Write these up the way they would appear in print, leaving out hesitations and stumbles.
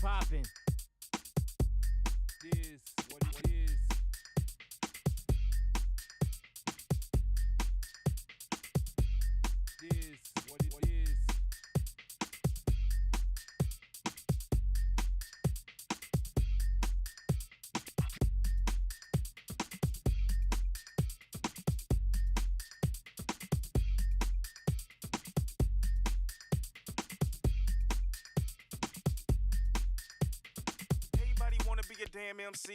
poppin'. Is what it is. Is what it is. Everybody wanna be a damn MC.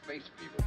Space people.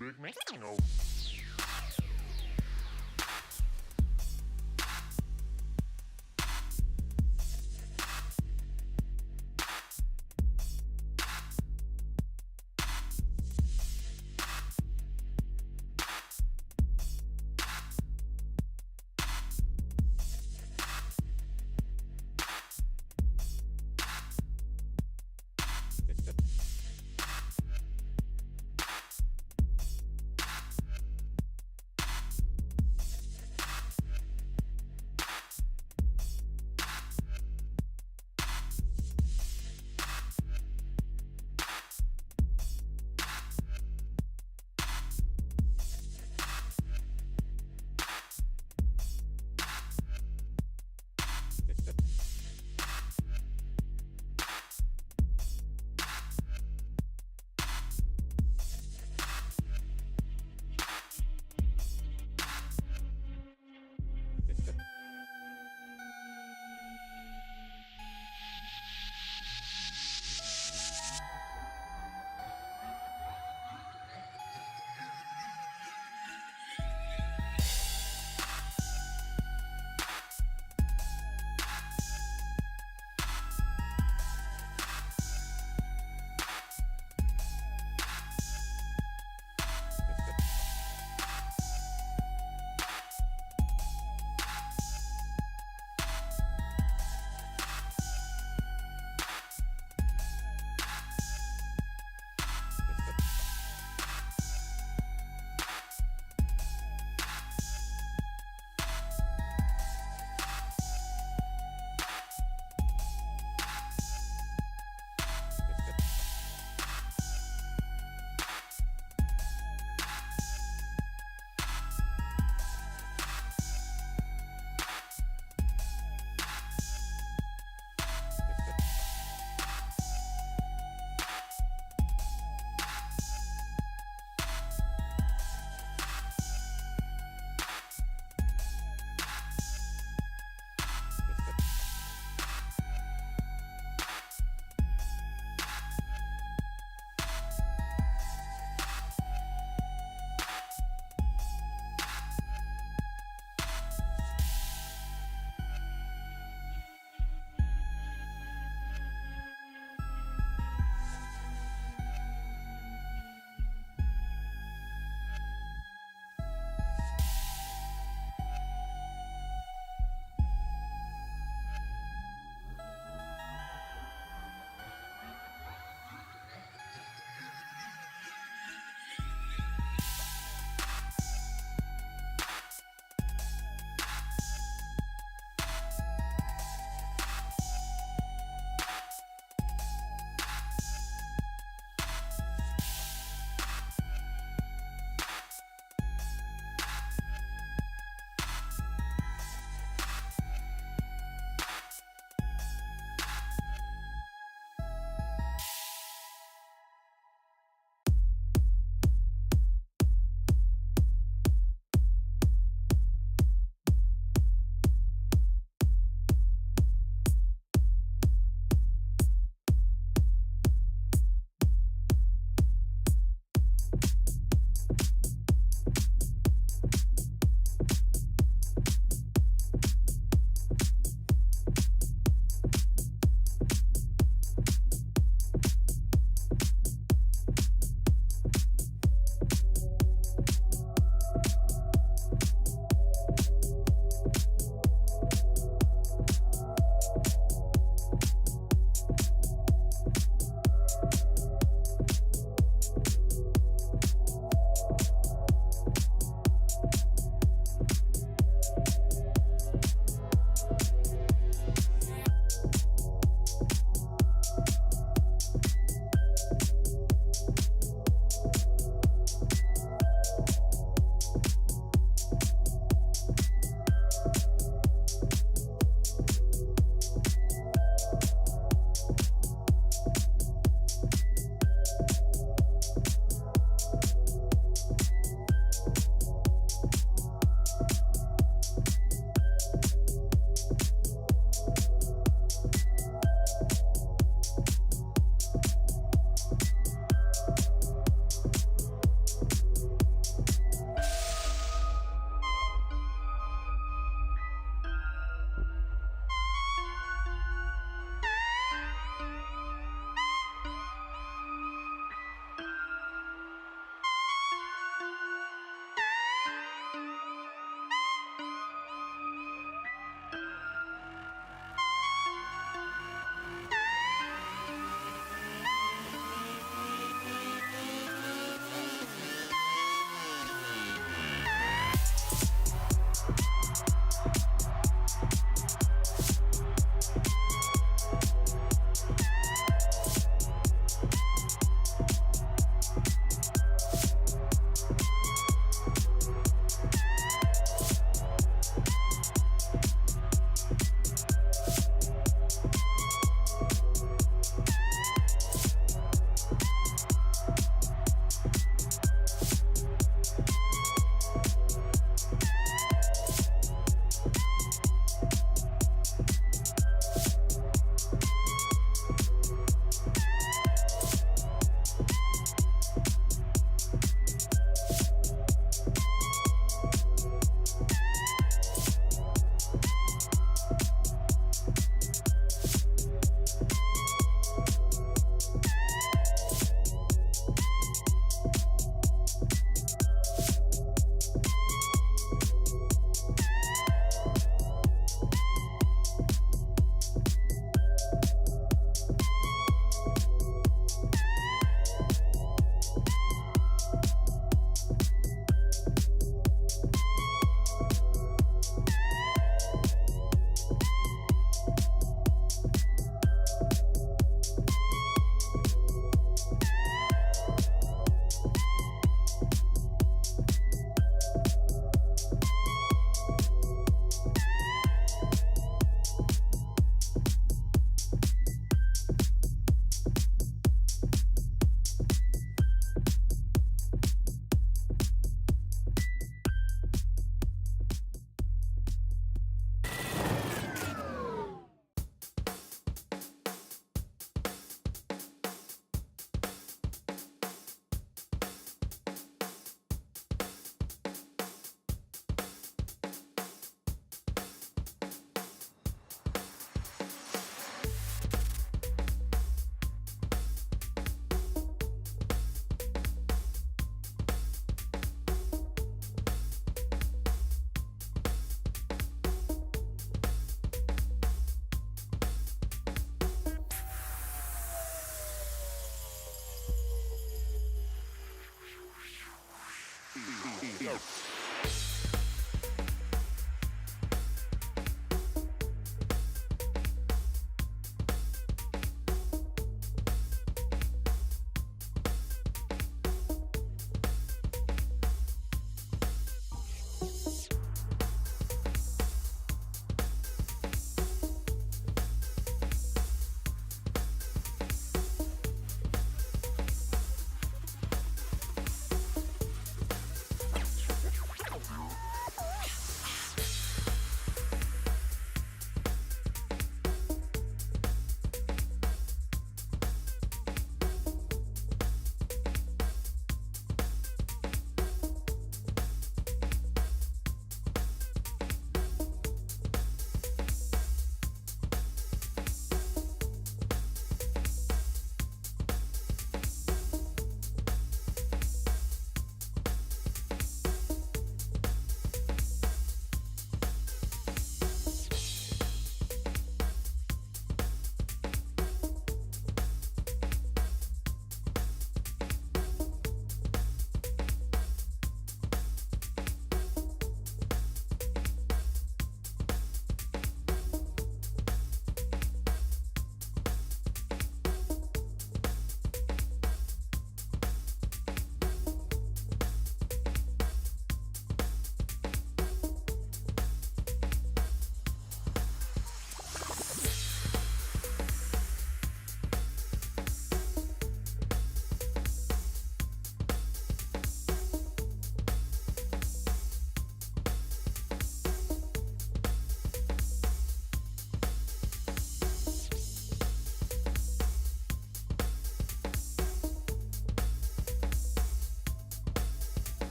Big man. No.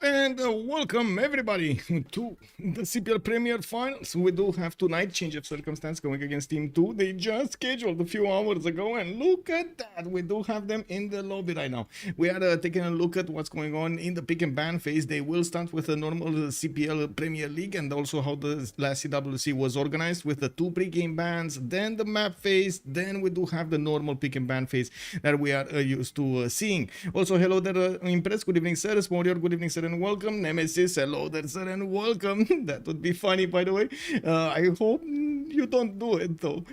And welcome everybody to the CPL Premier Finals. We do have tonight change of circumstance going against Team 2. They just scheduled a few hours ago, and look at that. We do have them in the lobby right now. We are taking a look at what's going on in the pick and ban phase. They will start with a normal CPL Premier League and also how the last CWC was organized with the 2 pre-game bans, then the map phase, then we do have the normal pick and ban phase that we are used to seeing. Also, hello there, Impress. Good evening, sir. Smorior, good evening, sir, and welcome. Nemesis, hello there, sir, and welcome. That would be funny, by the way. I hope you don't do it, though.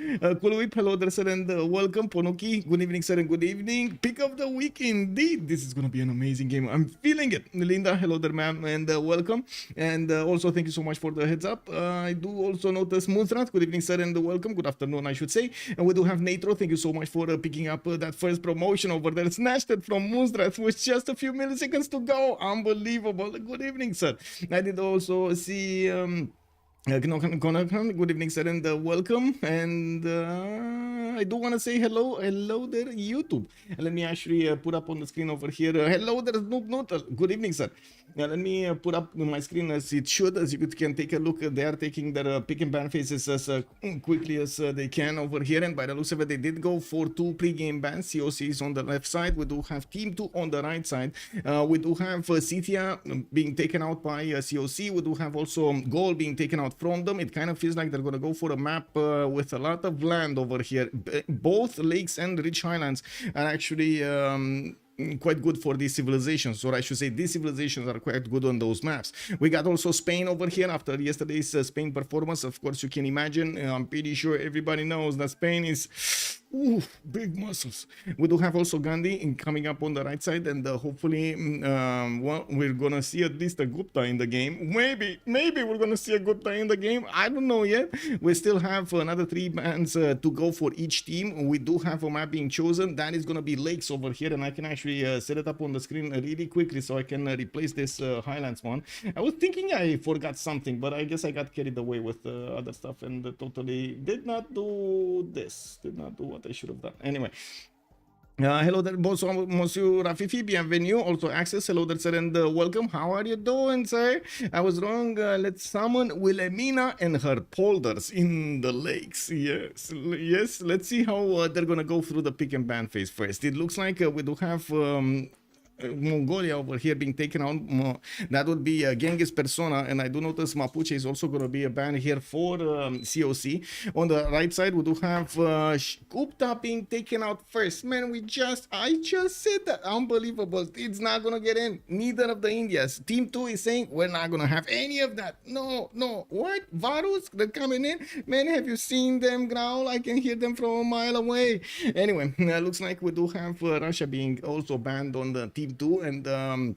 Cool Whip, hello there, sir, and welcome. Ponoki, good evening, sir, and good evening. Pick of the week, indeed. This is going to be an amazing game. I'm feeling it. Linda, hello there, ma'am, and welcome. And also, thank you so much for the heads up. I do also notice Moonthrat, good evening, sir, and welcome. Good afternoon, I should say. And we do have Natro, thank you so much for picking up that first promotion over there. Snatched it from Moonthrat with just a few milliseconds to go. Unbelievable. Good evening, sir. I did also see good evening, sir, and welcome. And I do want to say hello there, YouTube. Let me actually put up on the screen over here. Hello there, Noob Noodle. Good evening, sir. Let me put up my screen as it should, as you can take a look. They are taking their pick and ban phases as quickly as they can over here. And by the looks of it, they did go for 2 pre-game bans. COC is on the left side. We do have Team 2 on the right side. We do have Citia being taken out by COC. We do have also Goal being taken out from them. It kind of feels like they're going to go for a map with a lot of land over here. Both lakes and rich highlands are actually quite good for these civilizations, or I should say these civilizations are quite good on those maps. We got also Spain over here after yesterday's Spain performance. Of course, you can imagine, I'm pretty sure everybody knows that Spain is big muscles. We do have also Gandhi coming up on the right side, and hopefully well, we're gonna see at least a Gupta in the game. Maybe we're gonna see a Gupta in the game. I don't know yet. We still have another 3 bans to go for each team. We do have a map being chosen. That is gonna be lakes over here, and I can actually set it up on the screen really quickly so I can replace this Highlands one. I was thinking I forgot something, but I guess I got carried away with other stuff and totally did not do this. Did not do what I should have done. Anyway. Hello there, bonsoir, Monsieur Rafifi, bienvenue. Also, Access, hello there, sir, and welcome. How are you doing, sir? I was wrong. Let's summon Wilhelmina and her polders in the lakes. Yes. Let's see how they're gonna go through the pick and ban phase first. It looks like we do have Mongolia over here being taken out. That would be Genghis Persona, and I do notice Mapuche is also going to be a ban here for COC. On the right side, we do have Gupta being taken out first. Man, I just said that. Unbelievable. It's not going to get in. Neither of the Indias. Team 2 is saying we're not going to have any of that. No. What? Varus? They're coming in? Man, have you seen them growl? I can hear them from a mile away. Anyway, looks like we do have Russia being also banned on the Team 2, and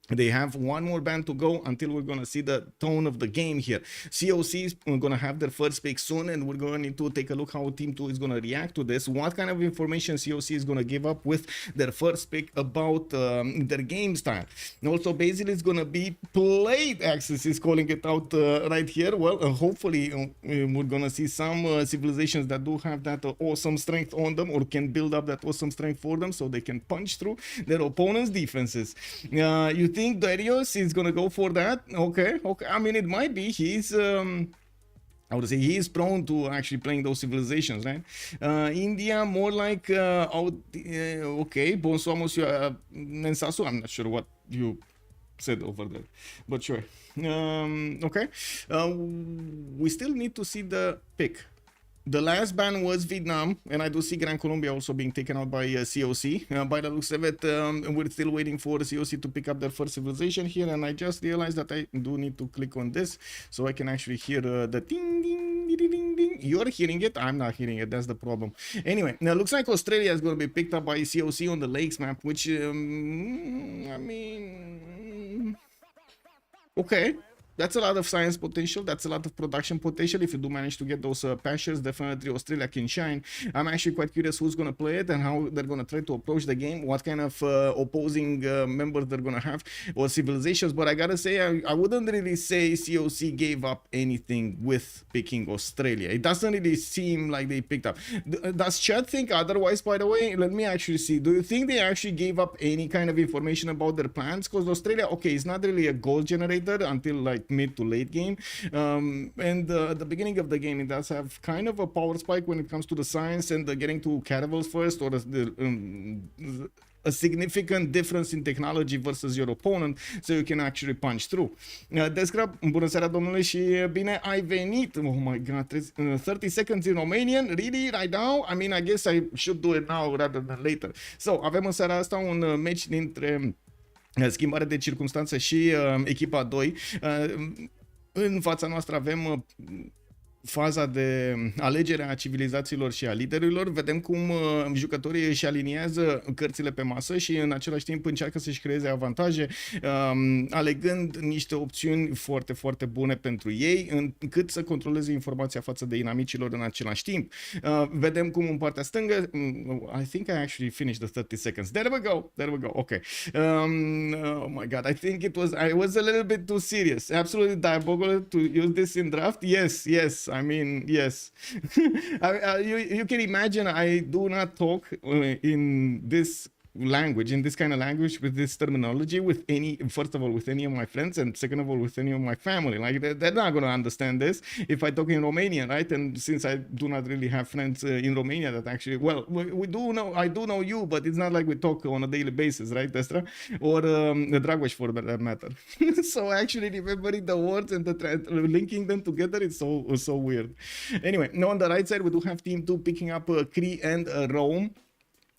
they have one more ban to go until we're going to see the tone of the game here. COC is going to have their first pick soon, and we're going to take a look how Team 2 is going to react to this. What kind of information COC is going to give up with their first pick about their game style. And also, Basil is going to be played. Axis is calling it out right here. Well, hopefully, we're going to see some civilizations that do have that awesome strength on them, or can build up that awesome strength for them so they can punch through their opponent's defenses. You think Darius is gonna go for that? Okay. I mean, it might be. He's I would say he is prone to actually playing those civilizations, right? India, more like okay. Bonsoir, Monsieur Nensasu. I'm not sure what you said over there, but sure. Okay. We still need to see the pick. The last ban was Vietnam, and I do see Gran Colombia also being taken out by COC. By the looks of it, we're still waiting for COC to pick up their first civilization here, and I just realized that I do need to click on this so I can actually hear the ding, ding, ding, ding, ding. You're hearing it? I'm not hearing it. That's the problem. Anyway, now it looks like Australia is going to be picked up by COC on the lakes map, which, I mean... Okay. that's a lot of science potential. That's a lot of production potential. If you do manage to get those patches, definitely Australia can shine. I'm actually quite curious who's going to play it and how they're going to try to approach the game, what kind of opposing members they're going to have, or civilizations. But I gotta say, I wouldn't really say COC gave up anything with picking Australia. It doesn't really seem like they picked up. Does Chad think otherwise, by the way? Let me actually see. Do you think they actually gave up any kind of information about their plans? Because Australia, okay, it's not really a goal generator until like mid to late game. And the beginning of the game, it does have kind of a power spike when it comes to the science and getting to caravels first, or a significant difference in technology versus your opponent, so you can actually punch through. Descrab, bună seara domnule și bine ai venit. Oh my god, 30 seconds in Romanian, really, right now? I mean, I guess I should do it now rather than later. So, avem în seara asta un match dintre schimbare de circunstanțe și echipa 2. În fața noastră avem faza de alegere a civilizațiilor și a liderilor. Vedem cum jucătorii își aliniază cărțile pe masă și în același timp încearcă să-și creeze avantaje, alegând niște opțiuni foarte, foarte bune pentru ei, încât să controleze informația față de inamicilor în același timp. Vedem cum în partea stângă, I think I actually finished the 30 seconds. There we go, okay. Oh my god, I think I was a little bit too serious. Absolutely diabolical to use this in draft. Yes. I mean, yes. You can imagine I do not talk in this language, in this kind of language, with this terminology, with first of all, with any of my friends, and second of all, with any of my family. Like, they're not going to understand this if I talk in Romanian, right? And since I do not really have friends in Romania that actually, well, I do know you, but it's not like we talk on a daily basis, right, Destra? Or Dragoș, for that matter. So actually remembering the words and linking them together is so weird. Anyway, now on the right side, we do have Team 2 picking up Cree and Rome.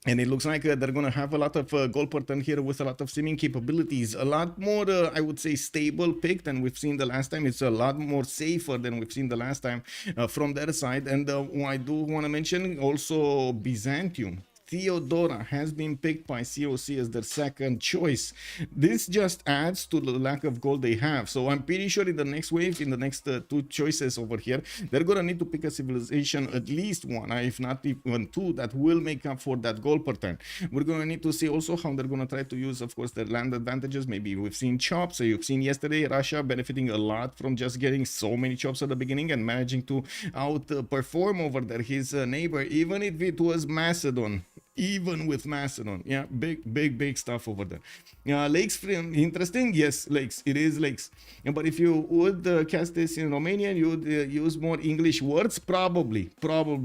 And it looks like they're going to have a lot of goal per turn here with a lot of simming capabilities. A lot more, I would say, stable pick than we've seen the last time. It's a lot more safer than we've seen the last time from their side. And I do want to mention also Byzantium. Theodora has been picked by COC as their second choice. This just adds to the lack of gold they have. So I'm pretty sure in the next wave, in the next two choices over here, they're going to need to pick a civilization, at least one, if not even two, that will make up for that gold per turn. We're going to need to see also how they're going to try to use, of course, their land advantages. Maybe we've seen chops. So you've seen yesterday Russia benefiting a lot from just getting so many chops at the beginning and managing to outperform over there his neighbor, even if it was Macedon. Even with Macedon, yeah, big stuff over there. Lakes, interesting, yes, lakes, it is lakes. But if you would cast this in Romanian, you would use more English words, probably.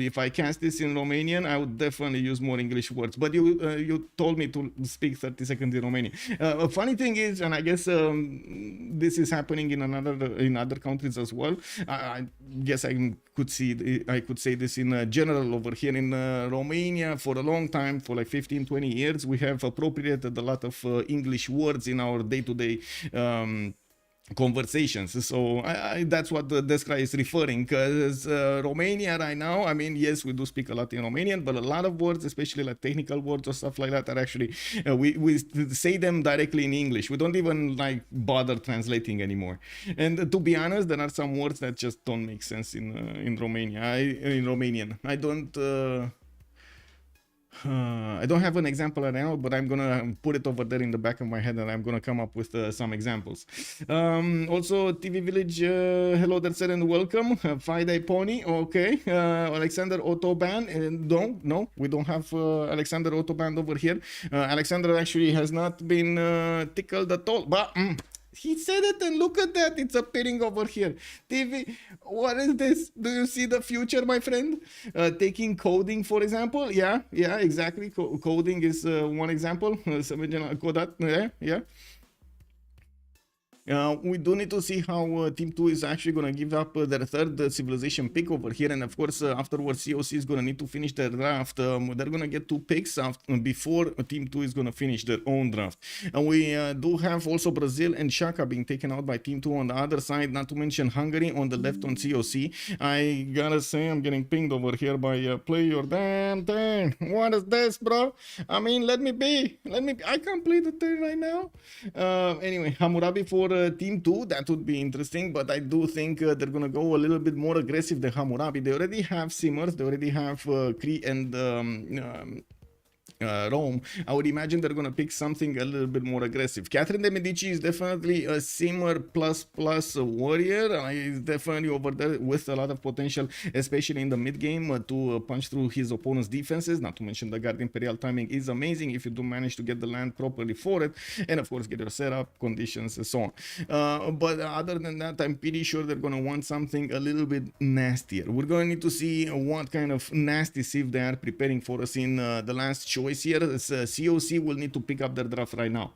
If I cast this in Romanian, I would definitely use more English words. But you told me to speak 30 seconds in Romanian. A funny thing is, and I guess this is happening in other countries as well. I guess I could say this in general over here in Romania for a long time. For like 15-20 years, we have appropriated a lot of English words in our day-to-day conversations. So that's what the Descra is referring, because Romania right now, I mean, yes, we do speak a lot in Romanian, but a lot of words, especially like technical words or stuff like that, are actually we say them directly in English. We don't even like bother translating anymore. And to be honest, there are some words that just don't make sense in Romania. In Romanian, I don't have an example right now, but I'm gonna put it over there in the back of my head, and I'm gonna come up with some examples. Also, TV Village, hello there, sir, and welcome. Friday Pony, okay. Alexander Autoban, no, we don't have Alexander Autoban over here. Alexander actually has not been tickled at all, but he said it, and look at that, it's appearing over here. TV, what is this? Do you see the future, my friend? Taking coding, for example. Yeah, exactly. Coding is one example. Yeah. We do need to see how Team 2 is actually going to give up their third civilization pick over here, and of course afterwards COC is going to need to finish their draft. They're going to get 2 picks before Team 2 is going to finish their own draft. And we do have also Brazil and Shaka being taken out by Team 2 on the other side, not to mention Hungary on the left on COC. I gotta say, I'm getting pinged over here by play your damn turn. What is this, bro? I mean, let me be. I can't play the turn right now. Anyway, Hammurabi for for Team 2, that would be interesting, but I do think they're gonna go a little bit more aggressive than Hammurabi. They already have Simmers, they already have Kree and Rome. I would imagine they're gonna pick something a little bit more aggressive. Catherine de Medici is definitely a Simmer plus warrior. He's definitely over there with a lot of potential, especially in the mid game, to punch through his opponent's defenses. Not to mention the Guard Imperial timing is amazing if you do manage to get the land properly for it, and of course get your setup conditions and so on. But other than that, I'm pretty sure they're gonna want something a little bit nastier. We're going to need to see what kind of nasty Civ they are preparing for us in the last choice here. COC will need to pick up their draft right now.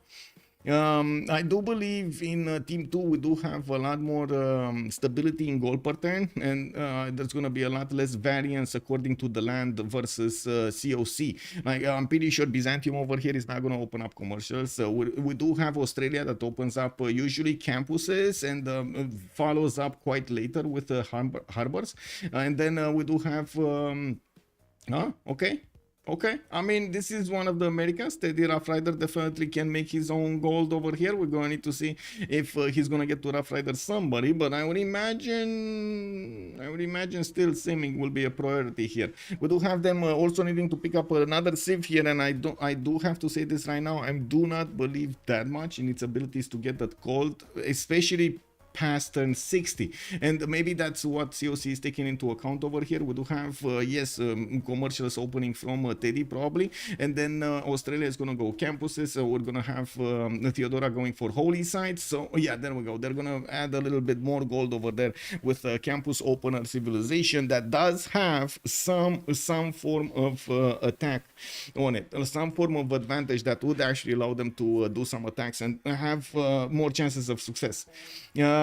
I do believe in Team 2 we do have a lot more stability in goal per turn, and there's going to be a lot less variance according to the land versus COC. Like, I'm pretty sure Byzantium over here is not going to open up commercials. So we do have Australia that opens up usually campuses and follows up quite later with harbors. And then we do have... Okay, I mean, this is one of the Americans. Teddy Rough Rider definitely can make his own gold over here. We're going to need to see if he's going to get to Rough Rider somebody, but I would imagine still Simming will be a priority here. We do have them also needing to pick up another Civ here, and I do have to say this right now. I do not believe that much in its abilities to get that gold, especially past turn 60, and maybe that's what COC is taking into account over here. We do have commercials opening from Teddy probably, and then Australia is gonna go campuses. So we're gonna have Theodora going for holy sites. So yeah, there we go. They're gonna add a little bit more gold over there with campus opener civilization that does have some form of attack on it, some form of advantage that would actually allow them to do some attacks and have more chances of success.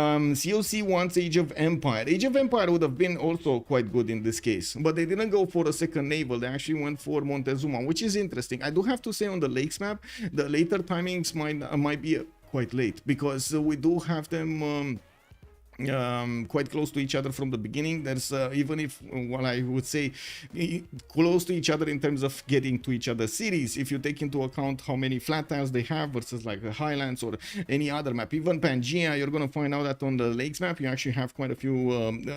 COC wants Age of Empire. Age of Empire would have been also quite good in this case, but they didn't go for a second naval. They actually went for Montezuma, which is interesting. I do have to say on the lakes map, the later timings might be quite late, because we do have them quite close to each other from the beginning. There's even if, well, I would say close to each other in terms of getting to each other's cities, if you take into account how many flat tiles they have versus like the Highlands or any other map. Even Pangea, you're going to find out that on the lakes map you actually have quite a few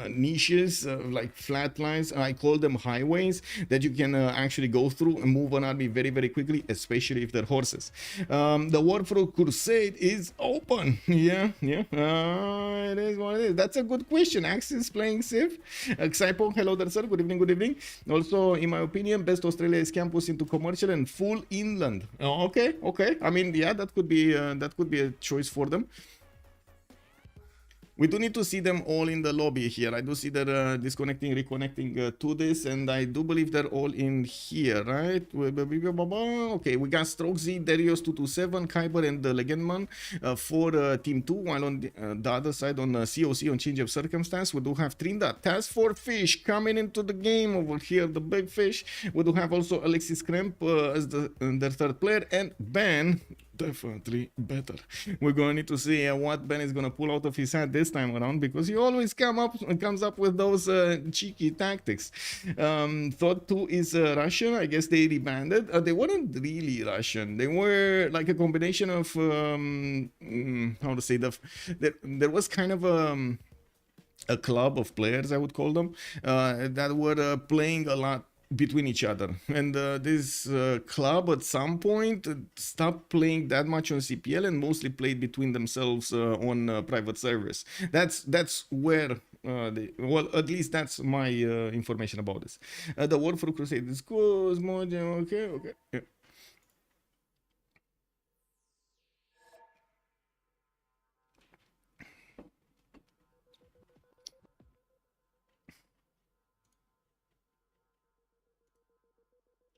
niches, like flat lines. I call them highways, that you can actually go through and move an army very, very quickly, especially if they're horses. The War for Crusade is open. Yeah, it is what it is. That's a good question. Axis playing Civ. Xypo, hello there, sir. Good evening, good evening. Also, in my opinion, best Australia is campus into commercial and full inland. Oh, okay. I mean, yeah, that could be a choice for them. We do need to see them all in the lobby here. I do see they're disconnecting, reconnecting to this, and I do believe they're all in here, right? Okay, we got Stroke Z, Darius 227, Kyber, and the Legendman for Team 2, while on the other side on COC on Change of Circumstance, we do have Trinda, Task Force Fish coming into the game over here, the big fish. We do have also Alexis Kremp as their third player, and Ben. Definitely better. We're going to need to see what Ben is going to pull out of his hat this time around, because he always comes up with those cheeky tactics. Thought 2 is Russian. I guess they rebanded. They weren't really Russian. They were like a combination of how to say, there was kind of a club of players, I would call them, that were playing a lot between each other, and this club at some point stopped playing that much on CPL and mostly played between themselves on private servers. That's where well, at least that's my information about this. The War for Crusade is Cosmo. Okay. Yeah.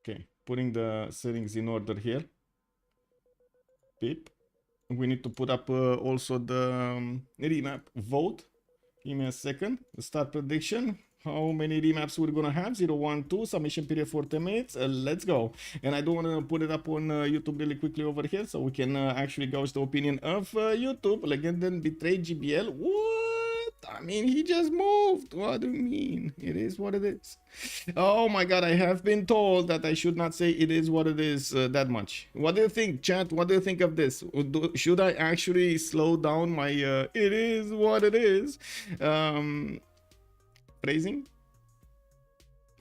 Okay, putting the settings in order here. Beep. We need to put up also the remap vote. Give me a second. Start prediction. How many remaps we're gonna have? 0, 1, 2. Submission period for 10 minutes. Let's go. And I do want to put it up on YouTube really quickly over here, so we can actually gauge the opinion of YouTube. Legend Betrayed GBL. What? I mean, he just moved. What do you mean? It is what it is. Oh my god, I have been told that I should not say it is what it is that much. What do you think, chat? What do you think of this? Should I actually slow down my it is what it is phrasing?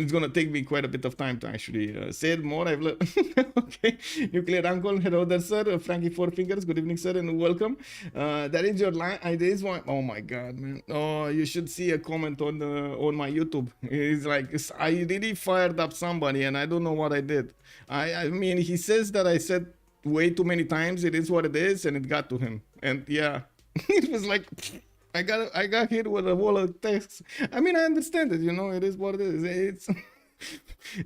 It's gonna take me quite a bit of time to actually say it more. I've learned. Okay, Nuclear Uncle, hello there, sir. Frankie Four Fingers, good evening, sir, and welcome. That is your line. It is one. Oh my god, man. Oh, you should see a comment on my YouTube. It's like I really fired up somebody, and I don't know what I did. I mean, he says that I said way too many times. It is what it is, and it got to him. And yeah, it was like. I got hit with a wall of text. I mean, I understand it, you know, it is what it is.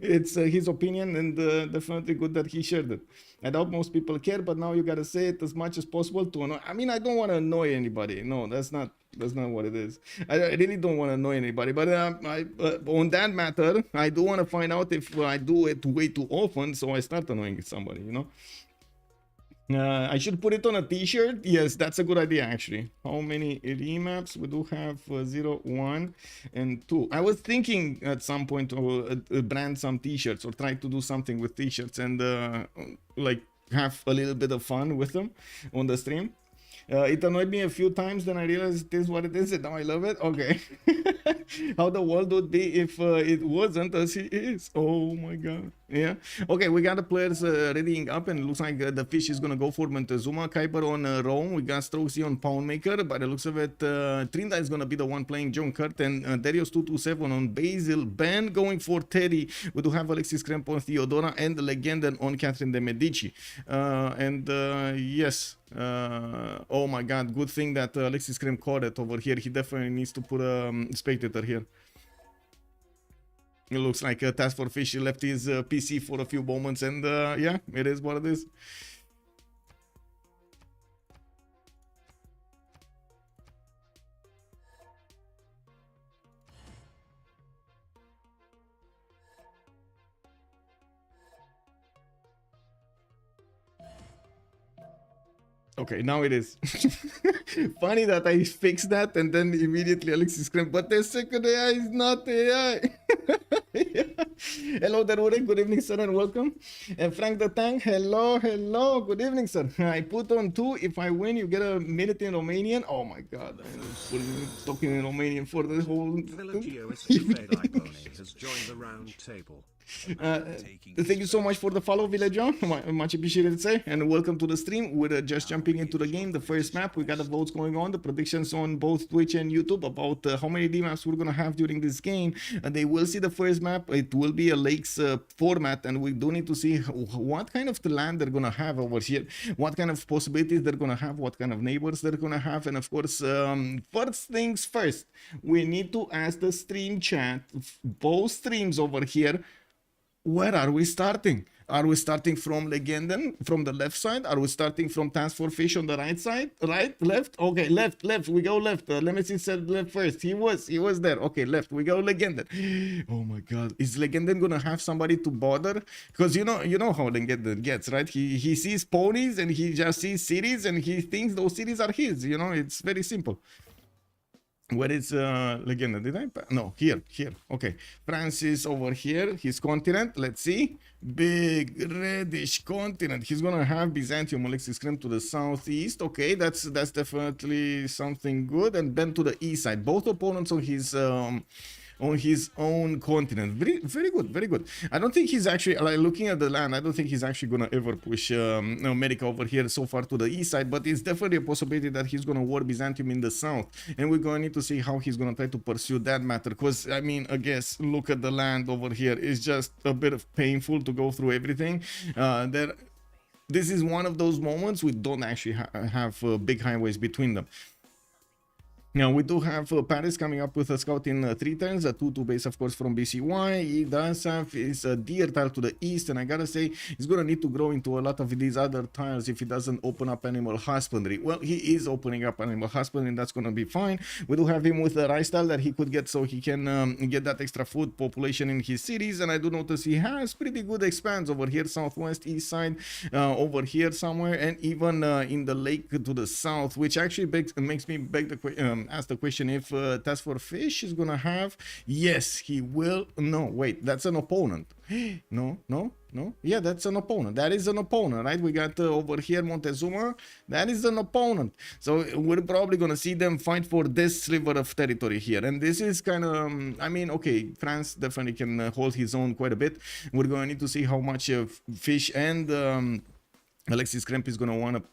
It's his opinion, and definitely good that he shared it. I doubt most people care, but now you gotta say it as much as possible to annoy. I mean, I don't want to annoy anybody. No, that's not what it is. I really don't want to annoy anybody. But on that matter, I do want to find out if I do it way too often, so I start annoying somebody, you know. I should put it on a t-shirt. Yes, that's a good idea, actually. How many remaps? We do have 0, 1, and 2. I was thinking at some point to brand some t-shirts or try to do something with t-shirts and like have a little bit of fun with them on the stream. It annoyed me a few times, then I realized it is what it is, and now I love it. Okay. How the world would be if it wasn't as it is. Oh my god. Yeah. Okay, we got the players readying up, and it looks like the fish is gonna go for Montezuma. Kuiper on Rome. We got Strokesy on Poundmaker. By the looks of it, Trinda is gonna be the one playing John Kurt, and Darius227 on Basil. Ben going for Teddy. We do have Alexis Kremp on Theodora, and the Legenden on Catherine de Medici. Yes. Oh my god, good thing that Alexis Kremp caught it over here. He definitely needs to put a spectator here. It looks like Task for Fish left his PC for a few moments, and yeah, it is what it is. Okay, now it is. Funny that I fixed that and then immediately Alexis screamed, but the second AI is not AI. Yeah. Hello there, Urek. Good evening, sir, and welcome. And Frank the Tank, hello, hello. Good evening, sir. I put on 2. If I win, you get a minute in Romanian. Oh my god, I'm talking in Romanian for the whole. has joined the round table. Thank you so much for the follow, Villager. Much appreciated, sir. And welcome to the stream. We're just jumping into the game. The first map, we got the votes going on, the predictions on both Twitch and YouTube about how many D-maps we're gonna have during this game. They will see the first map. It will be a lakes format, and we do need to see what kind of land they're gonna have over here, what kind of possibilities they're gonna have, what kind of neighbors they're gonna have, and of course, first things first, we need to ask the stream chat, both streams over here, where are we starting? Are we starting from Legenden, from the left side? Are we starting from Task for Fish on the right side? Right? Left? Okay, left. We go left. Lemesis said left first. He was there. Okay, left. We go Legenden. Oh my god. Is Legenden gonna have somebody to bother? Because you know how Legenden gets, right? He sees ponies and he just sees cities and he thinks those cities are his. You know, it's very simple. Where is Legenda? Did I? No, here. Okay. Francis over here. His continent. Let's see. Big reddish continent. He's gonna have Byzantium, Alexis Kremp to the southeast. Okay, that's definitely something good. And Ben to the east side. Both opponents on his own continent. Very good. I don't think he's actually, like, looking at the land, I don't think he's actually gonna ever push America over here so far to the east side, but it's definitely a possibility that he's gonna war Byzantium in the south, and we're gonna need to see how he's gonna try to pursue that matter, because I mean, I guess, look at the land over here. It's just a bit of painful to go through everything. This is one of those moments we don't actually have big highways between them. Now, we do have Paris coming up with a scout in 3 turns, a 2-2 base, of course, from BCY. He does have his deer tile to the east, and I gotta say, he's gonna need to grow into a lot of these other tiles if he doesn't open up animal husbandry. Well, he is opening up animal husbandry, and that's gonna be fine. We do have him with a rice tile that he could get so he can get that extra food population in his cities, and I do notice he has pretty good expanse over here, southwest, east side, over here somewhere, and even in the lake to the south, which actually makes me beg the question. asked the question if Task for Fish is gonna have. Yes, he will. No, wait, that's an opponent. No. Yeah, that's an opponent. That is an opponent, right? We got over here Montezuma. That is an opponent. So we're probably gonna see them fight for this sliver of territory here. And this is kind of, I mean, okay, France definitely can hold his own quite a bit. We're gonna need to see how much Fish and Alexis Kremp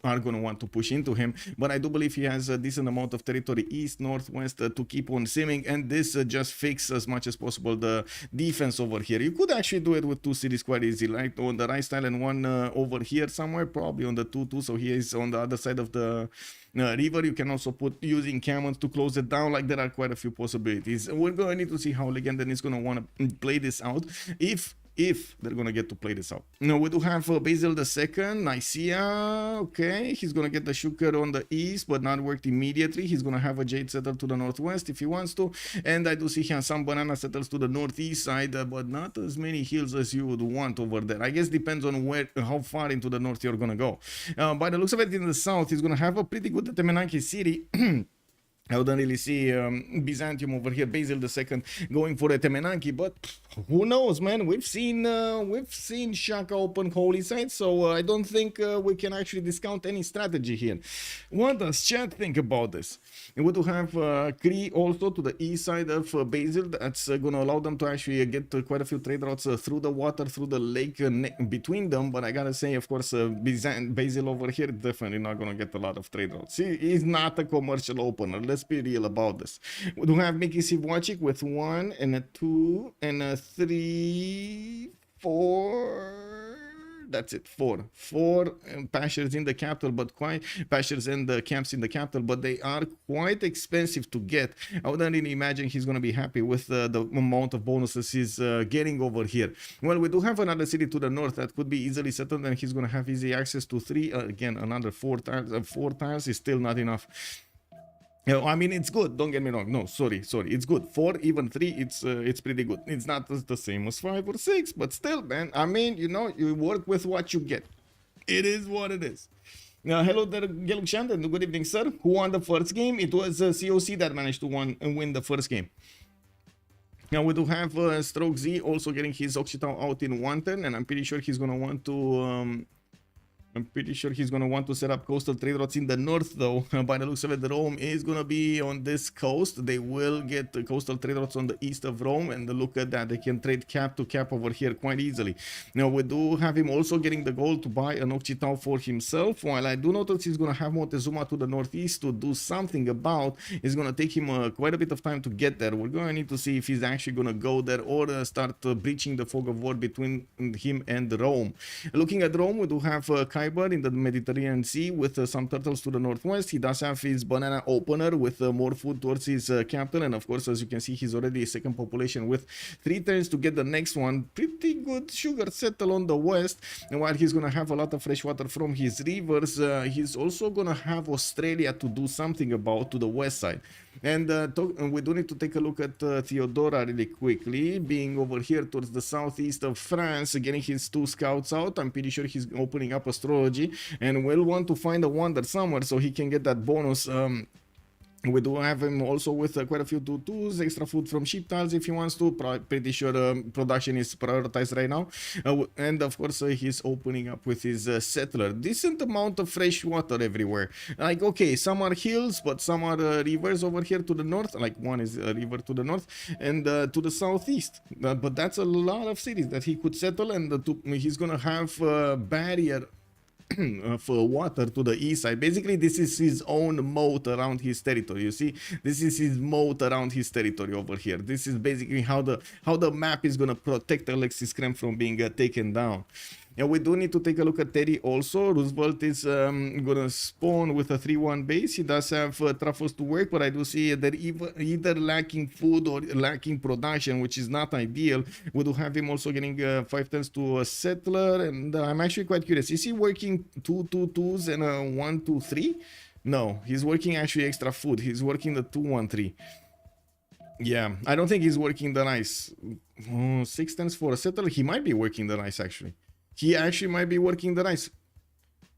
are gonna want to push into him, but I do believe he has a decent amount of territory east, northwest to keep on simming, and this just fix as much as possible the defense over here. You could actually do it with 2 cities quite easy, right? On the right side and one over here somewhere, probably on the 2-2, so he is on the other side of the river. You can also put using cannons to close it down. Like, there are quite a few possibilities. We're gonna need to see how Legenden is gonna want to play this out, if they're gonna get to play this out. Now we do have Basil II, Nicaea. Okay, he's gonna get the Shukar on the east, but not worked immediately. He's gonna have a Jade settle to the northwest if he wants to, and I do see he has some banana settles to the northeast side, but not as many hills as you would want over there. I guess depends on how far into the north you're gonna go. By the looks of it, in the south, he's gonna have a pretty good Temenaki city. I wouldn't really see Byzantium over here, Basil II going for a Temenanki, but who knows, man? We've seen Shaka open holy sites, so I don't think we can actually discount any strategy here. What does chat think about this? And we do have Cree also to the east side of Basil. That's going to allow them to actually get quite a few trade routes through the water, through the lake between them. But I gotta say, of course, Basil over here definitely not going to get a lot of trade routes. He's not a commercial opener. Let's be real about this. We do have Mickey Sivwachik with 1 and a 2 and a 3, 4. That's it, 4 pastures in the capital, but quite pastures and the camps in the capital, but they are quite expensive to get. I wouldn't really imagine he's going to be happy with the amount of bonuses he's getting over here. Well, we do have another city to the north that could be easily settled, and he's going to have easy access to 3. Again, another 4 tiles. 4 tiles is still not enough. I mean, it's good, don't get me wrong. No, sorry, it's good. 4, even 3, it's pretty good. It's not the same as 5 or 6, but still, man, I mean, you know, you work with what you get. It is what it is. Now, hello there, Gelukshan, and good evening, sir. Who won the first game? It was COC that managed to win the first game. Now we do have Stroke Z also getting his Occitan out in 1 turn, and I'm pretty sure he's gonna want to set up coastal trade routes in the north, though. By the looks of it, Rome is going to be on this coast. They will get the coastal trade routes on the east of Rome, and look at that. They can trade cap to cap over here quite easily. Now, we do have him also getting the goal to buy an Occitan for himself, while I do notice he's going to have Montezuma to the northeast to do something about. It's going to take him quite a bit of time to get there. We're going to need to see if he's actually going to go there or start breaching the fog of war between him and Rome. Looking at Rome, we do have Khyber in the Mediterranean Sea with some turtles to the northwest. He does have his banana opener with more food towards his capital, and of course, as you can see, he's already a second population with 3 turns to get the next one. Pretty good sugar settle on the west, and while he's gonna have a lot of fresh water from his rivers, he's also gonna have Australia to do something about to the west side. And we do need to take a look at Theodora really quickly, being over here towards the southeast of France, getting his 2 scouts out. I'm pretty sure he's opening up astrology and will want to find a wonder somewhere so he can get that bonus. We do have him also with quite a few 2-2s, extra food from sheep tiles if he wants to. Pretty sure production is prioritized right now. And of course, he's opening up with his settler. Decent amount of fresh water everywhere. Like, okay, some are hills, but some are rivers over here to the north. Like, one is a river to the north and to the southeast. But that's a lot of cities that he could settle, and he's gonna have a barrier for water to the east side. Basically, this is his own moat around his territory. You see, this is his moat around his territory over here. This is basically how the map is gonna protect Alexis Krem from being taken down. Yeah, we do need to take a look at Terry also. Roosevelt is gonna spawn with a 3-1 base. He does have truffles to work, but I do see they're either lacking food or lacking production, which is not ideal. We do have him also getting 5 turns to a settler, and I'm actually quite curious. Is he working 2-2-2s and a 1-2-3? No, he's working actually extra food. He's working the 2-1-3. Yeah, I don't think he's working the nice. 6 turns for a settler. He might be working the nice actually. He actually might be working the nice.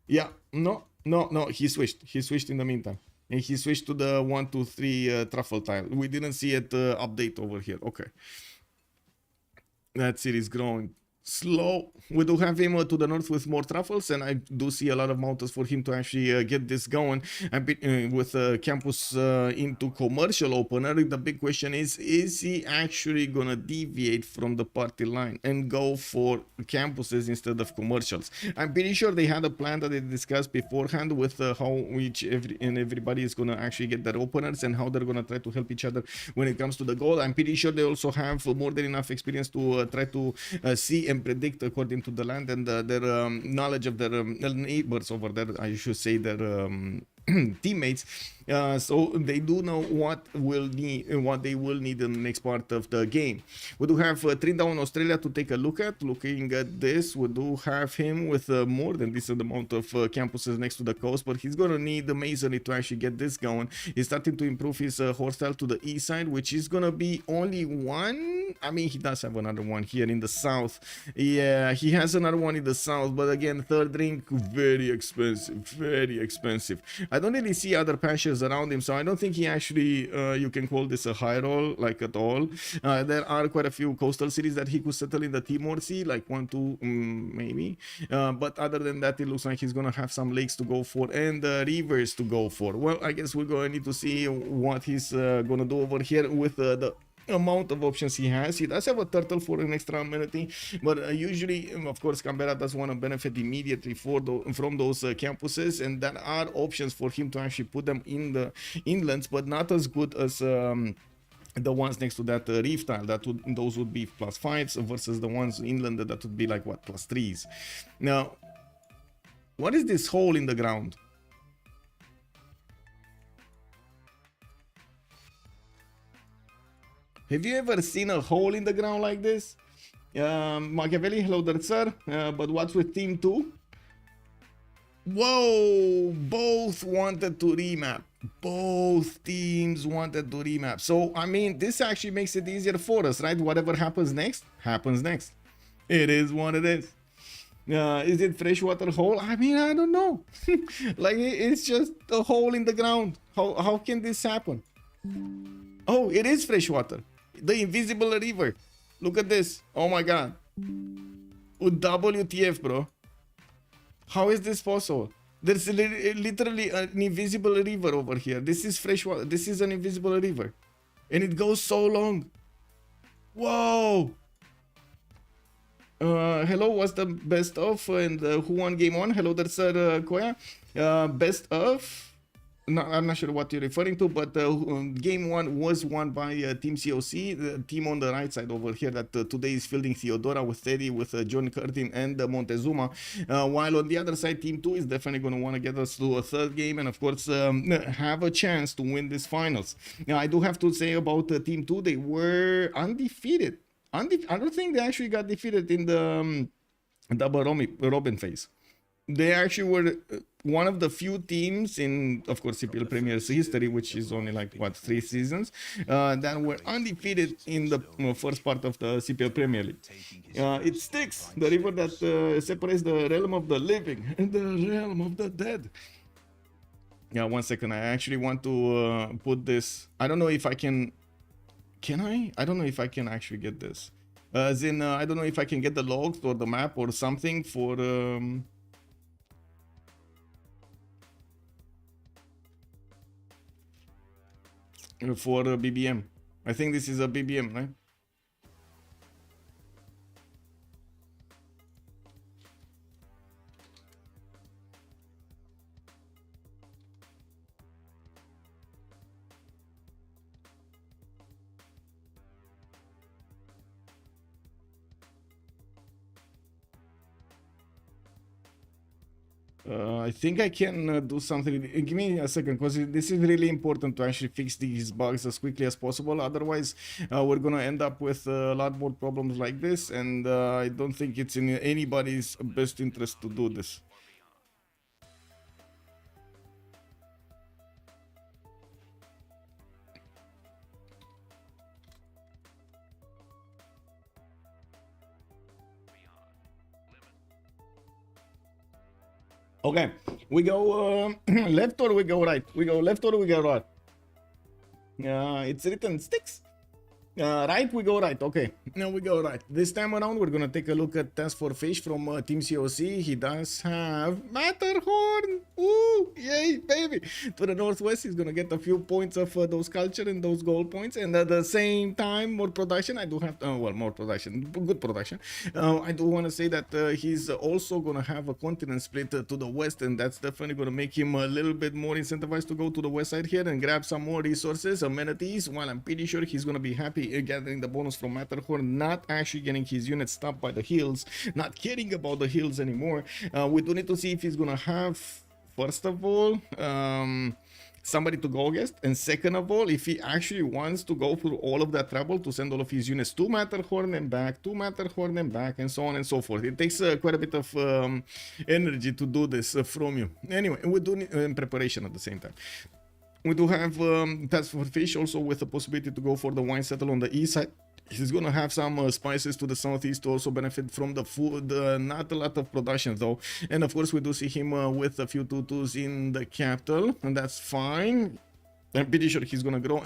Yeah, no, he switched. He switched in the meantime. And he switched to the 1, 2, 3 truffle tile. We didn't see it update over here. Okay. That series growing slow. We do have him to the north with more truffles, and I do see a lot of mountains for him to actually get this going. With campus into commercial opener, the big question is he actually gonna deviate from the party line and go for campuses instead of commercials? I'm pretty sure they had a plan that they discussed beforehand with how everybody is gonna actually get their openers and how they're gonna try to help each other when it comes to the goal. I'm pretty sure they also have more than enough experience to try to see and predict according to the land and their knowledge of their neighbors over there, I should say, their teammates, so they do know what they will need in the next part of the game. We do have 3 down Australia to take a look at. Looking at this, we do have him with more than decent amount of campuses next to the coast, but he's gonna need the masonry to actually get this going. He's starting to improve his horse style to the east side, which is gonna be only one. I mean, he does have another one here in the south. Yeah, he has another one in the south, but again, third ring, very expensive, very expensive. I don't really see other pastures around him, so I don't think he actually, you can call this a high roll, like, at all. There are quite a few coastal cities that he could settle in the Timor Sea, like 1, 2, maybe. But other than that, it looks like he's gonna have some lakes to go for and rivers to go for. Well, I guess we're gonna need to see what he's gonna do over here with the amount of options he has. He does have a turtle for an extra amenity, but usually, of course, Canberra does want to benefit immediately from those campuses, and there are options for him to actually put them in the inlands, but not as good as the ones next to that reef tile. Those would be +5s versus the ones inland that would be like what, +3s. Now, what is this hole in the ground? Have you ever seen a hole in the ground like this? Machiavelli, hello there, sir. But what's with team 2? Whoa! Both wanted to remap. Both teams wanted to remap. So, I mean, this actually makes it easier for us, right? Whatever happens next, happens next. It is what it is. Is it freshwater hole? I mean, I don't know. Like, it's just a hole in the ground. How can this happen? Oh, it is freshwater. The invisible river. Look at this. Oh my god. WTF, bro. How is this possible? There's literally an invisible river over here. This is freshwater. This is an invisible river. And it goes so long. Whoa. Hello, what's the best of? And who won game 1? Hello there, sir Koya. Best of... No, I'm not sure what you're referring to, but game 1 was won by Team COC, the team on the right side over here that today is fielding Theodora with Teddy, with John Curtin and Montezuma, while on the other side, Team 2 is definitely going to want to get us to a third game and, of course, have a chance to win these finals. Now, I do have to say about Team 2, they were undefeated. I don't think they actually got defeated in the double Robin phase. They actually were one of the few teams in, of course, CPL Premier's history, which is only like, what, 3 seasons, that were undefeated in the first part of the CPL Premier League. It sticks, the river that separates the realm of the living and the realm of the dead. Yeah, 1 second, I actually want to put this, I don't know if I can I? I don't know if I can actually get this. As in, I don't know if I can get the logs or the map or something for... for BBM. I think this is a BBM, right? I think I can do something. Give me a second, because this is really important to actually fix these bugs as quickly as possible. Otherwise, we're gonna end up with a lot more problems like this, and I don't think it's in anybody's best interest to do this. Okay, We go left or we go right? We go left or we go right? It's written sticks. Right, we go right. Okay, now we go right. This time around, we're gonna take a look at Task for Fish from Team COC. He does have Matterhorn. Ooh, yay, baby! To the northwest, he's gonna get a few points of those culture and those gold points, and at the same time, more production. I do have, well, more production, good production. I do want to say that he's also gonna have a continent split to the west, and that's definitely gonna make him a little bit more incentivized to go to the west side here and grab some more resources, amenities. While I'm pretty sure he's gonna be happy gathering the bonus from Matterhorn, not actually getting his units stopped by the hills, not caring about the hills anymore. We do need to see if he's gonna have, first of all, somebody to go against, and second of all, if he actually wants to go through all of that trouble to send all of his units to Matterhorn and back, to Matterhorn and back, and so on and so forth. It takes quite a bit of energy to do this from you. Anyway, we do need preparation at the same time. We do have Task for Fish also with the possibility to go for the wine settle on the east side. He's gonna have some spices to the southeast to also benefit from the food. Not a lot of production though. And of course we do see him with a few tutus in the capital, and that's fine. I'm pretty sure he's gonna grow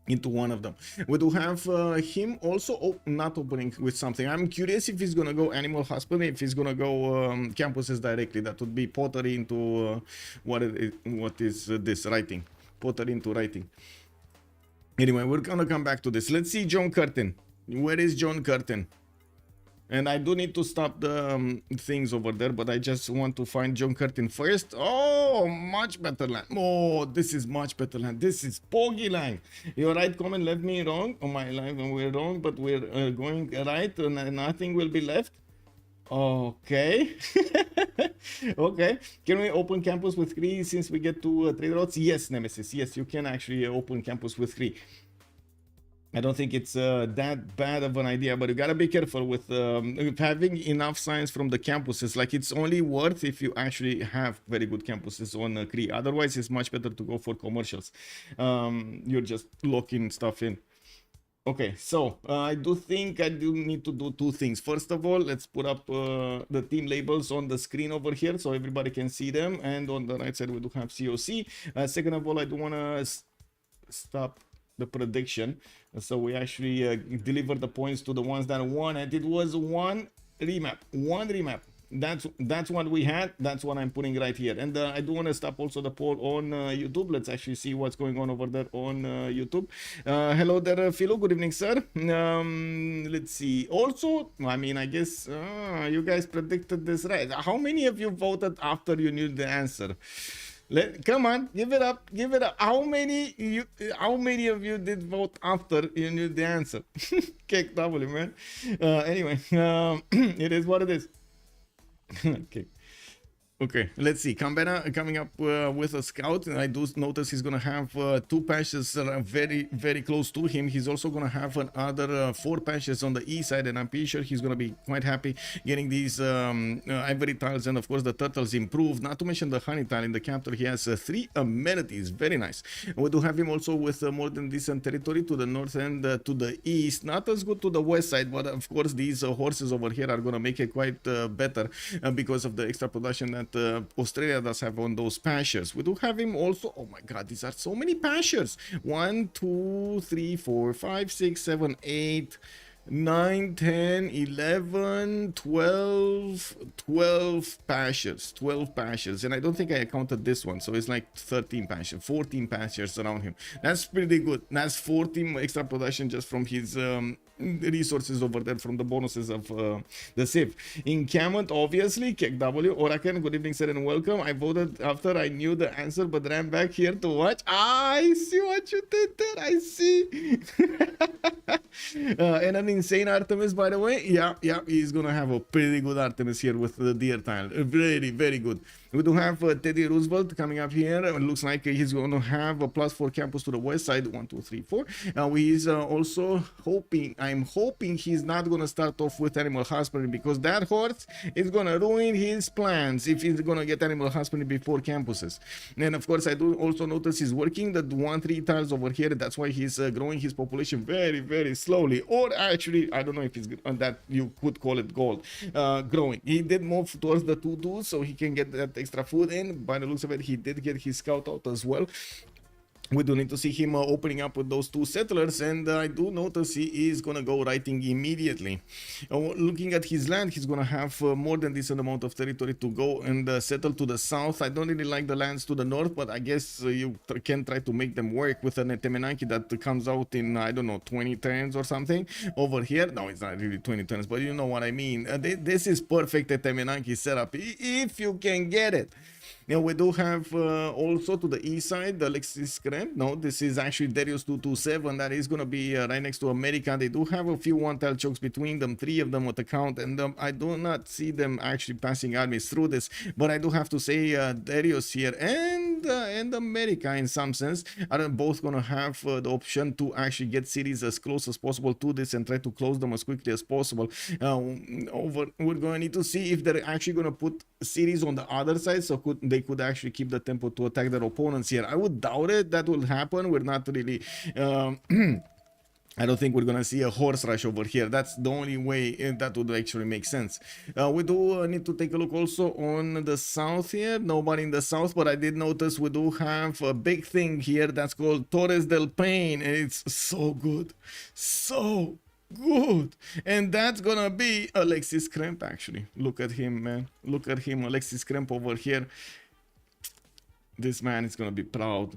into one of them. We do have him also not opening with something. I'm curious if he's gonna go animal husbandry, if he's gonna go campuses directly. That would be pottery into what is this writing, pottery into writing. Anyway, we're gonna come back to this. Let's see John Curtin. Where is John Curtin? And I do need to stop the things over there, but I just want to find John Curtin first. Oh, much better land. Oh, this is much better land. This is Poggy land. Your right comment left me wrong on my live, and we're wrong, but we're going right, and nothing will be left. Okay. Okay. Can we open campus with 3 since we get to trade routes? Yes, Nemesis. Yes, you can actually open campus with 3. I don't think it's that bad of an idea, but you gotta be careful with having enough science from the campuses. Like, it's only worth if you actually have very good campuses on Cree. Otherwise, it's much better to go for commercials. You're just locking stuff in. Okay, so I do think I do need to do 2 things. First of all, let's put up the team labels on the screen over here so everybody can see them. And on the right side, we do have COC. Second of all, I do want to stop the prediction, so we actually deliver the points to the ones that won, and it was one remap. That's what we had. That's what I'm putting right here. And I do want to stop also the poll on YouTube. Let's actually see what's going on over there on YouTube. Hello there, Philo. Good evening, sir. Let's see. Also, I mean, I guess you guys predicted this right. How many of you voted after you knew the answer? Come on, give it up. How many of you did vote after you knew the answer? Cake W, man. Anyway, it is what it is. Okay, let's see. Canberra coming up with a scout. I do notice he's gonna have 2 patches very, very close to him. He's also gonna have another 4 patches on the east side, and I'm pretty sure he's gonna be quite happy getting these ivory tiles and of course the turtles improved. Not to mention the honey tile in the capital. He has 3 amenities. Very nice. We do have him also with more than decent territory to the north and to the east. Not as good to the west side, but of course these horses over here are gonna make it quite better because of the extra production that Australia does have on those pastures. We do have him also. Oh my god, these are so many pastures. 1, 2, 3, 4, 5, 6, 7, 8, 9, 10, 11, 12 pastures. 12 pastures. And I don't think I counted this one, so it's like 13 pastures, 14 pastures around him. That's pretty good. That's 14 extra production just from his resources over there, from the bonuses of the Civ. In Camont, obviously, KW, Oraken, good evening, sir, and welcome. I voted after I knew the answer, but ran back here to watch. I see what you did there. I see. And an insane Artemis, by the way. Yeah, he's gonna have a pretty good Artemis here with the deer tile. Very, very good. We do have Teddy Roosevelt coming up here. It looks like he's going to have a +4 campus to the west side. 1, 2, 3, 4. He's also hoping, I'm hoping he's not going to start off with animal husbandry, because that horse is going to ruin his plans if he's going to get animal husbandry before campuses. And of course, I do also notice he's working the 1-3 tiles over here. That's why he's growing his population very, very slowly. Or actually, I don't know if it's that you could call it gold growing. He did move towards the 2-2, so he can get that extra food, and by the looks of it, he did get his scout out as well. We do need to see him opening up with those 2 settlers, and I do notice he is gonna go writing immediately. Looking at his land, he's gonna have more than decent amount of territory to go and settle to the south. I don't really like the lands to the north, but I guess you can try to make them work with an Temenanki that comes out in, I don't know, 20 turns or something. Over here, no, it's not really 20 turns, but you know what I mean. This is perfect Temenanki setup if you can get it. Now we do have also to the east side the Alexis Kremp. No, this is actually Darius 227. That is going to be right next to America. They do have a few one-tile chokes between them, 3 of them at the count, and I do not see them actually passing armies through this. But I do have to say Darius here and America in some sense are both going to have the option to actually get cities as close as possible to this and try to close them as quickly as possible. We're going to need to see if they're actually going to put cities on the other side, so they could actually keep the tempo to attack their opponents here. I would doubt it that will happen. We're not really I don't think we're gonna see a horse rush over here. That's the only way that would actually make sense. We do need to take a look also on the south here. Nobody in the south, but I did notice we do have a big thing here that's called Torres del Paine, and it's so good, so good. And that's gonna be Alexis Kremp. Actually, look at him, man. Look at him, Alexis Kremp over here. This man is gonna be proud.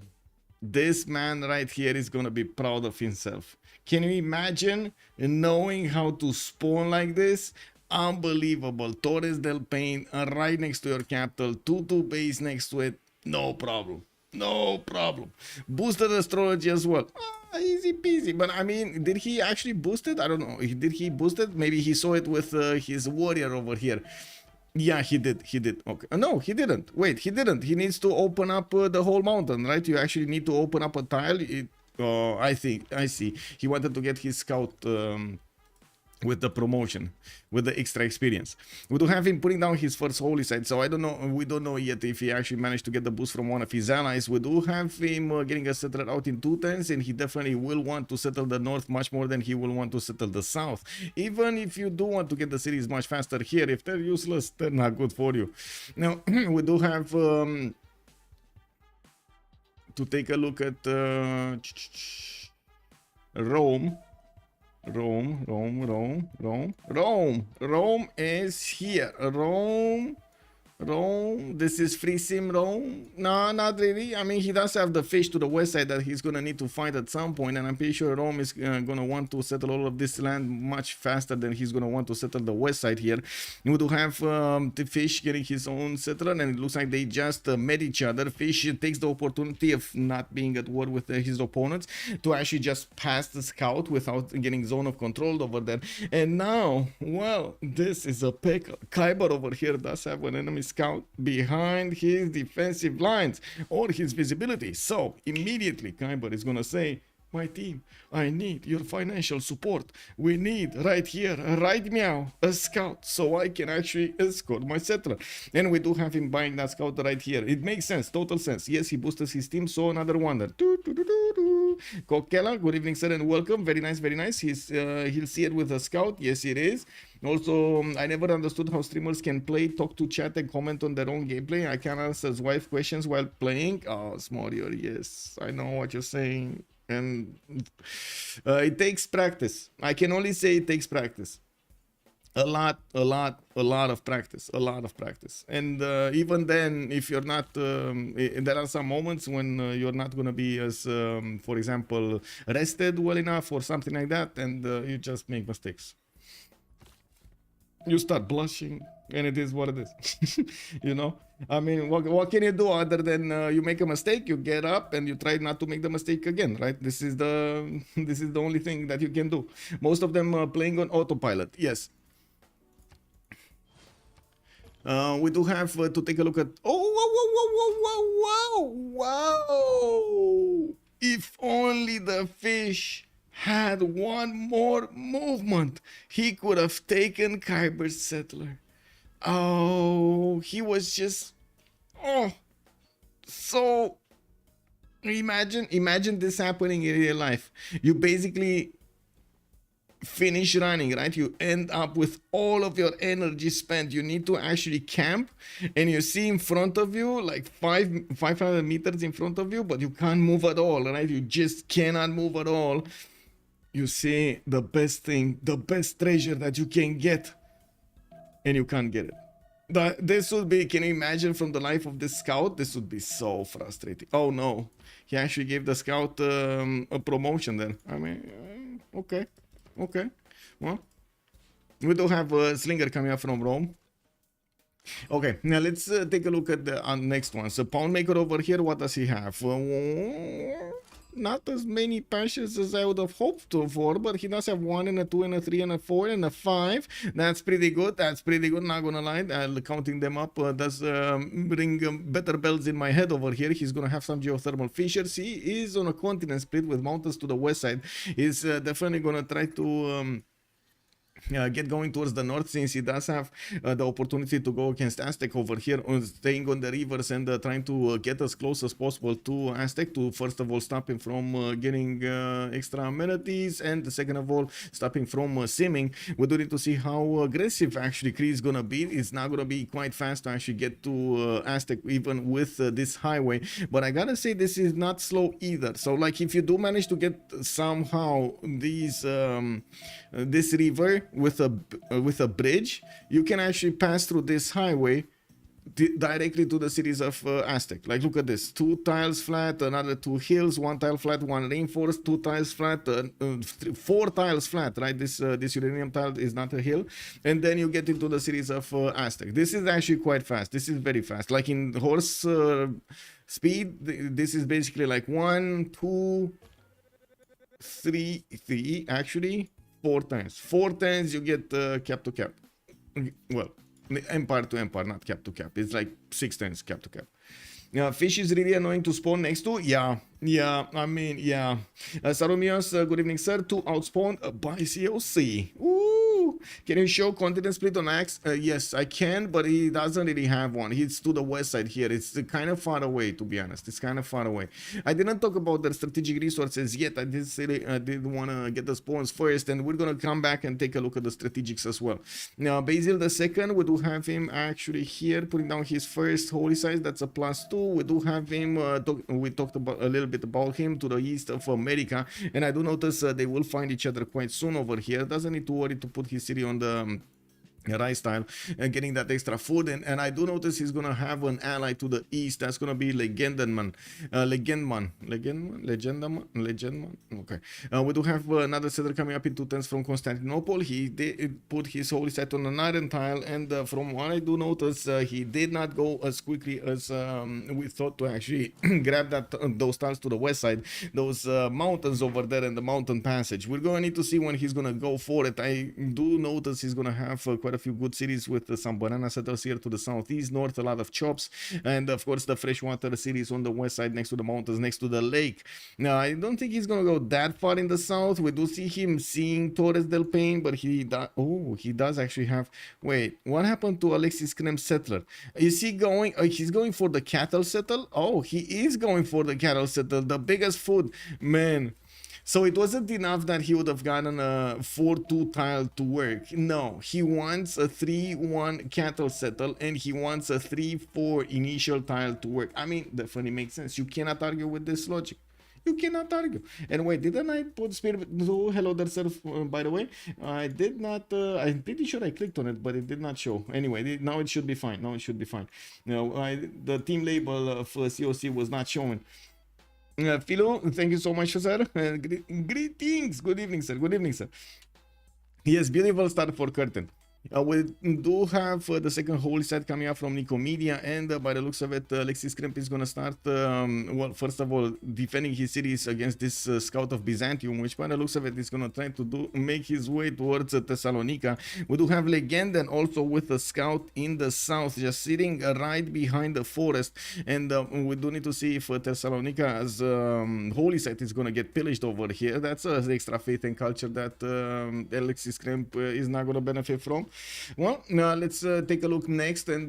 This man right here is gonna be proud of himself. Can you imagine knowing how to spawn like this? Unbelievable. Torres del Paine right next to your capital, 2-2 base next to it. No problem. No problem. Boosted astrology as well. Easy peasy. But I mean, did he actually boost it? I don't know. Did he boost it? Maybe he saw it with his warrior over here. Yeah, he did. He did. Okay. No, he didn't. Wait, he didn't. He needs to open up the whole mountain, right? You actually need to open up a tile. I see. He wanted to get his scout with the promotion, with the extra experience. We do have him putting down his first holy site, so I don't know. We don't know yet if he actually managed to get the boost from one of his allies. We do have him getting a settler out in 2 turns, and he definitely will want to settle the north much more than he will want to settle the south. Even if you do want to get the cities much faster here, if they're useless, they're not good for you. Now we do have to take a look at Rome. Rome is here. Rome. This is free sim Rome. No, not really. I mean, he does have the fish to the west side that he's gonna need to fight at some point, and I'm pretty sure Rome is gonna want to settle all of this land much faster than he's gonna want to settle the west side here. We do have the fish getting his own settler, and it looks like they just met each other. Fish takes the opportunity of not being at war with his opponents to actually just pass the scout without getting zone of control over there. And now, well, this is a pick. Kyber over here does have an enemy scout behind his defensive lines or his visibility. So immediately Kyber is gonna say, my team, I need your financial support. We need right here, right meow, a scout so I can actually escort my settler. And we do have him buying that scout right here. It makes sense, total sense. Yes, he boosted his team, so another wonder. Kokela, good evening, sir, and welcome. Very nice, very nice. He'll see it with a scout. Yes, it is. Also, I never understood how streamers can play, talk to chat, and comment on their own gameplay. I can't answer his wife questions while playing. Oh, Smorio, yes, I know what you're saying. And it takes practice. I can only say it takes practice. A lot of practice. And even then, if you're not, there are some moments when you're not going to be as, for example, rested well enough or something like that, and you just make mistakes. You start blushing, and it is what it is. You know, I mean, what can you do other than you make a mistake, you get up and you try not to make the mistake again, right? This is the only thing that you can do. Most of them are playing on autopilot. Yes. We do have to take a look at. Wow! If only the fish had one more movement, he could have taken Kyber's settler. Oh, he was just, so imagine this happening in real life. You basically finish running, right? You end up with all of your energy spent. You need to actually camp, and you see in front of you like 500 meters in front of you, but you can't move at all, right? You just cannot move at all. You see the best thing, the best treasure that you can get, and you can't get it. This would be, can you imagine from the life of the scout? This would be so frustrating. Oh no, he actually gave the scout a promotion then. I mean, okay. Well, we do have a slinger coming up from Rome. Okay, now let's take a look at the next one. So Pound Maker over here, what does he have? Not as many passions as I would have hoped for, but he does have 1 and a 2 and a 3 and a 4 and a 5. That's pretty good. That's pretty good. Not gonna lie. Counting them up does bring better bells in my head over here. He's gonna have some geothermal fissures. He is on a continent split with mountains to the west side. He's definitely gonna try to get going towards the north, since he does have the opportunity to go against Aztec over here, staying on the rivers and trying to get as close as possible to Aztec, to first of all stop him from getting extra amenities, and second of all stop him from simming. We do need to see how aggressive actually Kree is gonna be. It's not gonna be quite fast to actually get to Aztec even with this highway, but I gotta say this is not slow either. So like if you do manage to get somehow these this river with a bridge, you can actually pass through this highway directly to the cities of Aztec. Like look at this, 2 tiles flat, another 2 hills, 1 tile flat, 1 reinforced, 2 tiles flat, 4 tiles flat, right? This uranium tile is not a hill, and then you get into the cities of Aztec. This is actually quite fast. This is very fast. Like in horse speed, this is basically like 1, 2, 3 actually 4 times. 4 times you get cap to cap. Well, empire to empire, not cap to cap. It's like 6 times cap to cap. Fish is really annoying to spawn next to. Yeah. I mean, yeah. Sarumios, good evening, sir. To outspawn by COC. Ooh. Can you show continent split on Axe? Yes, I can, but he doesn't really have one. He's to the west side here. It's kind of far away, to be honest. It's kind of far away. I didn't talk about the strategic resources yet. I did say I did want to get the spawns first, and we're going to come back and take a look at the strategics as well. Now, Basil the second, we do have him actually here, putting down his first holy size. That's a +2. We do have him, we talked about a little bit about him to the east of America, and I do notice they will find each other quite soon over here. Doesn't need to worry to put his city on the rice tile and getting that extra food, and I do notice he's gonna have an ally to the east. That's gonna be Legendman. Okay, we do have another settler coming up in 2 turns from Constantinople. He did put his holy site on an iron tile, and from what I do notice, he did not go as quickly as we thought to actually grab those tiles to the west side, those mountains over there in the mountain passage. We're gonna need to see when he's gonna go for it. I do notice he's gonna have quite a few good cities with some banana settlers here to the southeast, north, a lot of chops, and of course the freshwater cities on the west side next to the mountains, next to the lake. Now I don't think he's gonna go that far in the south. We do see him seeing Torres del Paine, but he does actually have, wait, what happened to Alexis Krem's settler? Is he going, he's going for the cattle settle? Oh, he is going for the cattle settle, the biggest food, man. So it wasn't enough that he would have gotten a 4-2 tile to work. No, he wants a 3-1 cattle settle, and he wants a 3-4 initial tile to work. I mean, definitely makes sense. You cannot argue with this logic. You cannot argue. And wait, didn't I put spirit? Oh, hello there, sir. By the way, I did not. I'm pretty sure I clicked on it, but it did not show. Anyway, now it should be fine. Now it should be fine. Now, the team label of COC was not showing. Philo, thank you so much, sir. Greetings. Good evening, sir. Good evening, sir. Yes, beautiful start for curtain. We do have the second holy site coming up from Nicomedia, and by the looks of it, Alexis Kremp is going to start, well, first of all, defending his cities against this scout of Byzantium, which by the looks of it is going to try to make his way towards Thessalonica. We do have Legenden also with a scout in the south, just sitting right behind the forest, and we do need to see if Thessalonica's holy site is going to get pillaged over here. That's the extra faith and culture that Alexis Kremp is not going to benefit from. Well, let's take a look next, and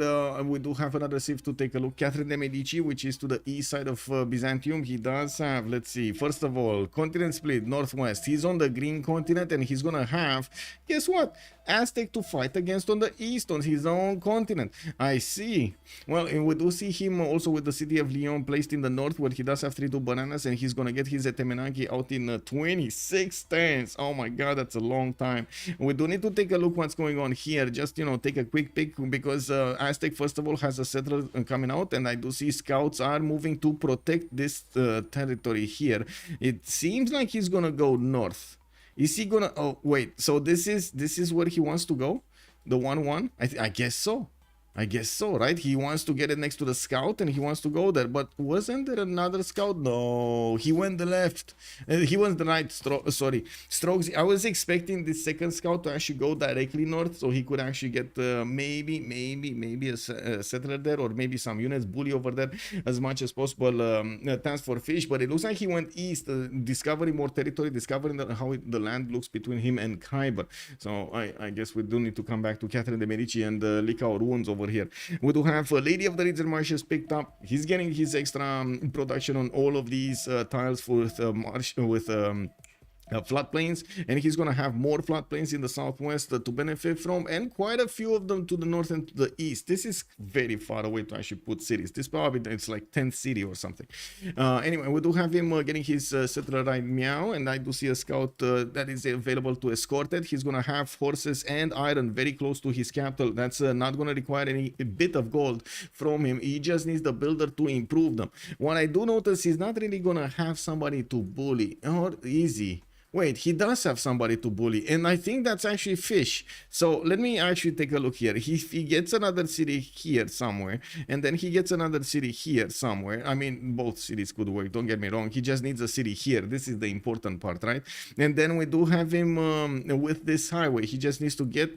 we do have another civ to take a look. Catherine de Medici, which is to the east side of Byzantium. He does have, let's see, first of all, continent split, northwest. He's on the green continent, and he's gonna have, guess what? Aztec to fight against on the east, on his own continent. I see. Well, and we do see him also with the city of Lyon placed in the north, where he does have 3-2 bananas, and he's gonna get his Etemenanki out in 26 turns. Oh my god, that's a long time. We do need to take a look what's going on here. Just, you know, take a quick pick, because Aztec first of all has a settler coming out, and I do see scouts are moving to protect this territory here. It seems like he's gonna go north. Is he gonna, oh wait, so this is where he wants to go, the 1-1? I guess so. I guess so, right? He wants to get it next to the scout, and he wants to go there. But wasn't there another scout? No, he went the left. He went the right. Sorry, strokes. I was expecting the second scout to actually go directly north, so he could actually get maybe a settler there, or maybe some units bully over there as much as possible. Task for fish, but it looks like he went east, discovering more territory, discovering how the land looks between him and Khyber. So I guess we do need to come back to Catherine de Medici and lick our wounds over here. We do have Lady of the Ridge Marshes picked up. He's getting his extra production on all of these tiles with floodplains, and he's gonna have more floodplains in the southwest to benefit from, and quite a few of them to the north and to the east. This is very far away to actually put cities. This probably, it's like 10th city or something. Anyway, we do have him getting his settler right meow, and I do see a scout that is available to escort it. He's gonna have horses and iron very close to his capital. That's not gonna require any bit of gold from him. He just needs the builder to improve them. What I do notice, he's not really gonna have somebody to bully or easy. Wait, he does have somebody to bully, and I think that's actually fish. So let me actually take a look here. He gets another city here somewhere, and then he gets another city here somewhere. I mean, both cities could work, don't get me wrong. He just needs a city here. This is the important part, right? And then we do have him with this highway. He just needs to get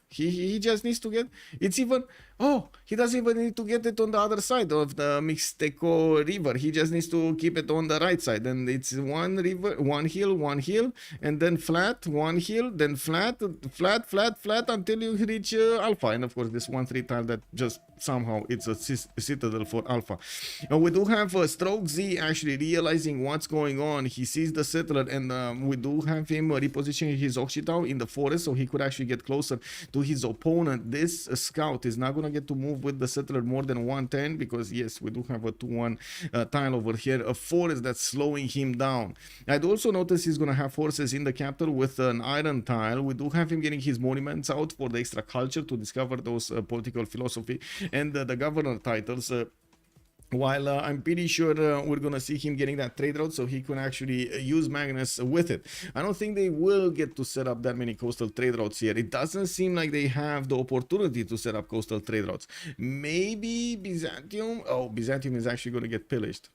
he just needs to get, it's even, oh, he doesn't even need to get it on the other side of the Mixteco River. He just needs to keep it on the right side, and it's one river, one hill, and then flat, one hill, then flat until you reach Alpha. And of course this 1-3 tile that just somehow it's a citadel for Alpha. We do have Stroke Z actually realizing what's going on. He sees the settler, and we do have him repositioning his Oxitao in the forest, so he could actually get closer to his opponent. This scout is not gonna get to move with the settler more than 110, because yes, we do have a 2-1 tile over here, a forest that's slowing him down. I'd also notice he's gonna have forces in the capital with an iron tile. We do have him getting his monuments out for the extra culture to discover those political philosophy and the governor titles. While I'm pretty sure we're gonna see him getting that trade route, so he can actually use Magnus with it. I don't think they will get to set up that many coastal trade routes here. It doesn't seem like they have the opportunity to set up coastal trade routes. Maybe Byzantium. Oh, Byzantium is actually gonna get pillaged.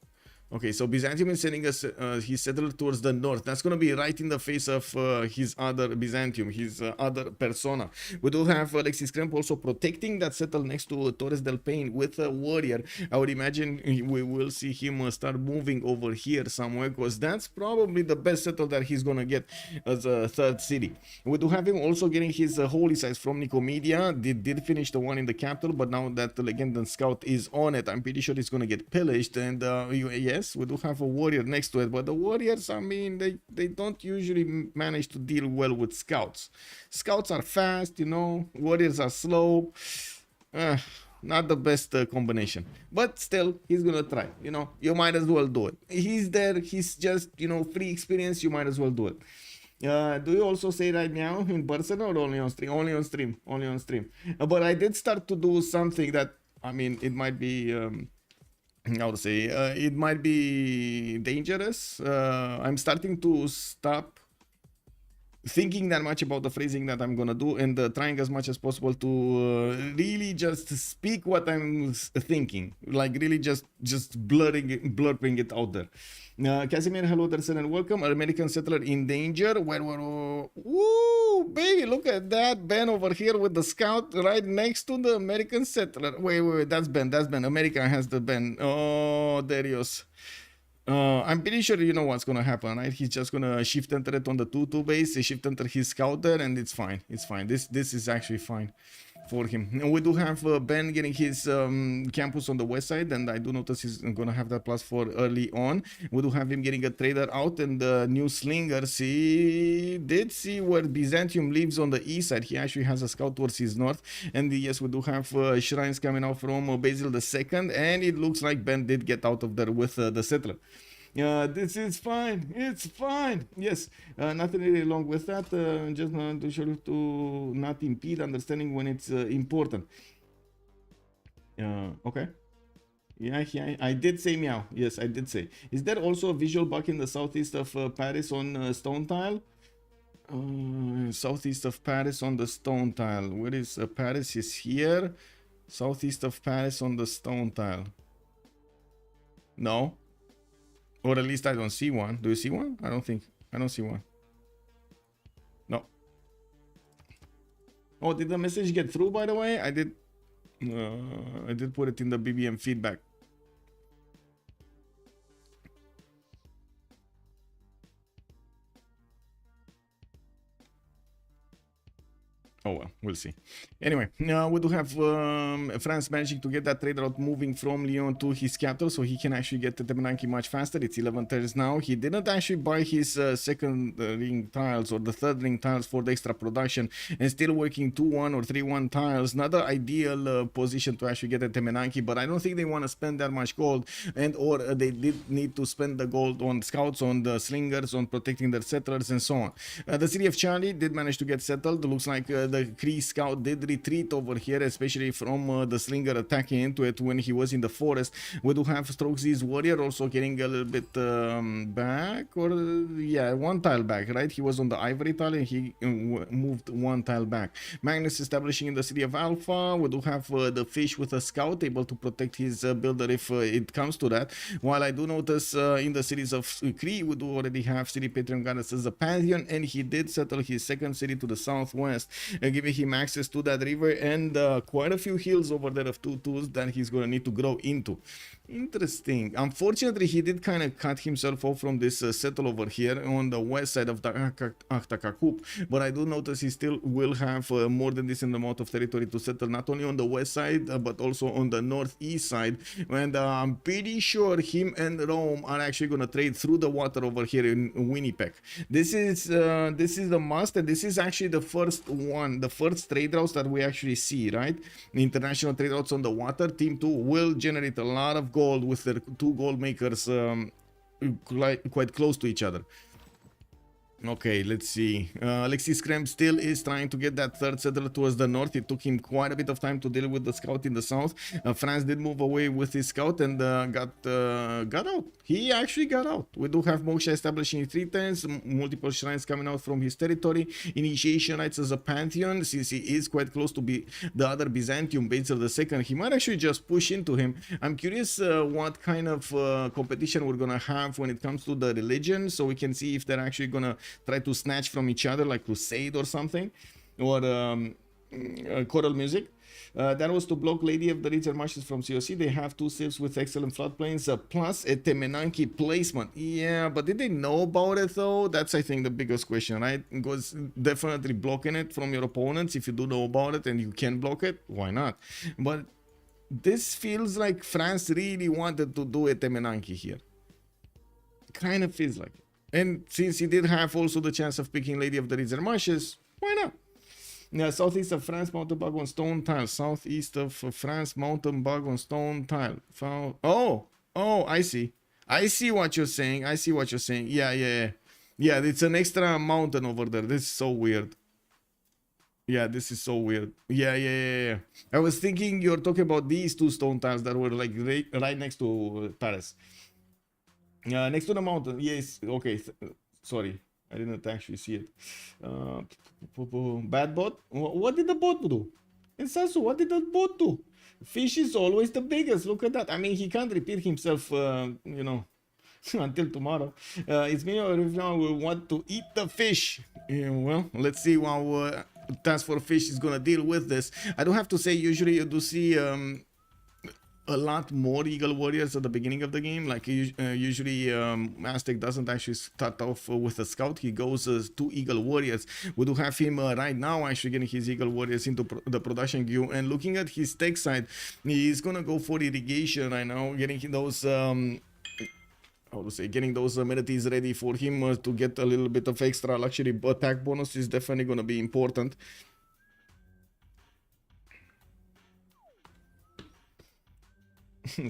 Okay, so Byzantium is sending us his settler towards the north. That's going to be right in the face of his other Byzantium, his other persona. We do have Alexis Kremp also protecting that settle next to Torres del Paine with a warrior. I would imagine we will see him start moving over here somewhere, because that's probably the best settle that he's going to get as a third city. We do have him also getting his holy sites from Nicomedia. They did finish the one in the capital, but now that the Legendan Scout is on it, I'm pretty sure it's going to get pillaged. And yes, we do have a warrior next to it, but the warriors, I mean, they don't usually manage to deal well with scouts. Scouts are fast, you know, warriors are slow. Not the best combination, but still, he's gonna try. You know, you might as well do it. He's there, he's just, you know, free experience, you might as well do it. Do you also say right now in person or only on stream? Only on stream, only on stream. But I did start to do something that, I mean, it might be how to say, it might be dangerous. I'm starting to stop thinking that much about the phrasing that I'm gonna do, and trying as much as possible to really just speak what I'm thinking, like really just blurring it out there. Casimir, hello there, sir, and welcome. American settler in danger. Woo, baby, look at that Ben over here with the scout right next to the American settler. Wait, that's Ben. America has the Ben. Oh, Darius. I'm pretty sure you know what's gonna happen, right? He's just gonna shift enter it on the 2-2 base, shift enter his scout there, and it's fine. It's fine. This is actually fine for him. We do have Ben getting his campus on the west side, and I do notice he's gonna have that +4 early on. We do have him getting a trader out, and the new slingers. He did see where Byzantium lives on the east side. He actually has a scout towards his north, and yes, we do have shrines coming out from Basil II, and it looks like Ben did get out of there with the settler. This is fine. It's fine. Yes, nothing really wrong with that. Just not to show you to not impede understanding when it's important. Okay. Yeah, I did say meow. Yes, I did say. Is there also a visual bug in the southeast of Paris on stone tile? Southeast of Paris on the stone tile. Where is Paris? Is here. Southeast of Paris on the stone tile. No. Or at least I don't see one. Do you see one? I don't see one. No. Oh, did the message get through, by the way? I did put it in the BBM feedback. Oh well, we'll see. Anyway, we do have France managing to get that trader out moving from Lyon to his capital, so he can actually get the Temenanki much faster. It's 11 turns now. He didn't actually buy his second ring tiles or the third ring tiles for the extra production, and still working 2-1 or 3-1 tiles. Not the ideal position to actually get a Temenanki, but I don't think they want to spend that much gold, and or they did need to spend the gold on scouts, on the slingers, on protecting their settlers, and so on. The city of Charlie did manage to get settled. It looks like the Cree scout did retreat over here, especially from the slinger attacking into it when he was in the forest. We do have Strokesy's warrior also getting a little bit back, or yeah, one tile back, right? He was on the ivory tile and he moved one tile back. Magnus establishing in the city of Alpha. We do have the fish with a scout able to protect his builder if it comes to that. While I do notice in the cities of Cree, we do already have city patron goddess as a pantheon, and he did settle his second city to the southwest, giving him access to that river and quite a few hills over there of 2-2s that he's gonna need to grow into. Interesting. Unfortunately, he did kind of cut himself off from this settle over here on the west side of the Ahtakakup, but I do notice he still will have more than this in the amount of territory to settle, not only on the west side but also on the northeast side, and I'm pretty sure him and Rome are actually gonna trade through the water over here in Winnipeg. This is the must, and this is actually the first one, the first trade routes that we actually see, right? International trade routes on the water. Team 2 will generate a lot of gold with their two gold makers quite close to each other. Okay, let's see. Alexis Krem still is trying to get that third settler towards the north. It took him quite a bit of time to deal with the scout in the south. France did move away with his scout and got out. He actually got out. We do have Moksha establishing 3 turns, multiple shrines coming out from his territory. Initiation rights as a pantheon, since he is quite close to be the other Byzantium Basil II. He might actually just push into him. I'm curious what kind of competition we're gonna have when it comes to the religion, so we can see if they're actually gonna try to snatch from each other like Crusade or something, or choral music. That was to block Lady of the Richer Marshes from COC. They have 2 Civs with excellent floodplains plus a Temenanki placement. Yeah, but did they know about it though? That's, I think, the biggest question, right? Because definitely blocking it from your opponents, if you do know about it and you can block it, why not? But this feels like France really wanted to do a Temenanki here. Kind of feels like it. And since he did have also the chance of picking Lady of the Richer Marshes, why not? Yeah, southeast of France, mountain bug on stone tile. Southeast of France, mountain bug on stone tile. Oh, I see. I see what you're saying. I see what you're saying. Yeah, it's an extra mountain over there. This is so weird. Yeah, this is so weird. Yeah. I was thinking you're talking about these 2 stone tiles that were like right next to Paris. Next to the mountain. Yes, okay. Sorry, I didn't actually see it. Bad bot? What did the bot do? And Sasu, what did the bot do? Fish is always the biggest. Look at that. I mean, he can't repeat himself, you know, until tomorrow. It's me or everyone will want to eat the fish. Yeah, well, let's see how Task for Fish is gonna deal with this. I do have to say, usually you do see a lot more Eagle Warriors at the beginning of the game. Like usually Aztec doesn't actually start off with a scout. He goes to Eagle Warriors. We do have him right now actually getting his Eagle Warriors into the production queue. And looking at his tech side, he's gonna go for irrigation right now, getting those how to say, getting those amenities ready for him to get a little bit of extra luxury attack bonus is definitely gonna be important.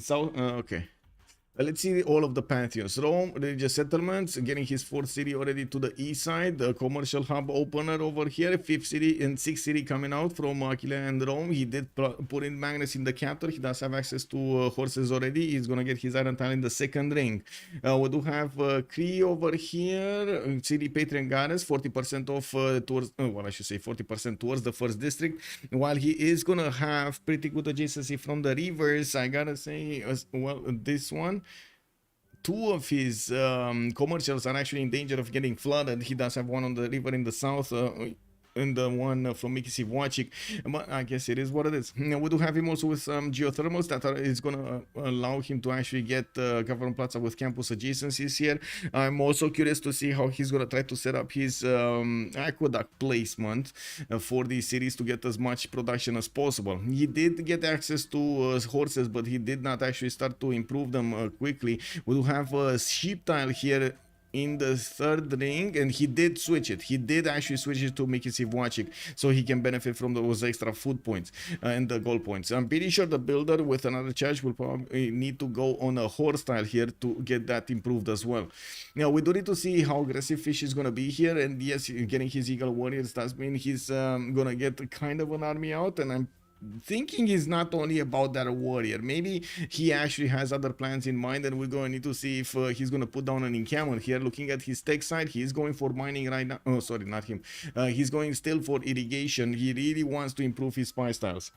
So okay, let's see all of the pantheons. Rome, religious settlements, getting his 4th city already to the east side. The commercial hub opener over here, 5th city and 6th city coming out from Aquila and Rome. He did put in Magnus in the captor. He does have access to horses already. He's gonna get his iron tile in the 2nd ring. We do have Cree over here, city patron goddess, 40% off towards, well, I should say 40% towards the 1st district. While he is gonna have pretty good adjacency from the rivers, I gotta say, well, this one, 2 of his commercials are actually in danger of getting flooded. He does have one on the river in the south, and the one from Civ6, but I guess it is what it is. We do have him also with some geothermals that is going to allow him to actually get Government Plaza with campus adjacencies here. I'm also curious to see how he's going to try to set up his aqueduct placement for these cities to get as much production as possible. He did get access to horses, but he did not actually start to improve them quickly. We do have a sheep tile here in the 3rd ring, and he did switch it. He did actually switch it to make it Civ6, so he can benefit from those extra food points and the gold points. I'm pretty sure the builder with another charge will probably need to go on a horse style here to get that improved as well. Now we do need to see how aggressive Fish is gonna be here, and yes, getting his Eagle Warriors does mean he's gonna get kind of an army out, and I'm thinking is not only about that warrior. Maybe he actually has other plans in mind, and we're going to need to see if he's going to put down an encampment here. Looking at his tech side, he's going for mining right now. Oh, sorry, not him. He's going still for irrigation. He really wants to improve his spy styles.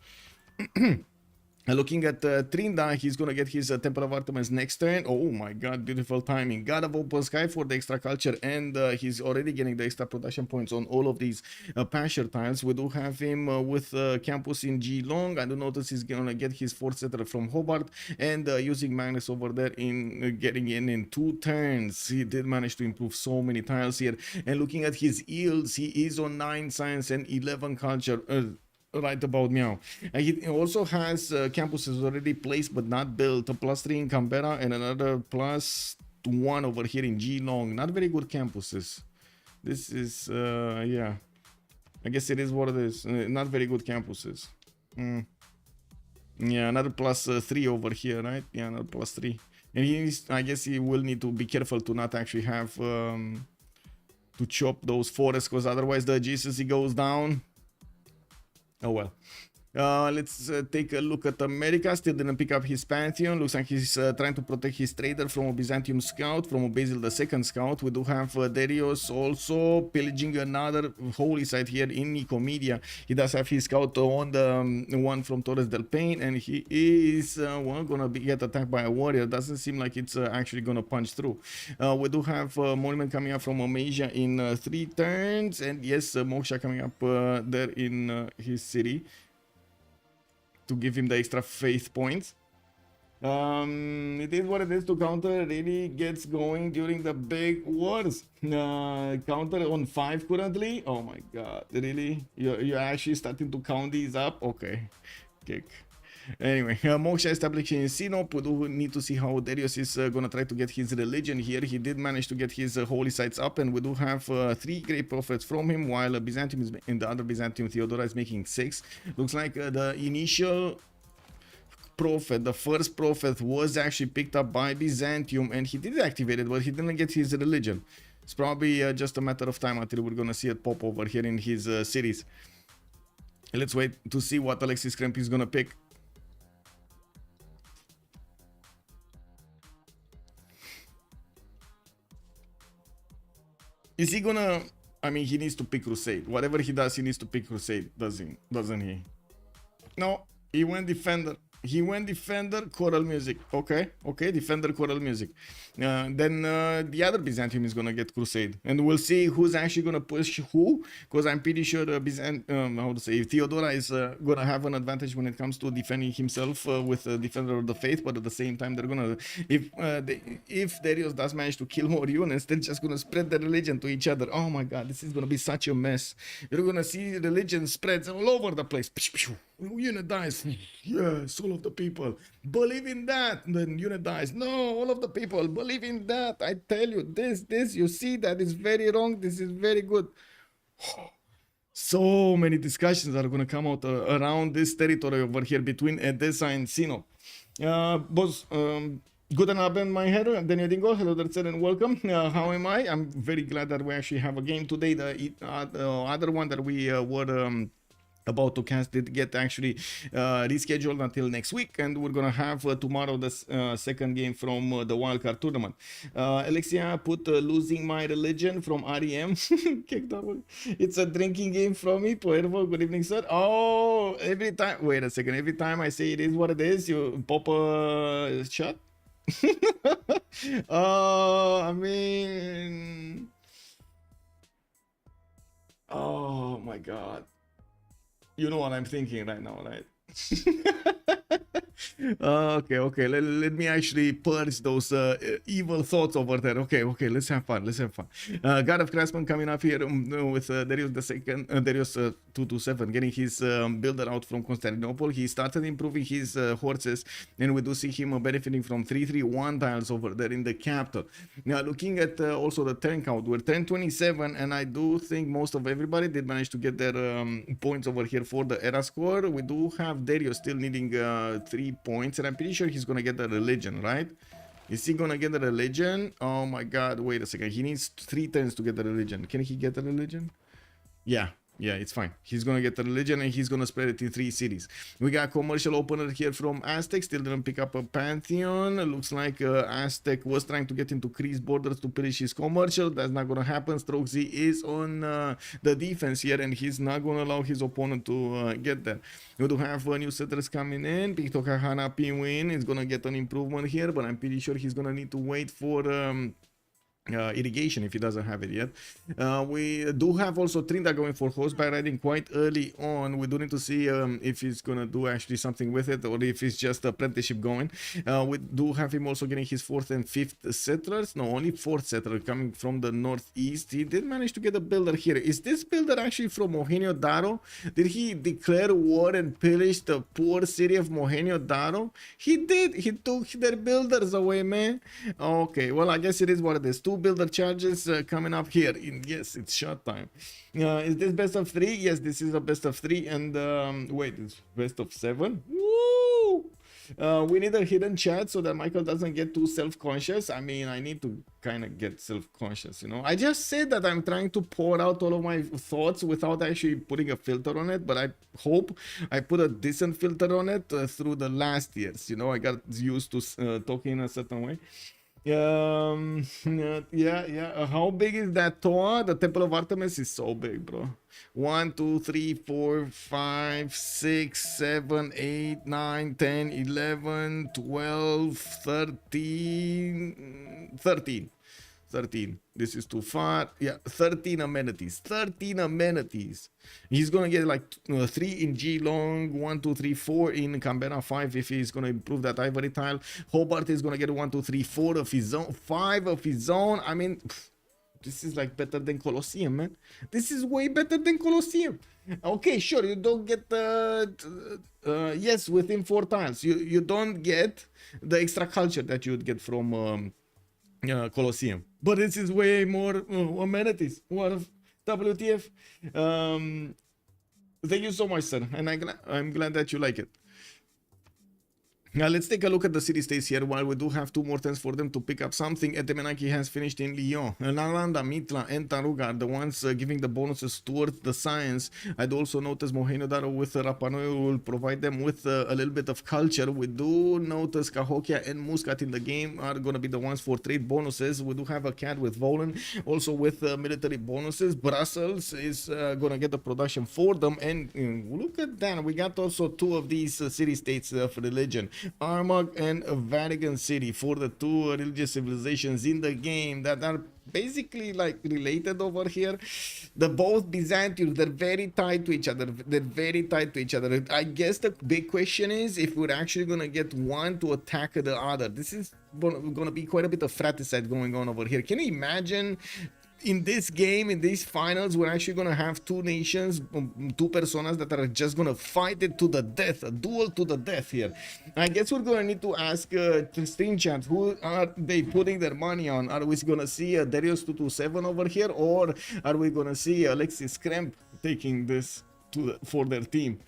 Looking at Trinda, he's going to get his Temple of Artemis next turn. Oh my god, beautiful timing. God of Open Sky for the extra culture, and he's already getting the extra production points on all of these pasture tiles. We do have him with campus in Geelong. I do notice he's going to get his 4th settler from Hobart, and using Magnus over there in getting in 2 turns. He did manage to improve so many tiles here. And looking at his yields, he is on 9 science and 11 culture. Right about meow. He also has campuses already placed but not built. A +3 in Canberra and another +1 over here in Geelong. Not very good campuses. This is yeah, I guess it is what it is. Not very good campuses. Yeah, another +3 over here, right? Yeah, another +3. And I guess he will need to be careful to not actually have to chop those forests, because otherwise the adjacency goes down. Oh well. Let's take a look at America. Still didn't pick up his Pantheon. Looks like he's trying to protect his trader from a Byzantium scout, from a Basil II scout. We do have Darius also pillaging another holy site here in Nicomedia. He does have his scout on the one from Torres del Paine, and he is well, gonna get attacked by a warrior. Doesn't seem like it's actually gonna punch through. We do have Monument coming up from Amasia in 3 turns, and yes, Moksha coming up there in his city to give him the extra faith points. It is what it is. To counter really gets going during the big wars. Counter on 5 currently. Oh my god, really? You're actually starting to count these up? Okay, kick. Anyway, Moksha establishing in Sinop. We do need to see how Darius is gonna try to get his religion here. He did manage to get his holy sites up, and we do have 3 great prophets from him, while Byzantium is in the other Byzantium. Theodora is making 6. Looks like the initial prophet, the first prophet, was actually picked up by Byzantium, and he did activate it, but he didn't get his religion. It's probably just a matter of time until we're gonna see it pop over here in his cities. Let's wait to see what Alexis Kremp is gonna pick. Is he gonna... I mean, he needs to pick Crusade. Whatever he does, he needs to pick Crusade, doesn't he? No, he went Defender. He went defender, choral music. Okay, defender, choral music. Then the other Byzantium is gonna get crusade, and we'll see who's actually gonna push who. Because I'm pretty sure how to say, Theodora is gonna have an advantage when it comes to defending himself with defender of the faith. But at the same time, they're gonna, if Darius does manage to kill more units, they're just gonna spread the religion to each other. Oh my God, this is gonna be such a mess. You're gonna see religion spreads all over the place. Unit dies. Yes, all of the people believe in that. Then unit dies. No, all of the people believe in that. I tell you, this, you see, that is very wrong. This is very good. So many discussions are going to come out around this territory over here between Edessa and Sino. Boss, guten Abend, my herr. Daniel Dingo, hello there, and welcome. How am I? I'm very glad that we actually have a game today. The other one that we were about to cast did get actually rescheduled until next week, and we're gonna have tomorrow the second game from the wildcard tournament. Alexia put losing my religion from REM. It's a drinking game from me. Puervo, good evening, sir. Oh, every time, wait a second, every time I say it is what it is, you pop a shot. I mean, oh my God. You know what I'm thinking right now, right? Okay. Let me actually purge those evil thoughts over there. Okay, let's have fun. God of Craftsman coming up here with Darius the second, Darius 227, getting his builder out from Constantinople. He started improving his horses, and we do see him benefiting from 331 tiles over there in the capital. Now, looking at also the turn count, we're 1027, and I do think most of everybody did manage to get their points over here for the era score. We do have Darius still needing 3 points, and I'm pretty sure he's gonna get the religion, right? Is he gonna get the religion? Oh my God, wait a second, he needs 3 turns to get the religion. Can he get the religion? Yeah, it's fine. He's gonna get the religion, and he's gonna spread it in 3 cities. We got commercial opener here from Aztec. Still didn't pick up a Pantheon. Looks like Aztec was trying to get into Crease borders to pillage his commercial. That's not gonna happen. Stroke Z is on the defense here, and he's not gonna allow his opponent to get there. We do have new settlers coming in. Piktokahana Pinwin is gonna get an improvement here, but I'm pretty sure he's gonna need to wait for irrigation if he doesn't have it yet. We do have also Trinda going for horseback riding quite early on. We do need to see if he's gonna do actually something with it, or if it's just apprenticeship going. We do have him also getting his 4th and 5th settlers. No, only 4th settler coming from the northeast. He did manage to get a builder here. Is this builder actually from Mohenjo Daro? Did he declare war and pillage the poor city of Mohenjo Daro? He did. He took their builders away, man. Okay, well, I guess it is what it is. 2 builder charges coming up here. Yes, it's shot time. Is this best of 3? Yes, this is a best of 3, and wait, it's best of 7. Woo! We need a hidden chat so that Michael doesn't get too self-conscious. I mean, I need to kind of get self-conscious, you know. I just said that I'm trying to pour out all of my thoughts without actually putting a filter on it, but I hope I put a decent filter on it through the last years, you know. I got used to talking in a certain way. Yeah. How big is that Toa? The Temple of Artemis is so big, bro. 1, 2, 3, 4, 5, 6, 7, 8, 9, 10, 11, 12, 13. 13. This is too far. Yeah, 13 amenities. 13 amenities. He's gonna get like 3 in Geelong, 1, 2, 3, 4 in Canberra, 5 if he's gonna improve that ivory tile. Hobart is gonna get 1, 2, 3, 4 of his own, 5 of his own. I mean, this is like better than Colosseum, man. This is way better than Colosseum. Okay, sure, you don't get yes, within 4 tiles. You don't get the extra culture that you'd get from Colosseum, but this is way more amenities. What WTF? Thank you so much, sir, and I'm glad that you like it. Now let's take a look at the city states here. While we do have 2 more turns for them to pick up something, Etemenaki has finished in Lyon. Nalanda, Mitla, and Taruga are the ones giving the bonuses towards the science. I'd also notice Mohenjo-Daro with Rapanui will provide them with a little bit of culture. We do notice Cahokia and Muscat in the game are going to be the ones for trade bonuses. We do have a cat with Volan, also with military bonuses. Brussels is going to get the production for them. And look at that, we got also 2 of these city states of religion. Armagh and Vatican City for the 2 religious civilizations in the game that are basically like related over here. The both Byzantium, they're very tied to each other. I guess the big question is if we're actually gonna get one to attack the other. This is gonna be quite a bit of fratricide going on over here. Can you imagine? In this game, in these finals, we're actually going to have 2 nations, 2 personas that are just going to fight it to the death, a duel to the death here. I guess we're going to need to ask stream chat, who are they putting their money on? Are we going to see Darius 227 over here, or are we going to see Alexis Kremp taking this for their team?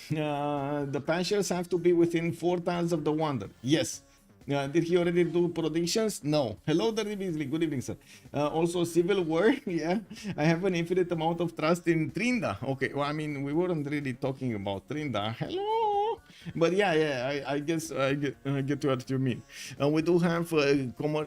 The Panthers have to be within 4 tiles of the Wonder. Yes. Did he already do predictions? No. Hello, Dirty Beasley. Good evening, sir. Also, Civil War. Yeah. I have an infinite amount of trust in Trinda. Okay. Well, I mean, we weren't really talking about Trinda. Hello. But yeah, I guess I get to what you mean. We do have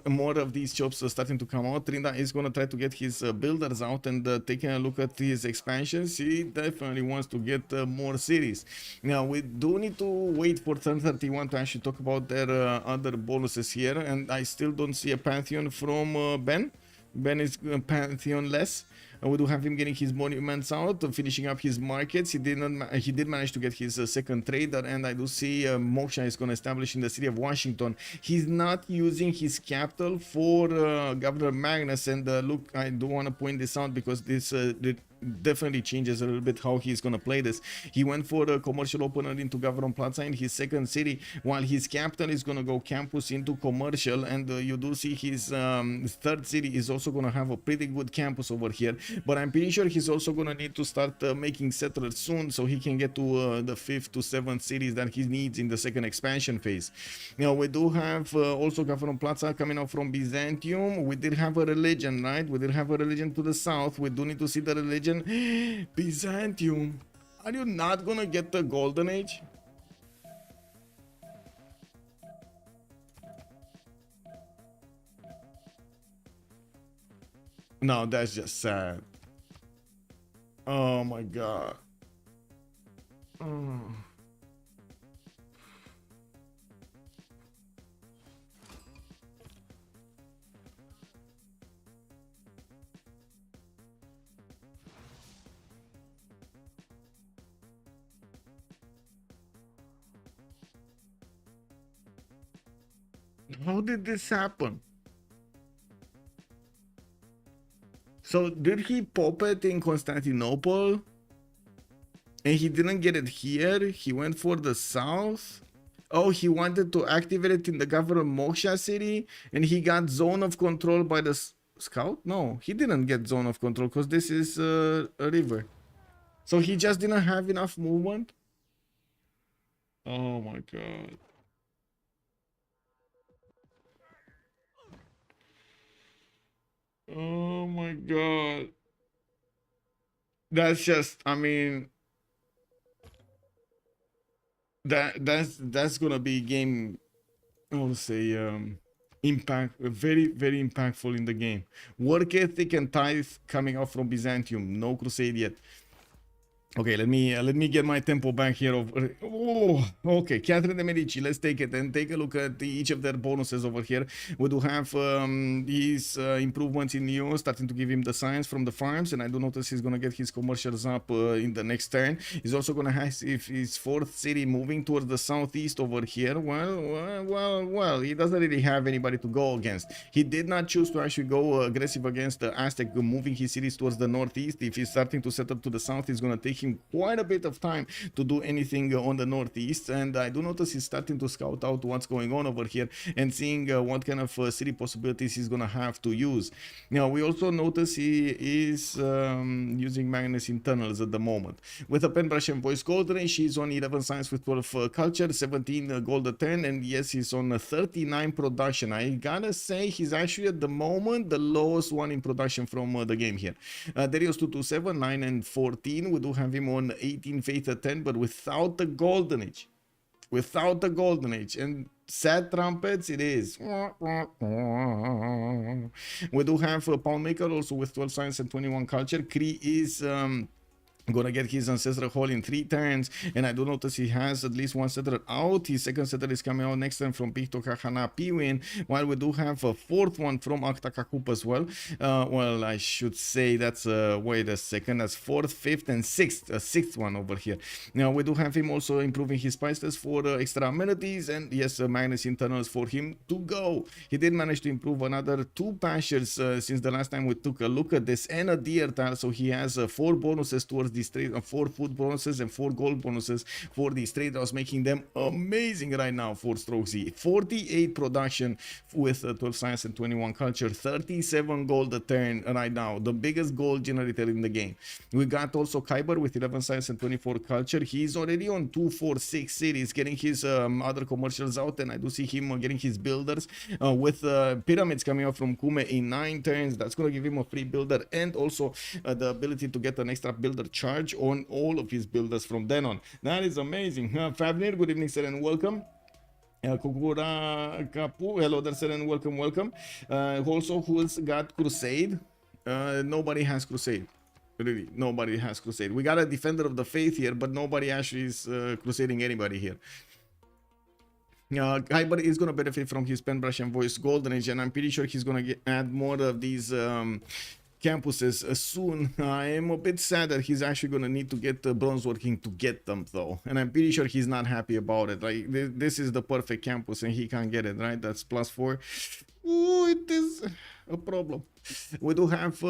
more of these shops starting to come out. Trinda is going to try to get his builders out, and taking a look at his expansions, he definitely wants to get more cities. Now, we do need to wait for turn 31 to actually talk about their other bonuses here, and I still don't see a Pantheon from Ben. Ben is Pantheon less. We do have him getting his monuments out, finishing up his markets. He did manage to get his second trader, and I do see Moksha is going to establish in the city of Washington. He's not using his capital for Governor Magnus, and look, I do want to point this out because this definitely changes a little bit how he's going to play this. He went for a commercial opener into Gavron Plaza in his second city, while his capital is going to go campus into commercial, and you do see his third city is also going to have a pretty good campus over here. But I'm pretty sure he's also going to need to start making settlers soon, so he can get to the 5th to 7th cities that he needs in the second expansion phase. Now, we do have also Gavron Plaza coming out from Byzantium. We did have a religion, right? We did have a religion to the south. We do need to see the religion. Byzantium, are you not gonna get the golden age? No, that's just sad. Oh my god. How did this happen? So did he pop it in Constantinople and he didn't get it here? He went for the south. Oh, he wanted to activate it in the Governor Moksha city, and he got zone of control by the scout? No, he didn't get zone of control because this is a river. So he just didn't have enough movement? Oh my god. Oh my god. That's just, I mean, that's gonna be game, I would say, impact, very impactful in the game. Work ethic and tithe coming out from Byzantium. No crusade yet. Okay, let me get my tempo back here. Okay, Catherine de Medici, let's take it and take a look at each of their bonuses over here. We do have these improvements in Neo, starting to give him the science from the farms, and I do notice he's gonna get his commercials up in the next turn. He's also gonna have his fourth city moving towards the southeast over here. Well, he doesn't really have anybody to go against. He did not choose to actually go aggressive against the Aztec, moving his cities towards the northeast. If he's starting to settle to the south, he's gonna take him quite a bit of time to do anything on the northeast, and I do notice he's starting to scout out what's going on over here and seeing what kind of city possibilities he's gonna have to use. Now we also notice he is using Magnus internals at the moment. With a pen brush and voice golden age, he's on 11 science with 12 culture, 17 gold at 10, and yes, he's on 39 production. I gotta say he's actually at the moment the lowest one in production from the game here. Darius 227, 9 and 14. We do have him on 18 faith at 10, but without the golden age. Without the golden age. And sad trumpets it is. We do have Pound Maker also with 12 science and 21 culture. Kree is gonna get his ancestral hall in 3 turns, and I do notice he has at least one settler out. His second settler is coming out next turn from Picto Kahana Piwin, while we do have a 4th one from Aktakakup as well. Well, I should say that's wait a second, that's 4th, 5th, and 6th, a 6th one over here. Now we do have him also improving his spice test for extra amenities, and yes, Magnus internals for him to go. He did manage to improve another 2 pastures since the last time we took a look at this, and a deer tile, so he has 4 bonuses towards these trade, 4 food bonuses and 4 gold bonuses for these trade routes, making them amazing right now for Stroke Z. 48 production with 12 science and 21 culture, 37 gold a turn right now, the biggest gold generator in the game. We got also Kyber with 11 science and 24 culture. He's already on 246 cities, getting his other commercials out, and I do see him getting his builders with pyramids coming out from Kume in 9 turns. That's going to give him a free builder and also the ability to get an extra builder charge on all of his builders from then on. That is amazing. Favnir, good evening, sir, and welcome. Kukura Kapu, hello there, sir, and welcome. Also, who's got Crusade? Nobody has Crusade. Really, nobody has Crusade. We got a Defender of the Faith here, but nobody actually is crusading anybody here. Kyber is going to benefit from his pen brush and voice golden age, and I'm pretty sure he's going to add more of these campuses soon. I am a bit sad that he's actually going to need to get bronze working to get them though, and I'm pretty sure he's not happy about it. Like this is the perfect campus and he can't get it, right? That's +4. Ooh, it is a problem. We do have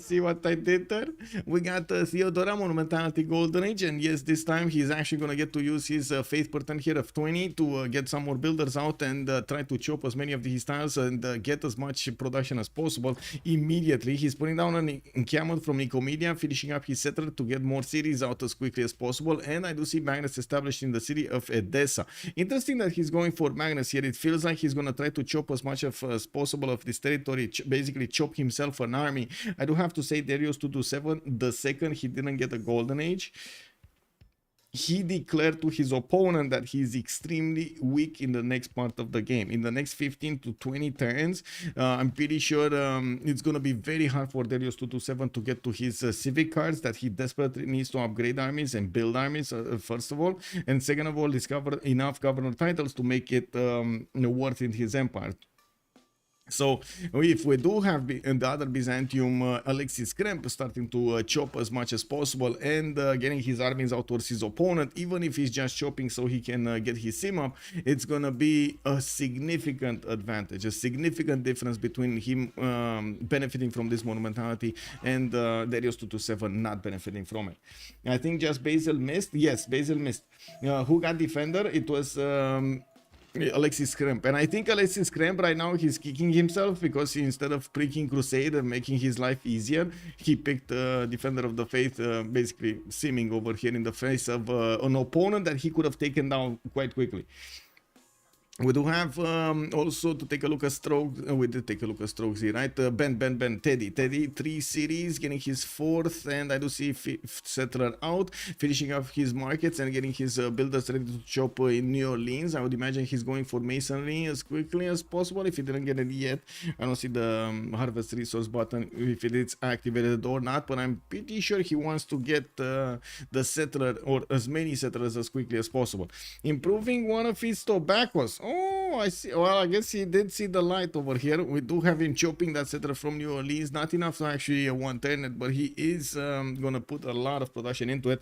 see what I did there. We got Theodora Monumentality Golden Age, and yes, this time he's actually gonna get to use his faith per turn here of 20 to get some more builders out and try to chop as many of these tiles and get as much production as possible immediately. He's putting down an encampment from Nicomedia, finishing up his settler to get more cities out as quickly as possible, and I do see Magnus established in the city of Edessa. Interesting that he's going for Magnus here. It feels like he's gonna try to chop as much as possible of this territory, basically chop himself an army. I do have to say Darius 227, the second he didn't get a golden age, he declared to his opponent that he's extremely weak in the next part of the game. In the next 15 to 20 turns, I'm pretty sure it's going to be very hard for Darius 227 to get to his civic cards that he desperately needs to upgrade armies and build armies, first of all, and second of all, discover enough governor titles to make it worth in his empire. So if we do have the other Byzantium, Alexis Kremp starting to chop as much as possible and getting his armies out towards his opponent, even if he's just chopping so he can get his sim up, it's gonna be a significant advantage, a significant difference between him benefiting from this monumentality and Darius 227 not benefiting from it. I think just Basil missed. Yes, Basil missed. Who got defender? It was Alexis Kremp, and I think Alexis Kremp right now he's kicking himself because instead of pricking Crusade and making his life easier, he picked Defender of the Faith, basically simming over here in the face of an opponent that he could have taken down quite quickly. We do have also to take a look at Strokes. We did take a look at Strokes here, right? Ben, Teddy, 3 cities, getting his 4th, and I do see 5th settler out, finishing up his markets and getting his builders ready to chop in New Orleans. I would imagine he's going for masonry as quickly as possible. If he didn't get it yet, I don't see the harvest resource button if it is activated or not, but I'm pretty sure he wants to get the settler or as many settlers as quickly as possible. Improving one of his tobaccos. Oh, I see. Well, I guess he did see the light over here. We do have him chopping that settler from New Orleans. Not enough to actually one turn it, but he is gonna put a lot of production into it.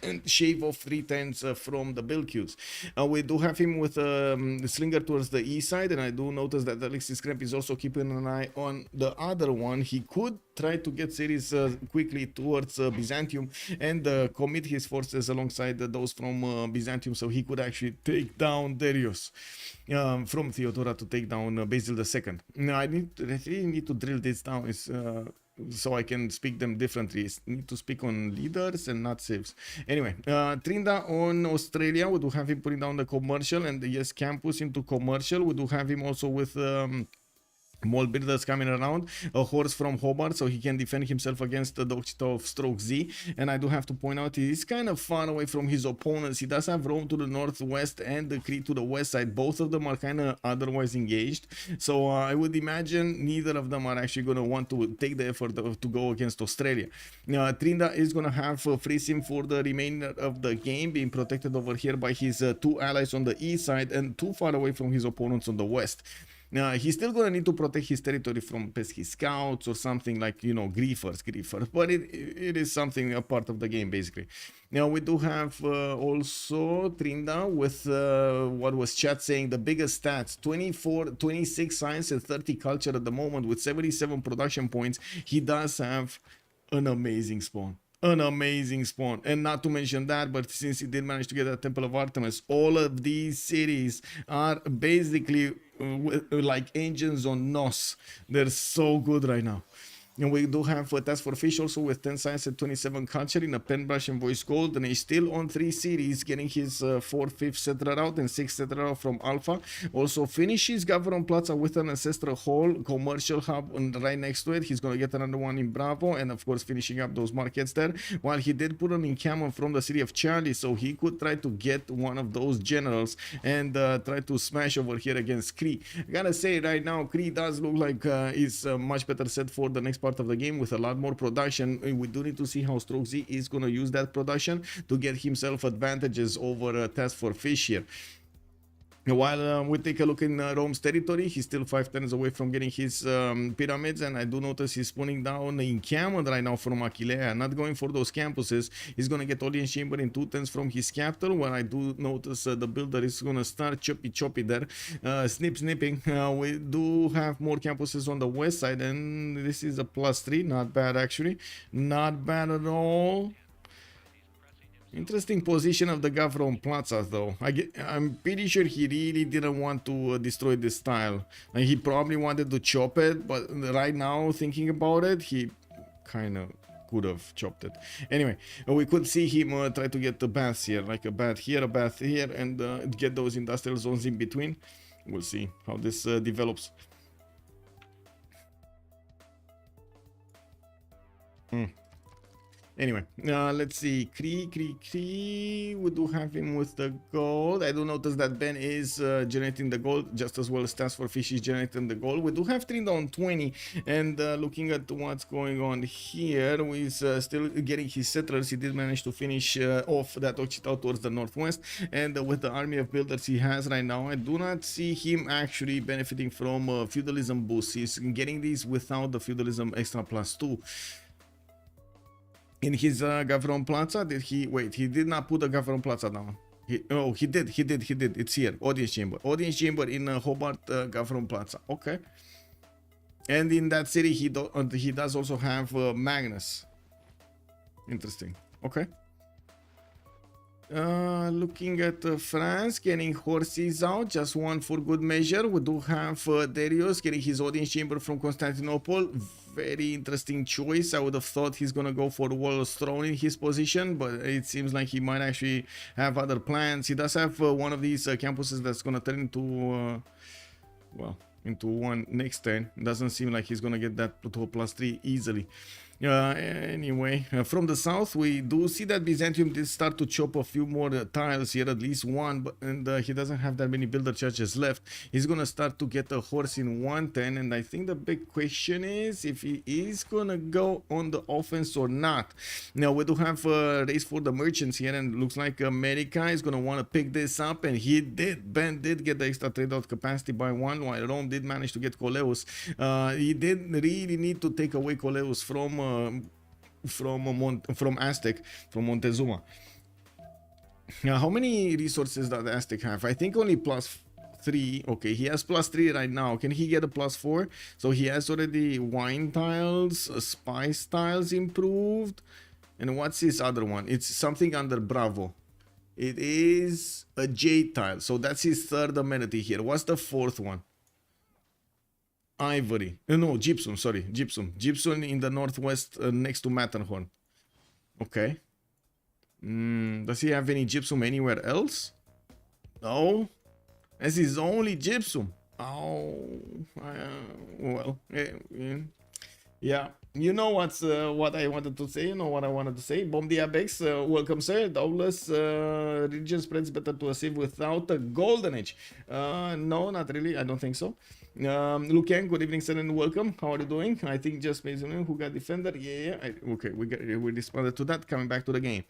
and shave off 3 turns from the build queues. We do have him with Slinger towards the east side, and I do notice that Alexis Kremp is also keeping an eye on the other one. He could try to get series quickly towards Byzantium and commit his forces alongside those from Byzantium, so he could actually take down Darius from Theodora to take down Basil II. Now I really need to drill this down. So I can speak them differently. I need to speak on leaders and not civs. Anyway, Trinda on Australia, we do have him putting down the commercial, and yes, campus into commercial. We do have him also with mall builders coming around, a horse from Hobart, so he can defend himself against the Doxita of Stroke Z. And I do have to point out, he is kind of far away from his opponents. He does have Rome to the northwest and the Crete to the west side. Both of them are kind of otherwise engaged, so I would imagine neither of them are actually going to want to take the effort to go against Australia. Trinda is going to have free sim for the remainder of the game, being protected over here by his 2 allies on the east side and too far away from his opponents on the west. He's still going to need to protect his territory from pesky scouts or something like, you know, griefers, but it is something, a part of the game, basically. Now, we do have also Trinda with what was chat saying, the biggest stats, 26 science and 30 culture at the moment with 77 production points. He does have an amazing spawn. And not to mention that, but since he did manage to get a Temple of Artemis, all of these cities are basically like engines on NOS. They're so good right now. And we do have a task for fish also with 10 science and 27 culture in a pen brush and voice gold, and he's still on 3 series, getting his 4th, 5th settler out and 6th settler out from Alpha. Also finishes Gavron Plaza with an ancestral hall, commercial hub, and right next to it he's going to get another one in Bravo, and of course finishing up those markets there, while he did put an encampment from the city of Charlie, so he could try to get one of those generals and try to smash over here against Kree. I gotta say right now, Kree does look like is much better set for the next part of the game with a lot more production. We do need to see how Stroke Z is going to use that production to get himself advantages over Task for Fish here. While we take a look in Rome's territory, he's still 5 turns away from getting his pyramids, and I do notice he's pulling down the encampment right now from Aquilea, not going for those campuses. He's going to get audience chamber in 2 turns from his capital, where I do notice the builder is going to start choppy there, snipping. We do have more campuses on the west side, and this is a +3, not bad actually, not bad at all. Interesting position of the Gavron Plaza though. I'm pretty sure he really didn't want to destroy this tile. And he probably wanted to chop it, but right now thinking about it, he kind of could have chopped it. Anyway, we could see him try to get the baths here, like a bath here, and get those industrial zones in between. We'll see how this develops. Anyway, let's see. Kree. We do have him with the gold. I do notice that Ben is generating the gold just as well as Task for Fish is generating the gold. We do have Trinda on 20, and looking at what's going on here, he's still getting his settlers. He did manage to finish off that Occitan towards the northwest, and with the army of builders he has right now, I do not see him actually benefiting from feudalism boosts. He's getting these without the feudalism extra +2. In his Gavron Plaza, did he wait? He did not put the Gavron Plaza down. He did. It's here. Audience chamber in Hobart, Gavron Plaza. Okay. And in that city, he does also have Magnus. Interesting. Okay. Looking at France, getting horses out, just one for good measure. We do have Darius getting his audience chamber from Constantinople. Very interesting choice. I would have thought he's gonna go for Wall's throne in his position, but it seems like he might actually have other plans. He does have one of these campuses that's gonna turn into into one next turn. Doesn't seem like he's gonna get that to a +3 easily. Anyway, from the south, we do see that Byzantium did start to chop a few more tiles here, at least one, and he doesn't have that many builder churches left. He's gonna start to get a horse in 110, and I think the big question is if he is gonna go on the offense or not. Now, we do have a race for the merchants here, and it looks like America is gonna want to pick this up, and he did. Ben did get the extra trade out capacity by 1, while Rome did manage to get Coleus. He did really need to take away Coleus from Aztec, from Montezuma. Now, how many resources does Aztec have? I think only +3. Okay, he has +3 right now. Can he get a +4? So he has already wine tiles, spice tiles improved. And what's his other one? It's something under Bravo. It is a jade tile. So that's his third amenity here. What's the fourth one? Ivory. No, gypsum. Sorry, gypsum. Gypsum in the northwest next to Matterhorn. Okay. Does he have any gypsum anywhere else? No. That's his only gypsum. Oh, well, yeah. You know what I wanted to say. You know what I wanted to say. Bomb Diabex, welcome sir. Doubtless region spreads better to a Civ without a golden age. No, not really. I don't think so. Lucan, good evening sir and welcome. How are you doing? I think just basically who got defender. Yeah. Okay, we responded to that. Coming back to the game,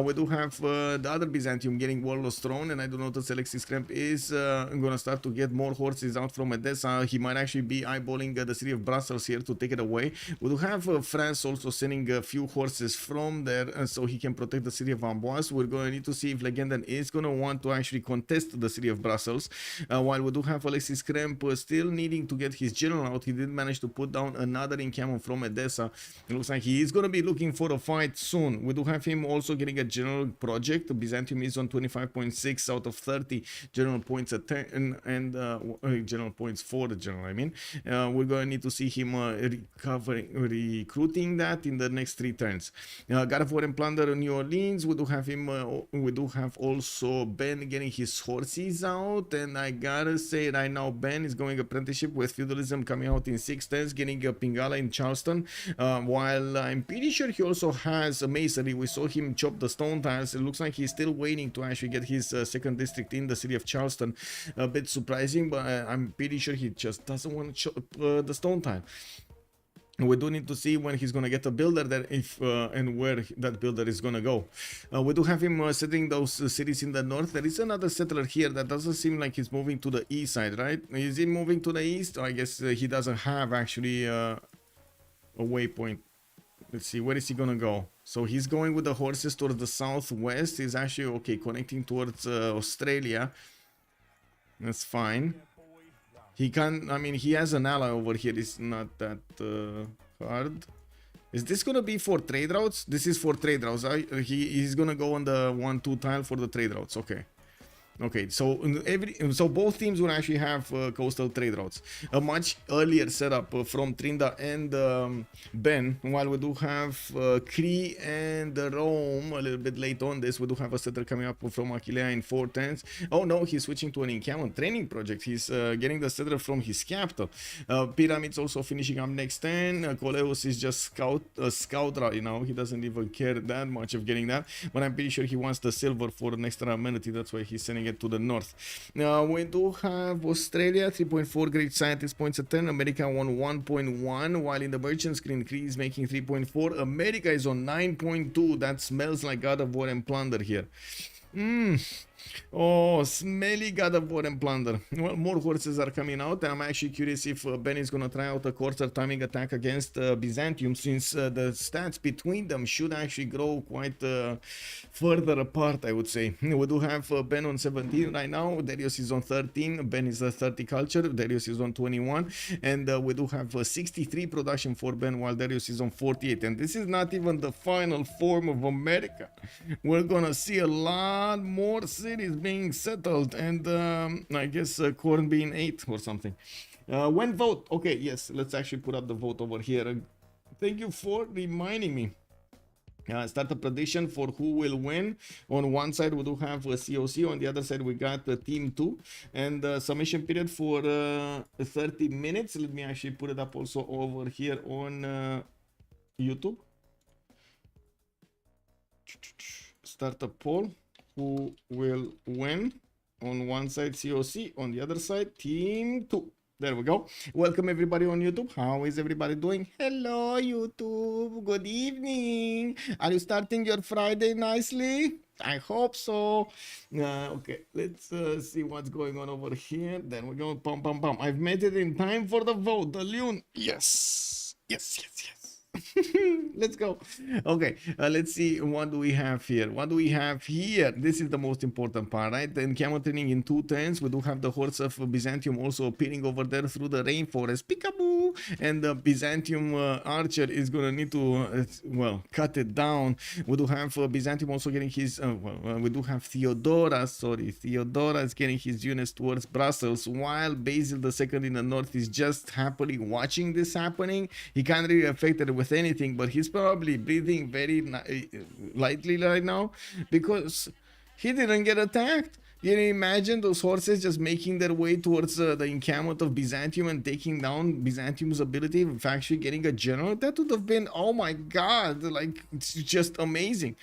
we do have the other Byzantium getting Warlord's Throne, and I do notice Alexis Kremp is gonna start to get more horses out from Edessa. He might actually be eyeballing the city of Brussels here to take it away. We do have France also sending a few horses from there so he can protect the city of Amboise. We're going to need to see if Legenden is going to want to actually contest the city of Brussels. While we do have Alexis Kremp still needing to get his general out, he did manage to put down another encampment from Edessa. It looks like he is going to be looking for a fight soon. We do have him also getting a general project. Byzantium is on 25.6 out of 30 general points at 10 and general points for the general, I mean. We're going to need to see him recruiting that in the next 3 turns. God of War and Plunder in New Orleans. We do have him. We do have also Ben getting his horses out, and I gotta say right now Ben is going apprenticeship with feudalism coming out in 6 turns, getting a Pingala in Charleston. While I'm pretty sure he also has a masonry. We saw him chop the stone tiles. It looks like he's still waiting to actually get his second district in the city of Charleston. A bit surprising, but I'm pretty sure he just doesn't want to chop the stone tile. We do need to see when he's gonna get a builder there, if and where that builder is gonna go. We do have him settling those cities in the north. There is another settler here that doesn't seem like he's moving to the east side, right? Is he moving to the east? I guess he doesn't have actually a waypoint. Let's see, where is he gonna go? So he's going with the horses towards the southwest. He's actually okay connecting towards Australia. That's fine. He can, I mean, he has an ally over here. It's not that hard. Is this gonna be for trade routes? This is for trade routes. He's gonna go on the 1-2 tile for the trade routes. Okay. Okay, so both teams will actually have coastal trade routes. A much earlier setup from Trinda and Ben, while we do have Cree and Rome a little bit late on this. We do have a setter coming up from Aquilea in 4 turns. Oh no, he's switching to an encampment training project. He's getting the setter from his capital. Pyramids also finishing up next turn. Coleus is just scout right now. He doesn't even care that much of getting that, but I'm pretty sure he wants the silver for an extra amenity. That's why he's sending it to the north. Now we do have Australia 3.4 great scientist points a turn. America on 1.1, while in the merchant screen Cree is making 3.4. America is on 9.2. That smells like God of War and Plunder here. Oh, smelly God of War and Plunder. Well, more horses are coming out, and I'm actually curious if Ben is going to try out a quarter timing attack against Byzantium, since the stats between them should actually grow quite further apart, I would say. We do have Ben on 17 right now. Darius is on 13. Ben is a 30 culture. Darius is on 21. And we do have 63 production for Ben, while Darius is on 48. And this is not even the final form of America. We're going to see a lot more cities being settled, and I guess corn being 8 or something. When vote? Okay, yes, let's actually put up the vote over here. Thank you for reminding me. Start a prediction for who will win. On one side we do have COC, on the other side we got team 2, and submission period for 30 minutes. Let me actually put it up also over here on YouTube. Start a poll. Who will win? On one side COC, on the other side team 2. There we go. Welcome everybody on YouTube. How is everybody doing? Hello YouTube. Good evening. Are you starting your Friday nicely? I hope so. Okay, let's see what's going on over here. There we go. Pum. I've made it in time for the vote. The Leon. Yes. Yes. Let's go. Okay, let's see, what do we have here? What do we have here? This is the most important part, right? The encampment training in 2 turns. We do have the horse of Byzantium also appearing over there through the rainforest. Peekaboo! And the Byzantium archer is gonna need to, well, cut it down. We do have Byzantium also getting his, we do have Theodora is getting his units towards Brussels, while Basil II in the north is just happily watching this happening. He can't really affect it with anything, but he's probably breathing very lightly right now because he didn't get attacked. Can you imagine those horses just making their way towards the encampment of Byzantium and taking down Byzantium's ability of actually getting a general? That would have been, oh my god, like, it's just amazing.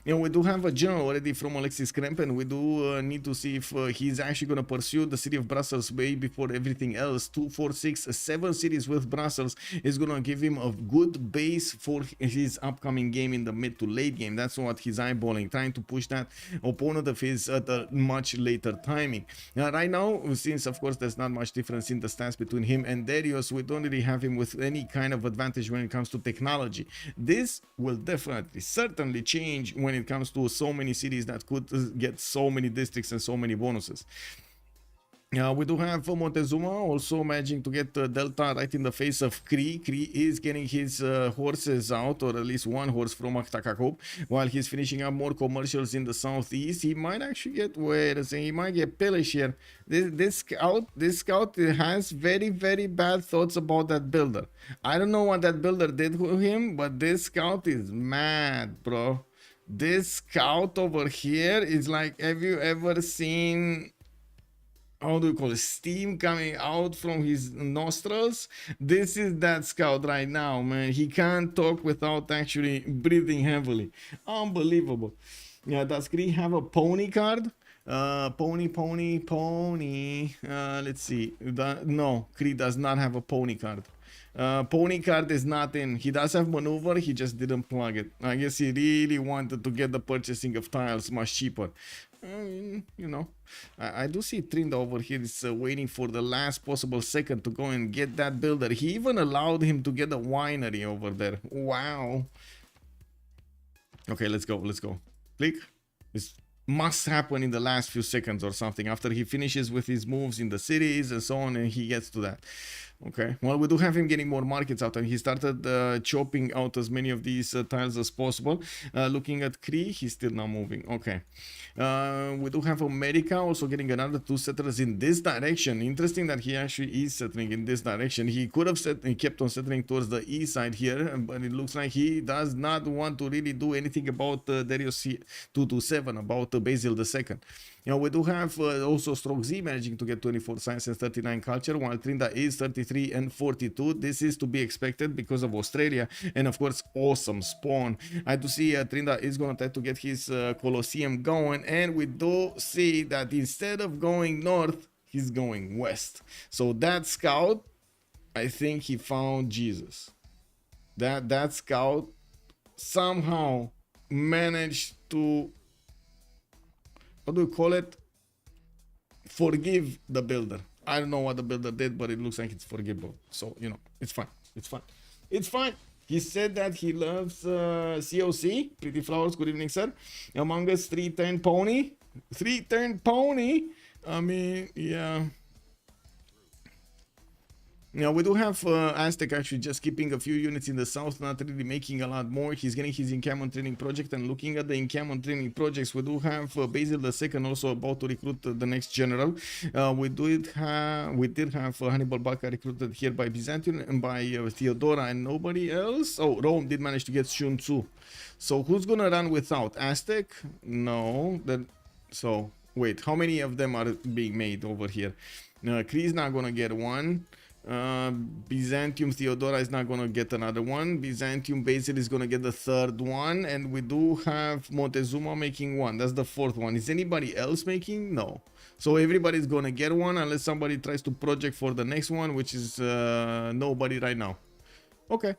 You know, we do have a general already from Alexis Krempen. We do need to see if he's actually going to pursue the city of Brussels way before everything else. 2, 4, 6, 7 cities with Brussels is going to give him a good base for his upcoming game in the mid to late game. That's what he's eyeballing, trying to push that opponent of his at a much later timing. Right now, since of course there's not much difference in the stats between him and Darius, we don't really have him with any kind of advantage when it comes to technology. This will definitely, certainly change when it comes to so many cities that could get so many districts and so many bonuses. We do have Montezuma also managing to get Delta right in the face of Kree. Kree is getting his horses out, or at least one horse from Aktakakop, while he's finishing up more commercials in the southeast. He might actually get, wait a second, he might get Pelish here. This scout has very, very bad thoughts about that builder. I don't know what that builder did to him, but this scout is mad, bro. This scout over here is like, have you ever seen, how do you call it, steam coming out from his nostrils? This is that scout right now, man. He can't talk without actually breathing heavily. Unbelievable. Yeah, does Kree have a pony card? Pony. Let's see. No, Kree does not have a pony card. Pony card is not in. He does have maneuver, he just didn't plug it. I guess he really wanted to get the purchasing of tiles much cheaper. You know, I do see Trinda over here is waiting for the last possible second to go and get that builder. He even allowed him to get a winery over there. Wow. Okay, let's go. Click. This must happen in the last few seconds or something after he finishes with his moves in the cities and so on, and he gets to that. Okay, well, we do have him getting more markets out, and he started chopping out as many of these tiles as possible. Looking at Kree, he's still not moving. Okay, we do have America also getting another 2 settlers in this direction. Interesting that he actually is settling in this direction. He could have he kept on settling towards the east side here, but it looks like he does not want to really do anything about Darius 227, about Basil II. You know, we do have also Stroke Z managing to get 24 science and 39 culture, while Trinda is 33 and 42. This is to be expected because of Australia, and of course, awesome spawn. I do see Trinda is going to try to get his Colosseum going, and we do see that instead of going north, he's going west. So that scout, I think he found Jesus. That scout somehow managed to, what do you call it? Forgive the builder. I don't know what the builder did, but it looks like it's forgivable. So, you know, it's fine. It's fine. He said that he loves COC. Pretty Flowers, good evening, sir. Among Us, 3-turn pony. 3-turn pony? I mean, yeah. Now, we do have Aztec actually just keeping a few units in the south, not really making a lot more. He's getting his encampment training project, and looking at the encampment training projects, we do have Basil II also about to recruit the next general. We did have Hannibal Barca recruited here by Byzantium and by Theodora and nobody else. Oh, Rome did manage to get Shun Tzu. So who's gonna run without? Aztec? No. So wait, how many of them are being made over here? Kree's not gonna get one. Byzantium Theodora is not going to get another one. Byzantium Basil is going to get the third one, and we do have Montezuma making one. That's the fourth one. Is anybody else making? No. So everybody's going to get one unless somebody tries to project for the next one, which is nobody right now. Okay,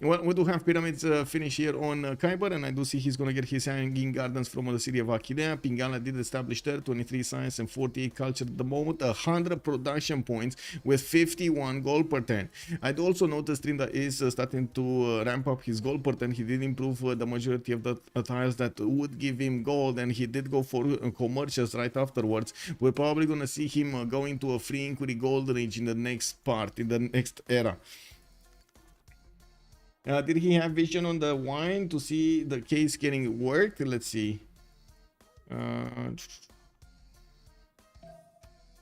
well, we do have pyramids finish here on Khyber, and I do see he's gonna get his hanging gardens from the city of Aquilea. Pingala did establish there, 23 science and 48 culture at the moment, 100 production points with 51 gold per turn. I'd also noticed Trinda is starting to ramp up his gold per turn. He did improve the majority of the tiles that would give him gold, and he did go for commercials right afterwards. We're probably gonna see him going to a free inquiry gold range in the next part, in the next era. Did he have vision on the wine to see the case getting worked? Let's see.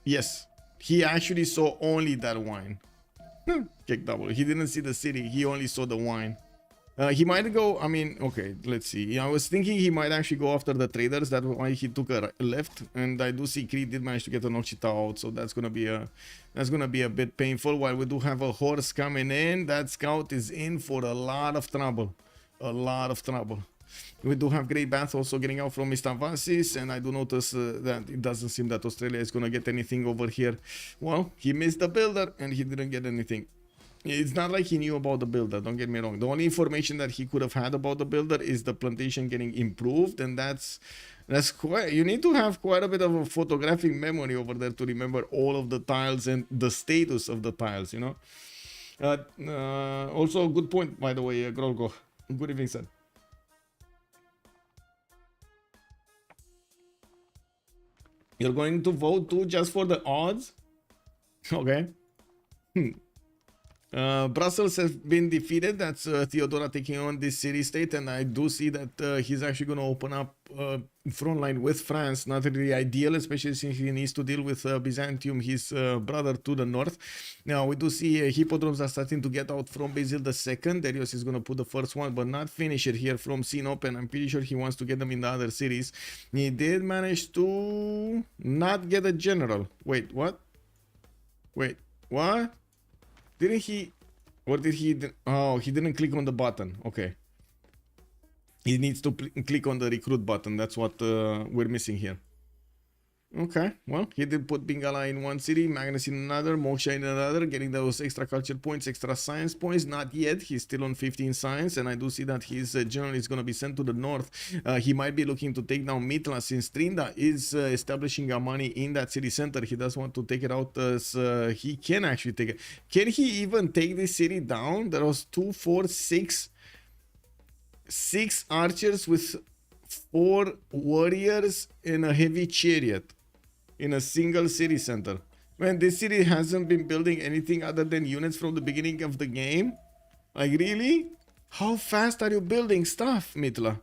Yes, he actually saw only that wine. Kick double. He didn't see the city. He only saw the wine. He might go, I mean, okay, let's see. I was thinking he might actually go after the traders. That's why he took a left. And I do see Creed did manage to get an Ochita out, so that's gonna be a bit painful. While we do have a horse coming in, that scout is in for a lot of trouble. A lot of trouble. We do have Great Bath also getting out from Istanvasis, and I do notice that it doesn't seem that Australia is gonna get anything over here. Well, he missed the builder and he didn't get anything. It's not like he knew about the builder, don't get me wrong. The only information that he could have had about the builder is the plantation getting improved, and that's quite, you need to have quite a bit of a photographic memory over there to remember all of the tiles and the status of the tiles, you know. Also, good point, by the way, Grolgo. Good evening, sir. You're going to vote too just for the odds? Okay. Brussels has been defeated. That's Theodora taking on this city-state, and I do see that he's actually going to open up front line with France. Not really ideal, especially since he needs to deal with Byzantium, his brother to the north. Now, we do see hippodromes are starting to get out from Basil II. Darius is going to put the first one, but not finish it here from Sinop, and I'm pretty sure he wants to get them in the other cities. He did manage to not get a general. Wait, what? Wait, what? Didn't he, or did he, oh, he didn't click on the button. Okay. He needs to click on the recruit button. That's what we're missing here. Okay, well, he did put Bingala in one city, Magnus in another, Moksha in another, getting those extra culture points, extra science points. Not yet, he's still on 15 science, and I do see that his general is going to be sent to the north. He might be looking to take down Mitla, since Trinda is establishing a money in that city center. He does want to take it out as he can actually take it. Can he even take this city down? There was 2, 4, 6 archers with 4 warriors and a heavy chariot in a single city center. Man, this city hasn't been building anything other than units from the beginning of the game. Like, really? How fast are you building stuff, Mitla?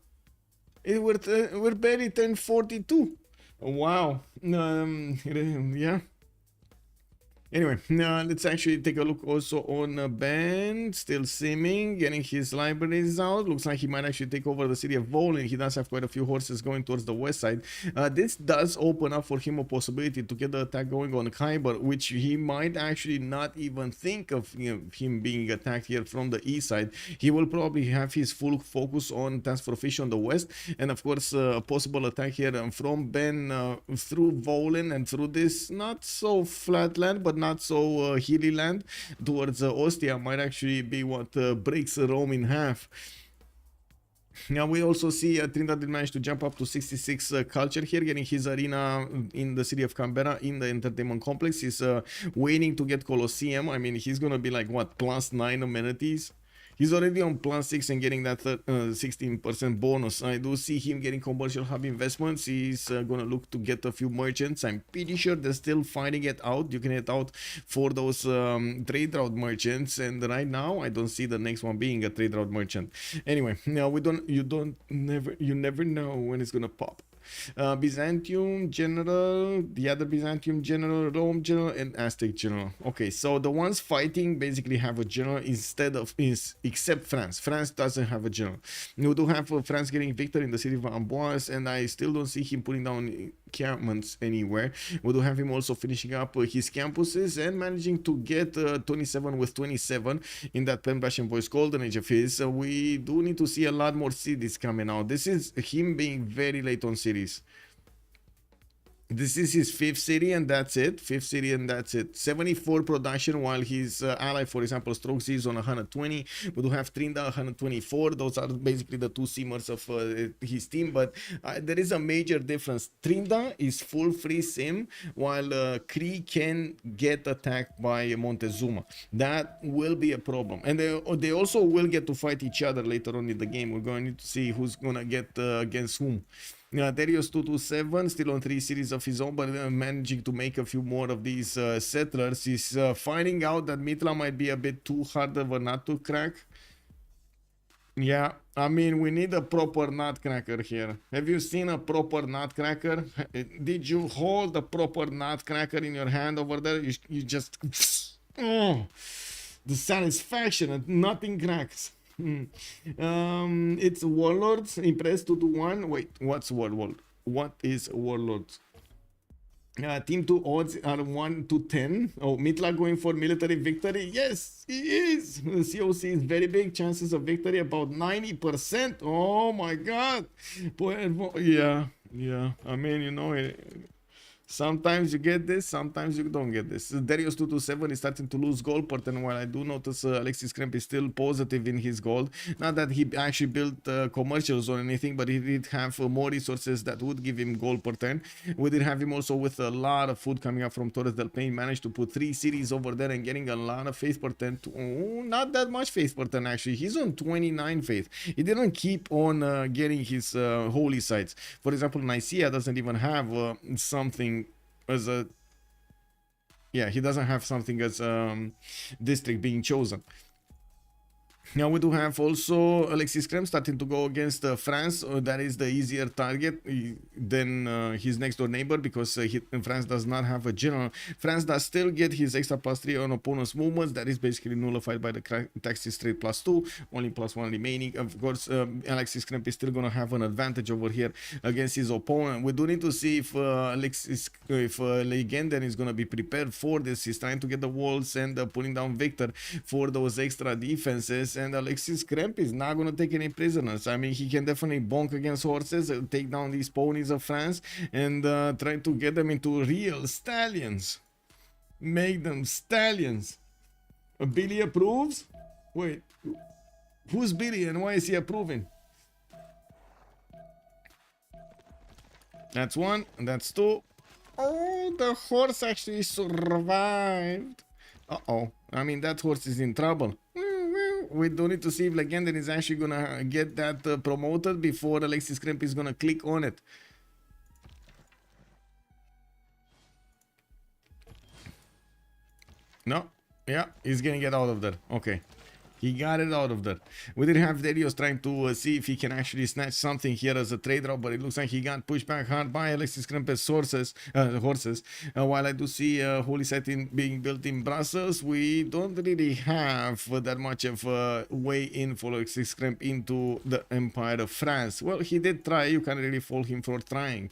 We're barely 1042. Wow. Yeah. Anyway, let's actually take a look also on Ben, still simming, getting his libraries out. Looks like he might actually take over the city of Volin. He does have quite a few horses going towards the west side. This does open up for him a possibility to get the attack going on Khyber, which he might actually not even think of, him being attacked here from the east side. He will probably have his full focus on transfer fish on the west, and of course a possible attack here from Ben through Volin and through this not so flat land, but not so hilly land towards Ostia might actually be what breaks Rome in half. Now we also see Trinidad did manage to jump up to 66 culture here, getting his arena in the city of Canberra in the entertainment complex. He's waiting to get Colosseum. I mean, he's gonna be like what, +9 amenities. He's already on +6 and getting that 16% bonus. I do see him getting commercial hub investments. He's gonna look to get a few merchants. I'm pretty sure they're still fighting it out. You can head out for those trade route merchants, and right now I don't see the next one being a trade route merchant. Anyway, now you never know when it's gonna pop. Byzantium general, the other Byzantium general, Rome general, and Aztec general. Okay, so the ones fighting basically have a general except France. France doesn't have a general. We do have France getting victor in the city of Amboise, and I still don't see him putting down encampments anywhere. We do have him also finishing up his campuses and managing to get 27 with 27 in that Pembrashen Voice Golden Age of his. We do need to see a lot more cities coming out. This is him being very late on cities. This is his fifth city and that's it. Fifth city and that's it. 74 production, while his ally, for example, Strokes is on 120. We do have Trinda 124. Those are basically the two seamers of his team. But there is a major difference. Trinda is full free sim, while Kree can get attacked by Montezuma. That will be a problem. And they also will get to fight each other later on in the game. We're going to see who's going to get against whom. Darius 227 still on 3 cities of his own, but managing to make a few more of these settlers. He's finding out that Mitla might be a bit too hard of a nut to crack. Yeah, I mean, we need a proper nutcracker here. Have you seen a proper nutcracker? Did you hold a proper nutcracker in your hand over there? You just... Oh, the satisfaction and nothing cracks. It's Warlords. Impressed 2-1. Wait, what's Warlord? What is Warlords? Team 2 odds are 1 to 10. Oh, Mitla going for military victory. Yes, he is. The COC is very big. Chances of victory about 90%. Oh my god. Yeah. I mean, you know, sometimes you get this, sometimes you don't get this. Darius 227 is starting to lose gold, but then while I do notice Alexis Kremp is still positive in his gold. Not that he actually built commercials or anything, but he did have more resources that would give him gold per turn. We did have him also with a lot of food coming up from Torres del Paine. Managed to put 3 cities over there and getting a lot of faith per turn. Not that much faith per turn actually. He's on 29 faith. He didn't keep on getting his holy sites. For example, Nicaea doesn't even have something as a, yeah, he doesn't have something as district being chosen. Now we do have also Alexis Krem starting to go against France. That is the easier target than his next door neighbor, because France does not have a general. France does still get his extra +3 on opponent's movements. That is basically nullified by the taxi straight +2, only +1 remaining. Of course, Alexis Krem is still going to have an advantage over here against his opponent. We do need to see if Legenden is going to be prepared for this. He's trying to get the walls and pulling down Victor for those extra defenses. And Alexis Kremp is not going to take any prisoners. I mean, he can definitely bonk against horses, take down these ponies of France, and try to get them into real stallions. Make them stallions. Billy approves? Wait, who's Billy and why is he approving? That's 1, and that's 2. Oh, the horse actually survived. Uh-oh. I mean, that horse is in trouble. We do need to see if Legenden is actually gonna get that promoted before Alexis Kremp is gonna click on it. No, yeah, he's gonna get out of there. Okay. He got it out of there. We did have Darius trying to see if he can actually snatch something here as a trade route, but it looks like he got pushed back hard by Alexis Kremp's horses. While I do see Holy Site being built in Brussels, we don't really have that much of a way in for Alexis Kremp into the Empire of France. Well, he did try. You can't really fault him for trying.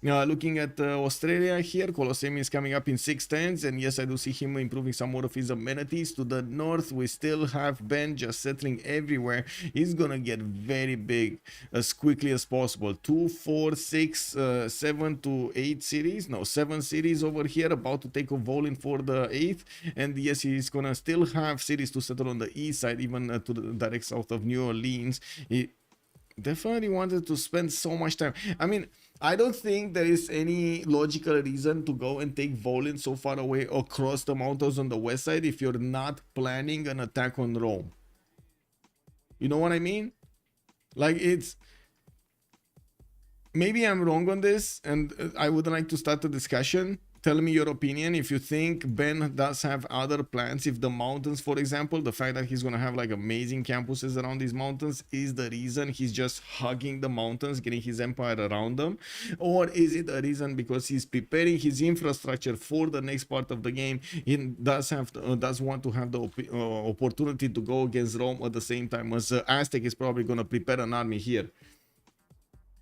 Looking at Australia here, Colosseum is coming up in 6 turns, and yes, I do see him improving some more of his amenities. To the north, we still have Ben just settling everywhere. He's gonna get very big as quickly as possible. 2, 4, 6, 7 to 8 cities. No, 7 cities over here, about to take a Volin for the 8th. And yes, he's gonna still have cities to settle on the east side, even to the direct south of New Orleans. He definitely wanted to spend so much time. I mean, I don't think there is any logical reason to go and take Volin so far away across the mountains on the west side if you're not planning an attack on Rome. You know what I mean? Like, it's... Maybe I'm wrong on this, and I would like to start a discussion. Tell me your opinion if you think Ben does have other plans. If the mountains, for example, the fact that he's going to have like amazing campuses around these mountains is the reason he's just hugging the mountains, getting his empire around them, or is it a reason because he's preparing his infrastructure for the next part of the game? He does want to have the opportunity to go against Rome at the same time as Aztec is probably going to prepare an army here.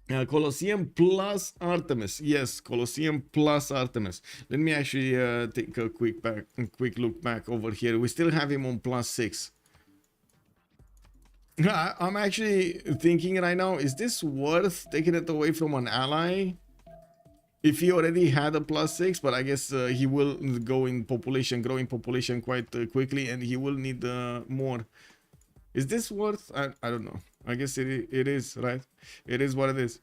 Colosseum plus Artemis. Yes, Colosseum plus Artemis. Let me actually take a quick look back over here. We still have him on +6. I'm actually thinking right now, is this worth taking it away from an ally? if he already had a +6, but I guess he will go in population, growing population quite quickly, and he will need more. Is this worth? I don't know. I guess it is, right? It is what it is.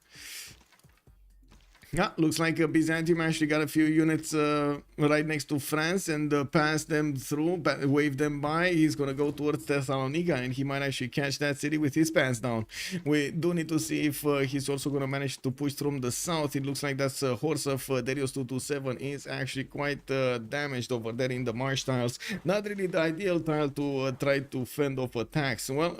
Yeah, looks like Byzantium actually got a few units right next to France and passed them through, waved them by. He's gonna go towards Thessalonica and he might actually catch that city with his pants down. We do need to see if he's also gonna manage to push from the south. It looks like that horse of Darius 227 is actually quite damaged over there in the marsh tiles. Not really the ideal tile to try to fend off attacks. Well,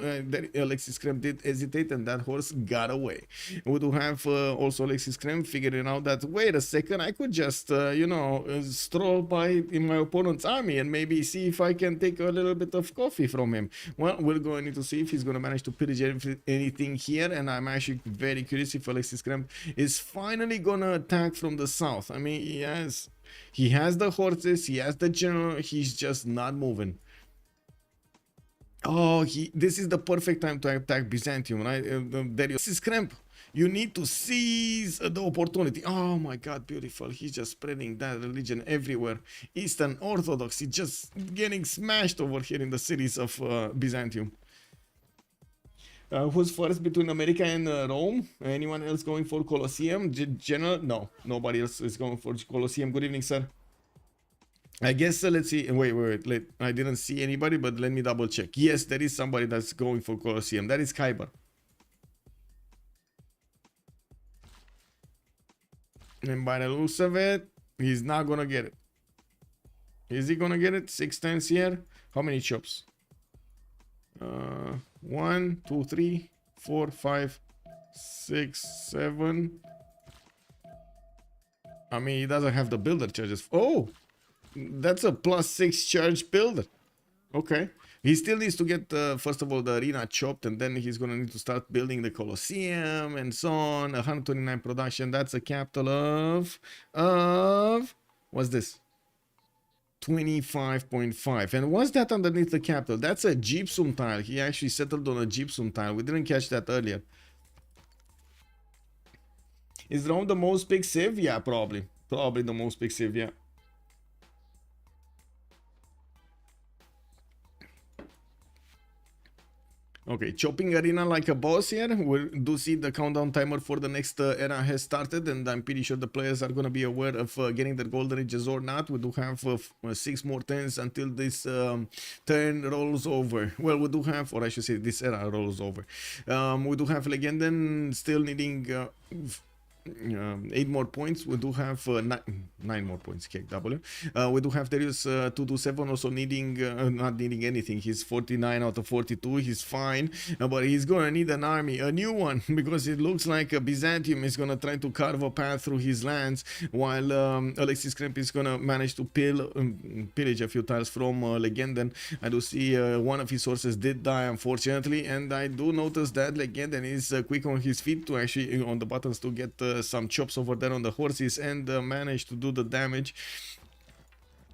Alexis Krem did hesitate and that horse got away. We do have also Alexis Krem figuring out that, wait a second, I could just, you know, stroll by in my opponent's army and maybe see if I can take a little bit of coffee from him. Well, we're going to need to see if he's going to manage to pillage anything here, and I'm actually very curious if Alexis Krem is finally going to attack from the south. I mean, he has the horses, he has the general, he's just not moving. Oh, this is the perfect time to attack Byzantium, right? This is Kremp. You need to seize the opportunity. Oh my god, beautiful. He's just spreading that religion everywhere. Eastern Orthodoxy just getting smashed over here in the cities of Byzantium. Who's first between America and Rome? Anyone else going for Colosseum? General? No, nobody else is going for Colosseum. Good evening, sir. I guess let's see. Wait. I didn't see anybody, but let me double check. Yes, there is somebody that's going for Colosseum. That is Kyber. And by the looks of it, he's not gonna get it. Is he gonna get it? 6 times here. How many chops? 1, 2, 3, 4, 5, 6, 7. I mean, he doesn't have the builder charges. Oh, that's a +6 charge builder. Okay. He still needs to get, first of all, the arena chopped, and then he's going to need to start building the Colosseum and so on. 129 production. That's a capital of what's this? 25.5. And what's that underneath the capital? That's a gypsum tile. He actually settled on a gypsum tile. We didn't catch that earlier. Is Rome the most big civ? Yeah, probably. Probably the most big civ, yeah. Okay, chopping arena like a boss here. We do see the countdown timer for the next era has started, and I'm pretty sure the players are going to be aware of getting their golden ages or not. We do have 6 more turns until this turn rolls over. Well, we do have, or I should say this era rolls over. We do have Legenden still needing 8 more points. We do have 9 more points. KW. We do have Darius 227 also needing not needing anything. He's 49 out of 42. He's fine, but he's gonna need an army, a new one, because it looks like Byzantium is gonna try to carve a path through his lands, while Alexis Kremp is gonna manage to pillage a few tiles from Legenden. I do see one of his horses did die, unfortunately, and I do notice that Legenden is quick on his feet to actually on the buttons to get some chops over there on the horses and manage to do the damage.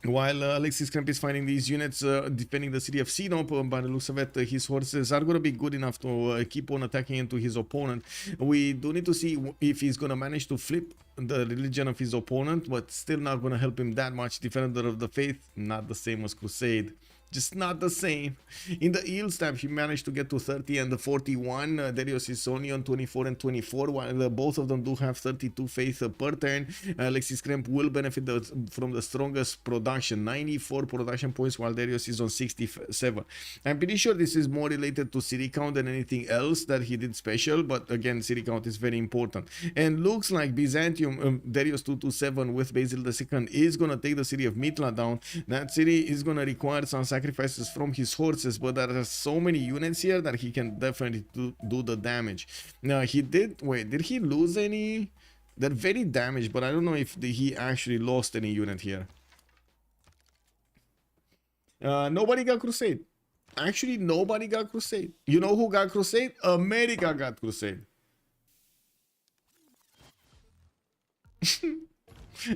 While Alexis Kremp is fighting these units defending the city of Sinop, by the looks of it, his horses are going to be good enough to keep on attacking into his opponent. We do need to see if he's going to manage to flip the religion of his opponent, but still not going to help him that much. Defender of the Faith, not the same as Crusade. Just not the same. In the Eel Stab, he managed to get to 30 and 41. Darius is only on 24 and 24, while both of them do have 32 faith per turn. Alexis Kremp will benefit from the strongest production, 94 production points, while Darius is on 67. I'm pretty sure this is more related to city count than anything else that he did special, but again, city count is very important. And looks like Byzantium, Darius 227 with Basil II is going to take the city of Mitla down. That city is going to require some sacrifices from his horses, but there are so many units here that he can definitely do the damage. Now he did, wait, did he lose any? They're very damaged, but I don't know if he actually lost any unit here. Nobody got Crusade. Actually, nobody got Crusade. You know who got Crusade? America got Crusade.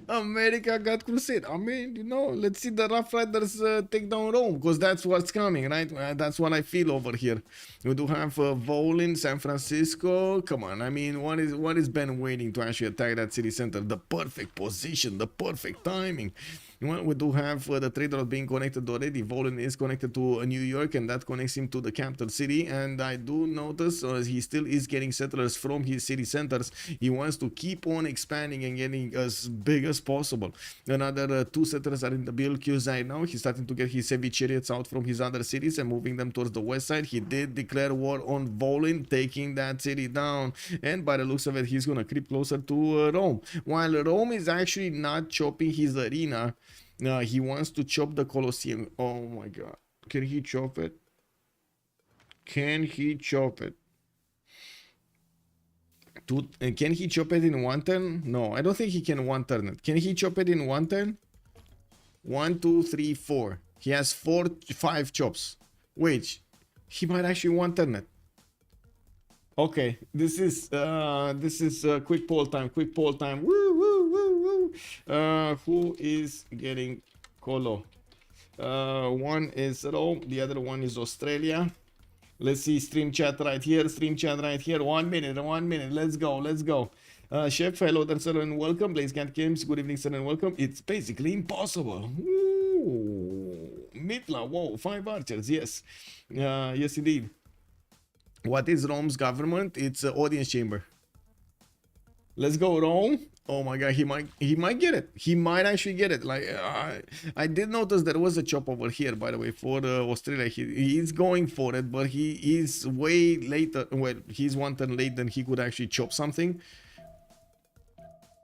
America got crusade. I mean, you know, let's see the Rough Riders take down Rome, because that's what's coming, right? That's what I feel over here. We do have Volin, San Francisco. Come on, I mean, what is Ben waiting to actually attack that city center? The perfect position, the perfect timing. Well, we do have the trader being connected already. Volin is connected to New York, and that connects him to the capital city. And I do notice he still is getting settlers from his city centers. He wants to keep on expanding and getting as big as possible. Another 2 settlers are in the build queues right now. He's starting to get his heavy chariots out from his other cities and moving them towards the west side. He did declare war on Volin, taking that city down. And by the looks of it, he's going to creep closer to Rome. While Rome is actually not chopping his arena, he wants to chop the Colosseum. Oh my god. Can he chop it? Can he chop it? Can he chop it in one turn? No, I don't think he can one turn it. Can he chop it in one turn? 1, 2, 3, 4. He has 5 chops. Wait, he might actually one turn it. Okay, this is quick poll time. Quick poll time. Woo woo woo woo. Who is getting Colo? One is Rome, the other one is Australia. Let's see, stream chat right here, stream chat right here. 1 minute, 1 minute. Let's go, let's go. Chef, hello there, sir, and welcome. Blaze Cat Games, good evening, sir, and welcome. It's basically impossible. Ooh, Mitla, whoa, 5 archers, yes. Yes, indeed. What is Rome's government? It's an audience chamber. Let's go, Rome. Oh my god, he might get it. He might actually get it. Like I did notice there was a chop over here, by the way, for Australia. He's going for it, but he is way later. Well, he's one turn late than he could actually chop something.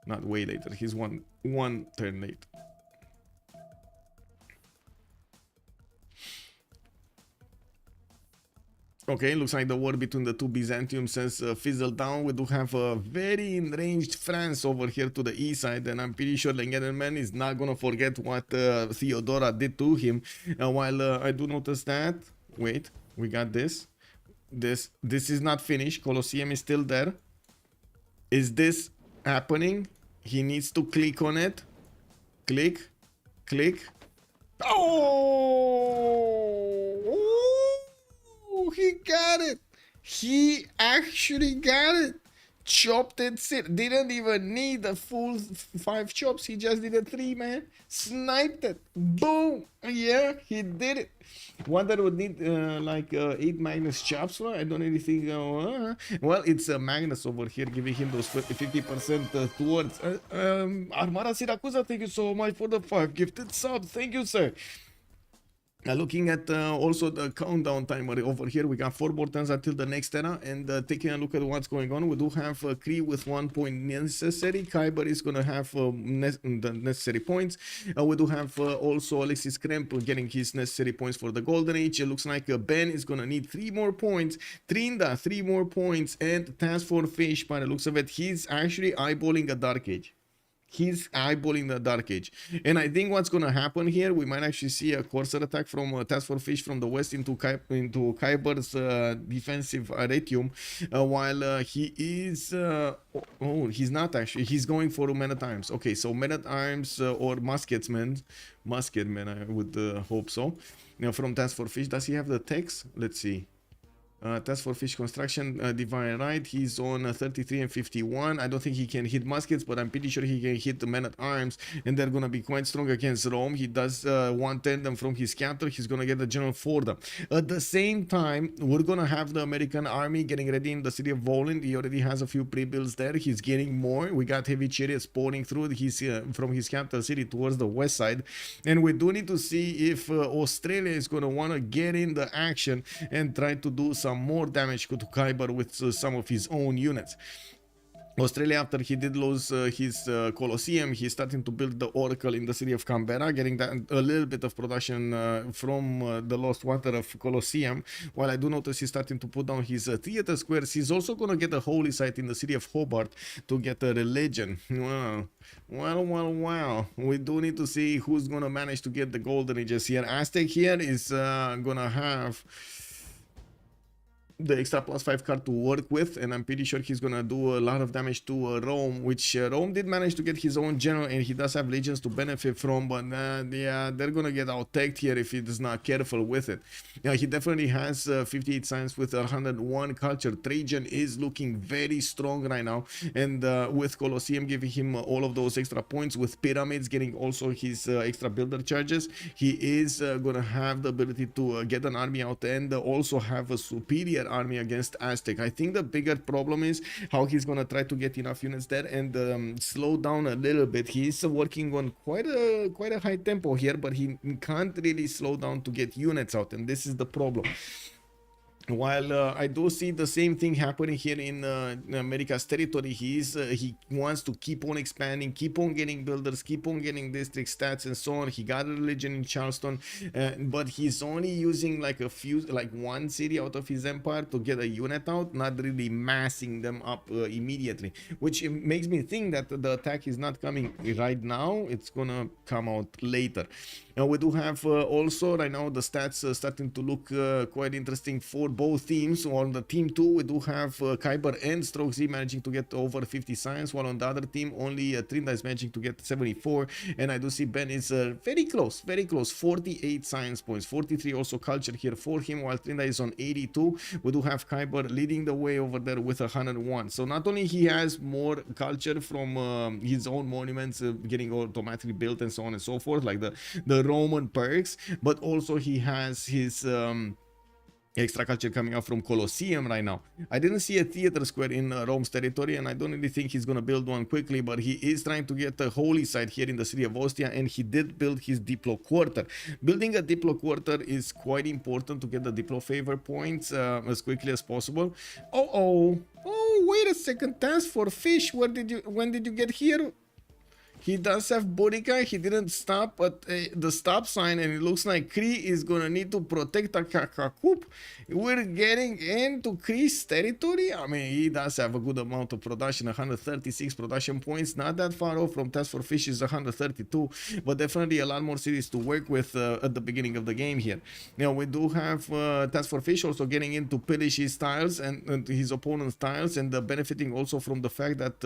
Not way later. He's one turn late. Okay, looks like the war between the two Byzantiums has fizzled down. We do have a very enraged France over here to the east side, and I'm pretty sure Lengenman is not gonna forget what Theodora did to him. While I do notice that, wait, we got this. This is not finished. Colosseum is still there. Is this happening? He needs to click on it. Click, click. Oh, he got it. He actually got it. Chopped it. Didn't even need the full 5 chops. He just did a 3, man. Sniped it. Boom. Yeah, he did it. Wonder would need like 8 Magnus chops for. I don't really think. Well, it's Magnus over here giving him those 50% towards. Armara Siracusa, thank you so much for the 5 gifted subs. Thank you, sir. Looking at also the countdown timer over here, we got 4 more turns until the next era, and taking a look at what's going on, we do have Kree with 1 point necessary. Kyber is going to have the necessary points. We do have also Alexis Kremp getting his necessary points for the Golden Age. It looks like Ben is going to need 3 more points. Trinda, 3 more points, and Task Force Fish, by the looks of it, he's actually eyeballing a Dark Age. He's eyeballing the Dark Age. And I think what's going to happen here, we might actually see a Corsair attack from Task Force Fish from the west into Kyber's defensive retium, while he is... oh, he's not actually. He's going for Men-at-Arms. Okay, so Men-at-Arms or Musketmen, I would hope so. Now, from Task Force Fish, does he have the text? Let's see. Task for Fish Construction, Divine Right, he's on 33 and 51. I don't think he can hit muskets, but I'm pretty sure he can hit the Men-at-Arms, and they're gonna be quite strong against Rome. He does one tandem from his captor. He's gonna get the general for them. At the same time, we're gonna have the American army getting ready in the city of Volin. He already has a few pre-builds there. He's getting more. We got heavy chariots pouring through his from his capital city towards the west side, and we do need to see if Australia is gonna wanna get in the action and try to do some more damage to Kyber with some of his own units. Australia, after he did lose his Colosseum, he's starting to build the Oracle in the city of Canberra, getting that a little bit of production from the lost water of Colosseum. While I do notice he's starting to put down his theater squares, he's also going to get a holy site in the city of Hobart to get a religion. Well. We do need to see who's going to manage to get the golden ages here. Aztec here is going to have... the extra +5 card to work with, and I'm pretty sure he's gonna do a lot of damage to Rome, which Rome did manage to get his own general, and he does have legions to benefit from, but yeah, they're gonna get out-teched here if he is not careful with it. Yeah, he definitely has 58 science with 101 culture. Trajan is looking very strong right now, and with Colosseum giving him all of those extra points, with pyramids getting also his extra builder charges, he is gonna have the ability to get an army out and also have a superior army against Aztec. I think the bigger problem is how he's gonna try to get enough units there and slow down a little bit. He's working on quite a high tempo here, but he can't really slow down to get units out, and this is the problem. While I do see the same thing happening here in America's territory, he wants to keep on expanding, keep on getting builders, keep on getting district stats and so on. He got a religion in Charleston, but he's only using like one city out of his empire to get a unit out, not really massing them up immediately, which makes me think that the attack is not coming right now. It's gonna come out later. Now we do have also right now the stats starting to look quite interesting for both teams. On the team 2 we do have Kyber and Stroke Z managing to get over 50 science, while on the other team only Trinda is managing to get 74, and I do see Ben is very close, 48 science points, 43 also culture here for him, while Trinda is on 82. We do have Kyber leading the way over there with 101. So not only he has more culture from his own monuments getting automatically built and so on and so forth, like the Roman perks, but also he has his extra culture coming out from Colosseum right now. I didn't see a theater square in Rome's territory, and I don't really think he's gonna build one quickly, but he is trying to get a holy site here in the city of Ostia, and he did build his Diplo quarter. Building a Diplo quarter is quite important to get the Diplo favor points as quickly as possible. Oh, wait a second, task for fish. When did you get here? He does have Borica. He didn't stop at the stop sign, and it looks like Kree is gonna need to protect a Kakakup. We're getting into Kree's territory. I mean, he does have a good amount of production, 136 production points, not that far off from Task for Fish is 132, but definitely a lot more cities to work with at the beginning of the game here. Now we do have Task for Fish also getting into pillage his tiles and his opponent's tiles, and benefiting also from the fact that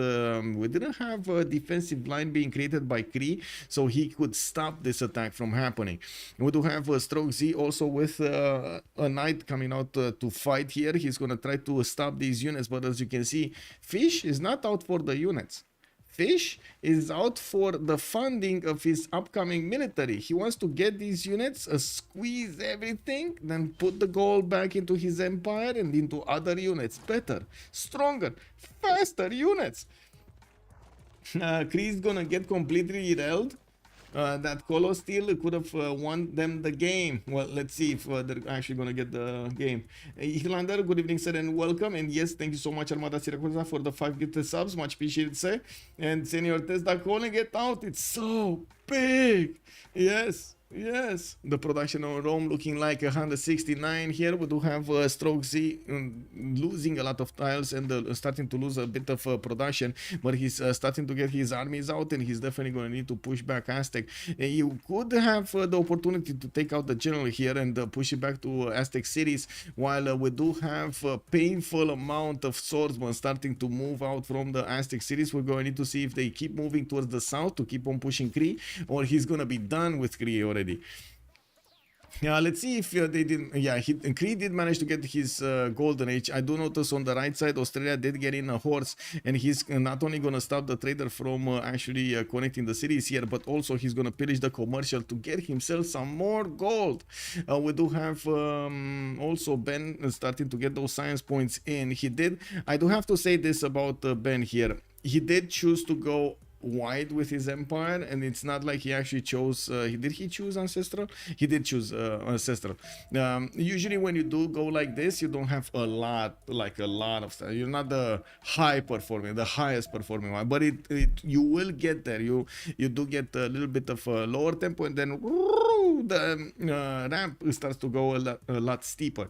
we didn't have a defensive line being created by Kree, so he could stop this attack from happening. We do have Stroke Z also with a knight coming out to fight here. He's gonna try to stop these units, but as you can see, Fish is not out for the units. Fish is out for the funding of his upcoming military. He wants to get these units, squeeze everything, then put the gold back into his empire and into other units. Better, stronger, faster units. Kree is gonna get completely derailed. That Colo still could have won them the game. Well, let's see if they're actually gonna get the game. Highlander, good evening, sir, and welcome. And yes, thank you so much, Armada Siracusa, for the 5 gifted subs. Much appreciated, sir. And Senior Tesla calling it out. It's so big. Yes, the production of Rome looking like 169 here. We do have Stroke Z losing a lot of tiles and starting to lose a bit of production, but he's starting to get his armies out, and he's definitely going to need to push back Aztec. You could have the opportunity to take out the general here and push it back to Aztec cities, while we do have a painful amount of swordsmen starting to move out from the Aztec cities. We're going to need to see if they keep moving towards the south to keep on pushing Kree, or he's going to be done with Kree already. Yeah, let's see if they didn't. Yeah, Kree did manage to get his golden age. I do notice on the right side, Australia did get in a horse, and he's not only gonna stop the trader from actually connecting the cities here, but also he's gonna pillage the commercial to get himself some more gold. We do have also Ben starting to get those science points in. I do have to say this about Ben here. He did choose to go wide with his empire, and it's not like he actually chose did he choose ancestral? He did choose ancestral. Usually when you do go like this, you don't have a lot of stuff. You're not the highest performing one, but you will get there. You do get a little bit of a lower tempo, and then the ramp starts to go a lot steeper.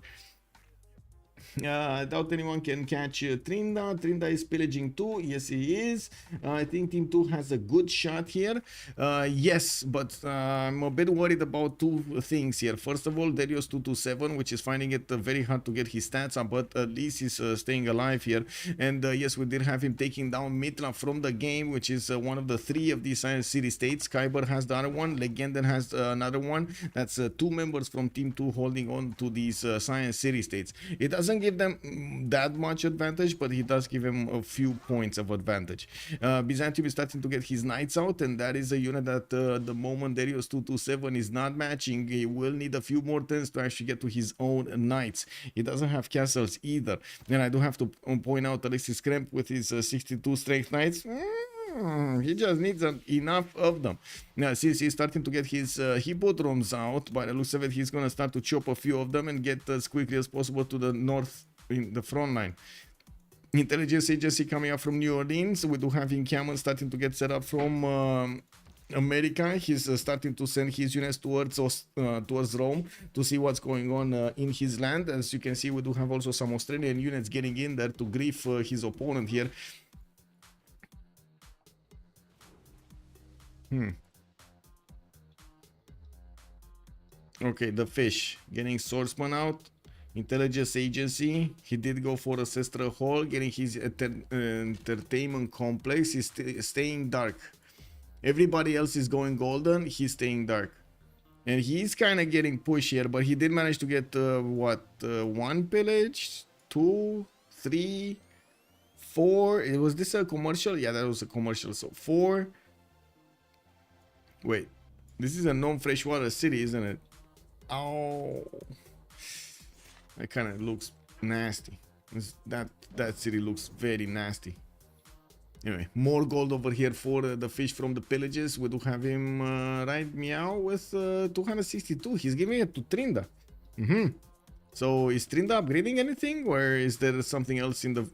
I doubt anyone can catch Trinda. Trinda is pillaging too. Yes, he is. I think Team 2 has a good shot here. Yes, but I'm a bit worried about two things here. First of all, Darius 227, which is finding it very hard to get his stats up, but at least he's staying alive here. And yes, we did have him taking down Mitra from the game, which is one of the three of these city states. Kyber has the other one. Legenden has another one. That's two members from Team 2 holding on to these Science City states. It doesn't give them that much advantage, but he does give him a few points of advantage. Byzantium is starting to get his knights out, and that is a unit that the moment Darius 227 is not matching, he will need a few more turns to actually get to his own knights. He doesn't have castles either. And I do have to point out Alexis Kremp with his 62 strength knights. He just needs enough of them. Now, since he's starting to get his hippodromes out, by the looks of it, he's going to start to chop a few of them and get as quickly as possible to the north in the front line. Intelligence agency coming up from New Orleans. We do have Incaman starting to get set up from America. He's starting to send his units towards Rome to see what's going on in his land. As you can see, we do have also some Australian units getting in there to grief his opponent here. Okay, the fish getting swordsman out. Intelligence agency, he did go for ancestral hall, getting his entertainment complex. He's staying dark. Everybody else is going golden, he's staying dark. And he's kind of getting pushed here, but he did manage to get one pillage, 2, 3, 4. Was this a commercial? Yeah, that was a commercial. So 4. Wait, this is a non-freshwater city, isn't it? Oh, that kind of looks nasty. That city looks very nasty. Anyway, more gold over here for the fish from the pillages. We do have him right meow with 262. He's giving it to Trinda. So is Trinda upgrading anything, or is there something else in the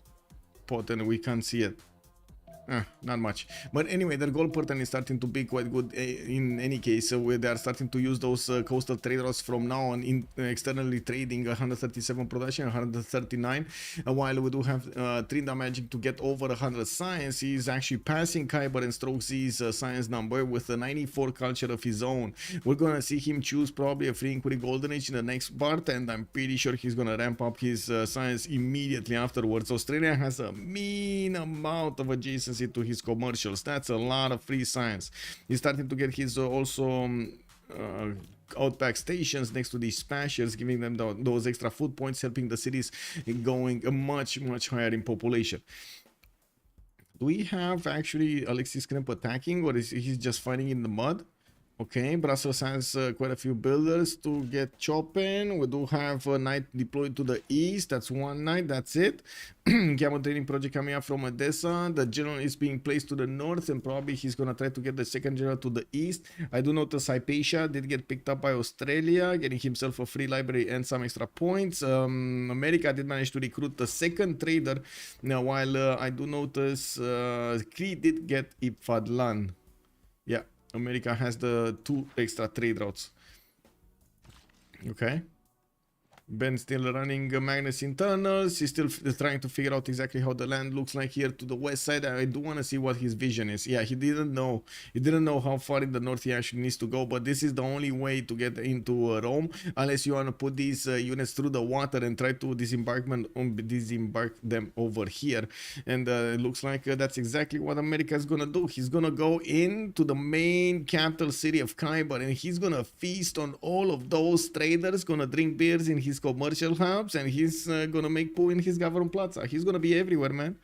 pot and we can't see it? Not much. But anyway, their gold pattern is starting to be quite good in any case. So they are starting to use those coastal trade routes from now on, in externally trading 137 production, 139. While we do have Trinda managing to get over 100 science, he's actually passing Kyber and Strokes' science number with a 94 culture of his own. We're gonna see him choose probably a free inquiry golden age in the next part, and I'm pretty sure he's gonna ramp up his science immediately afterwards. Australia has a mean amount of adjacency to his commercials. That's a lot of free science. He's starting to get his also outback stations next to these smashers, giving them those extra food points, helping the cities going much higher in population. Do we have actually Alexis Kremp attacking, or is he just fighting in the mud? Okay, Brussels has quite a few builders to get chopping. We do have a knight deployed to the east. That's one knight, that's it. Gamma training project coming up from Odessa. The general is being placed to the north, and probably he's gonna try to get the second general to the east. I do notice Hypatia did get picked up by Australia, getting himself a free library and some extra points. America did manage to recruit the second trader. Now, while I do notice Crete did get Ipfadlan. Yeah. America has the 2 extra trade routes. Okay. Ben still running Magnus internals. He's still trying to figure out exactly how the land looks like here to the west side. I do want to see what his vision is. Yeah, he didn't know. He didn't know how far in the north he actually needs to go. But this is the only way to get into Rome, unless you want to put these units through the water and try to disembark them over here. And it looks like that's exactly what America is gonna do. He's gonna go into the main capital city of Kyber, and he's gonna feast on all of those traders. Gonna drink beers in his commercial hubs, and he's gonna make poo in his government plaza. He's gonna be everywhere, man.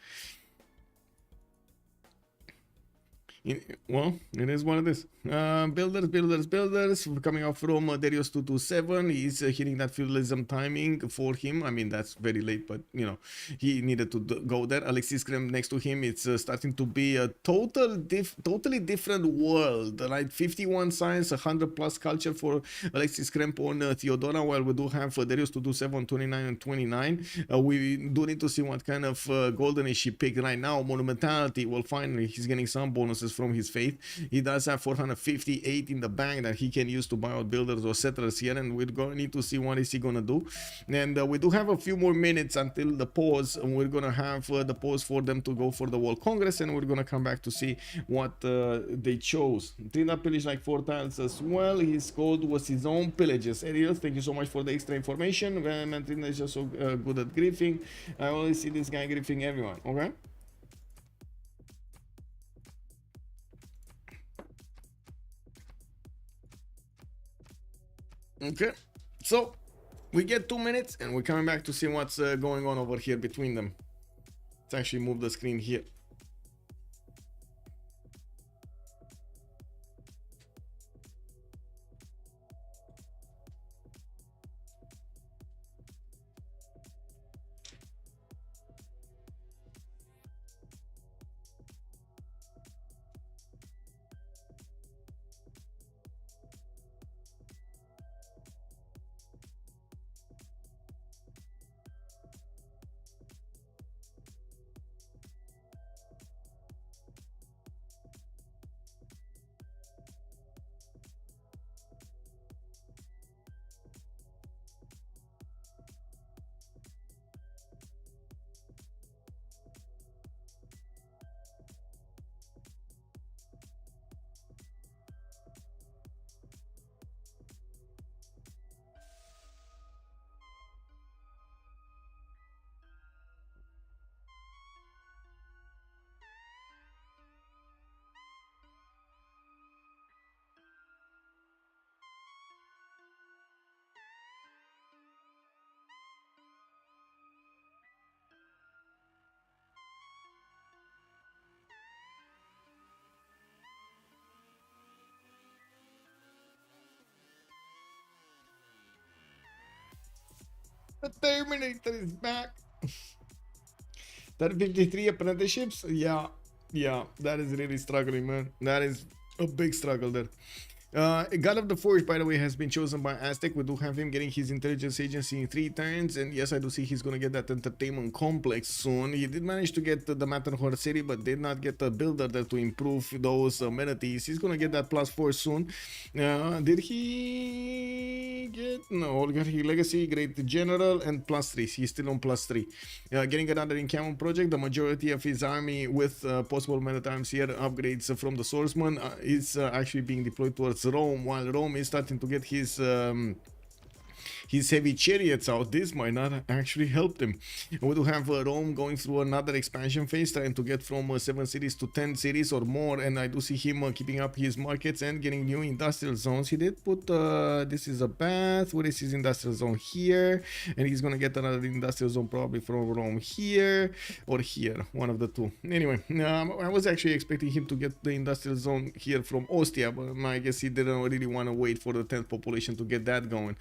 Well, it is what it is. Builders. Coming out from Darius 227. He's hitting that feudalism timing for him. I mean, that's very late, but you know, he needed to go there. Alexis Kremp next to him. It's starting to be a totally different world. Like 51 science, 100 plus culture for Alexis Kremp on Theodora, while we do have Darius 227, 29, and 29. We do need to see what kind of golden is she picked right now. Monumentality. Well, finally, he's getting some bonuses from his faith. He does have 458 in the bank that he can use to buy out builders or settlers here, and we're going to need to see what is he going to do. And we do have a few more minutes until the pause, and we're going to have the pause for them to go for the World Congress, and we're going to come back to see what they chose. Trina pillaged like 4 tiles as well. His gold was his own pillages. Ariel, thank you so much for the extra information. Man, Trina is just so good at griefing. I only see this guy griefing everyone. Okay. Okay, so we get 2 minutes and we're coming back to see what's going on over here between them. Let's actually move the screen here. The Terminator is back. 53 apprenticeships. Yeah, that is really struggling, man. That is a big struggle there. God of the Forge, by the way, has been chosen by Aztec. We do have him getting his intelligence agency in 3 turns, and yes, I do see he's gonna get that entertainment complex soon. He did manage to get the Matterhorn city, but did not get the builder there to improve those amenities. He's gonna get that +4 soon. Did he get? No, got his legacy, great general, and +3. He's still on +3. Getting another encampment project. The majority of his army with possible men at arms here upgrades from the swordsman is actually being deployed towards Rome, while Rome is starting to get his heavy chariots out. This might not actually help them. We do have Rome going through another expansion phase, trying to get from 7 cities to 10 cities or more, and I do see him keeping up his markets and getting new industrial zones. He did put this is a bath. What is his industrial zone? Here, and he's gonna get another industrial zone probably from Rome here or here, one of the two. Anyway, I was actually expecting him to get the industrial zone here from Ostia, but I guess he didn't really want to wait for the 10th population to get that going.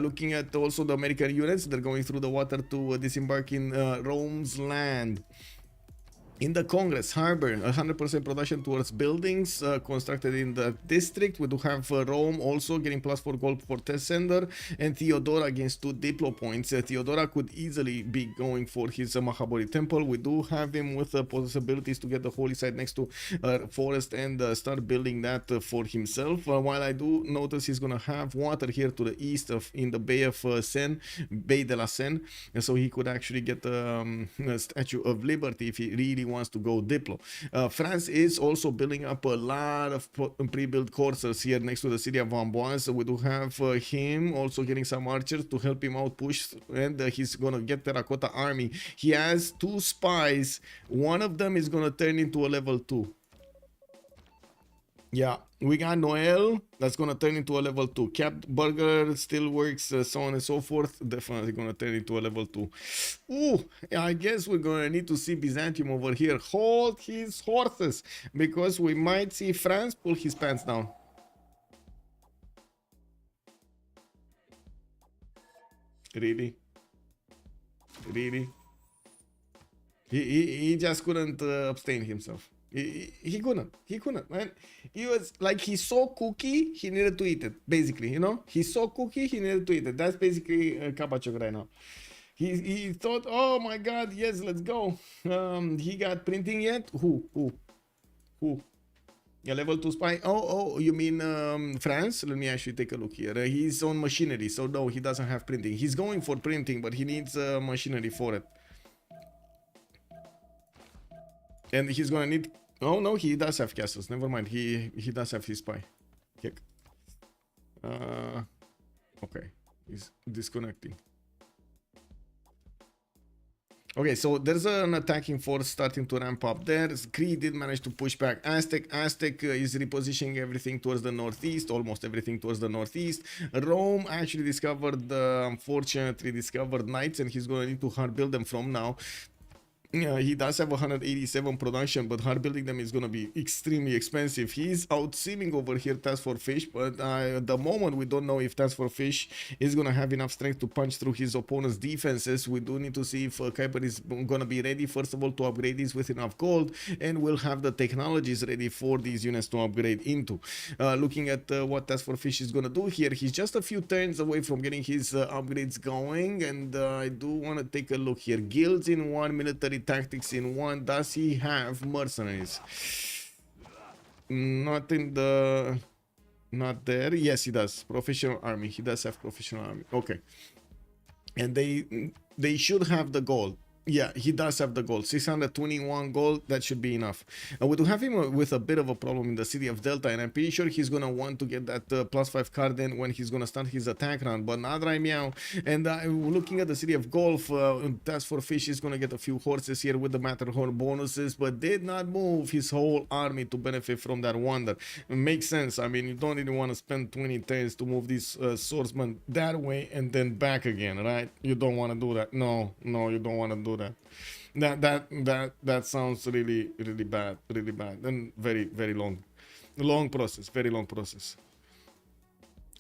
Looking at also the American units, they're going through the water to disembark in Rome's land. In the Congress Harbor, 100% production towards buildings constructed in the district. We do have Rome also getting +4 gold for test sender, and Theodora against 2 diplo points. Theodora could easily be going for his Mahabori temple. We do have him with possibilities to get the holy site next to forest and start building that for himself. While I do notice he's gonna have water here to the east of in the Bay of Seine, Bay de la Seine, and so he could actually get a Statue of Liberty if he really wants to go diplo. France is also building up a lot of pre-built coursers here next to the city of Amboise. So we do have him also getting some archers to help him out push, and he's gonna get terracotta army. He has 2 spies. One of them is gonna turn into a level 2. Yeah, we got Noel, that's gonna turn into a level 2. Capped Burger still works, so on and so forth. Definitely gonna turn into a level 2. Ooh, I guess we're gonna need to see Byzantium over here hold his horses, because we might see France pull his pants down. Really? Really? He just couldn't abstain himself. He couldn't, man. He was like, he saw cookie, he needed to eat it, basically, you know? He saw cookie, he needed to eat it. That's basically Kabachok right now. He thought, oh my god, yes, let's go. He got printing yet? Who? Yeah, level 2 spy. Oh, you mean France? Let me actually take a look here. He's on machinery, so no, he doesn't have printing. He's going for printing, but he needs machinery for it. And he's gonna need... Oh no, he does have castles. Never mind. He does have his spy. Kick. Okay. He's disconnecting. Okay, so there's an attacking force starting to ramp up there. Kree did manage to push back Aztec. Aztec is repositioning everything towards the northeast, almost everything towards the northeast. Rome actually unfortunately discovered knights, and he's going to need to hard build them from now. He does have 187 production, but hard building them is going to be extremely expensive. He's outseeming over here Task for Fish, but at the moment we don't know if Task for Fish is going to have enough strength to punch through his opponent's defenses. We do need to see if Kuiper is going to be ready, first of all, to upgrade these with enough gold, and will have the technologies ready for these units to upgrade into. Looking at what Task for Fish is going to do here, he's just a few turns away from getting his upgrades going, and I do want to take a look here. Guilds in one, military tactics in one. Does he have mercenaries? Not in the... Not there. Yes, he does. Professional army. He does have professional army. Okay. And they should have the gold. Yeah, he does have the gold. 621 gold, that should be enough. We do have him with a bit of a problem in the city of Delta, and I'm pretty sure he's going to want to get that +5 card in when he's going to start his attack round, but not right now. And looking at the city of Gulf, Task for Fish is going to get a few horses here with the Matterhorn bonuses, but did not move his whole army to benefit from that wonder. It makes sense. I mean, you don't really want to spend 20 turns to move these swordsmen that way and then back again, right? You don't want to do that. No, you don't want to do that. That sounds really bad, and very long process, very long process.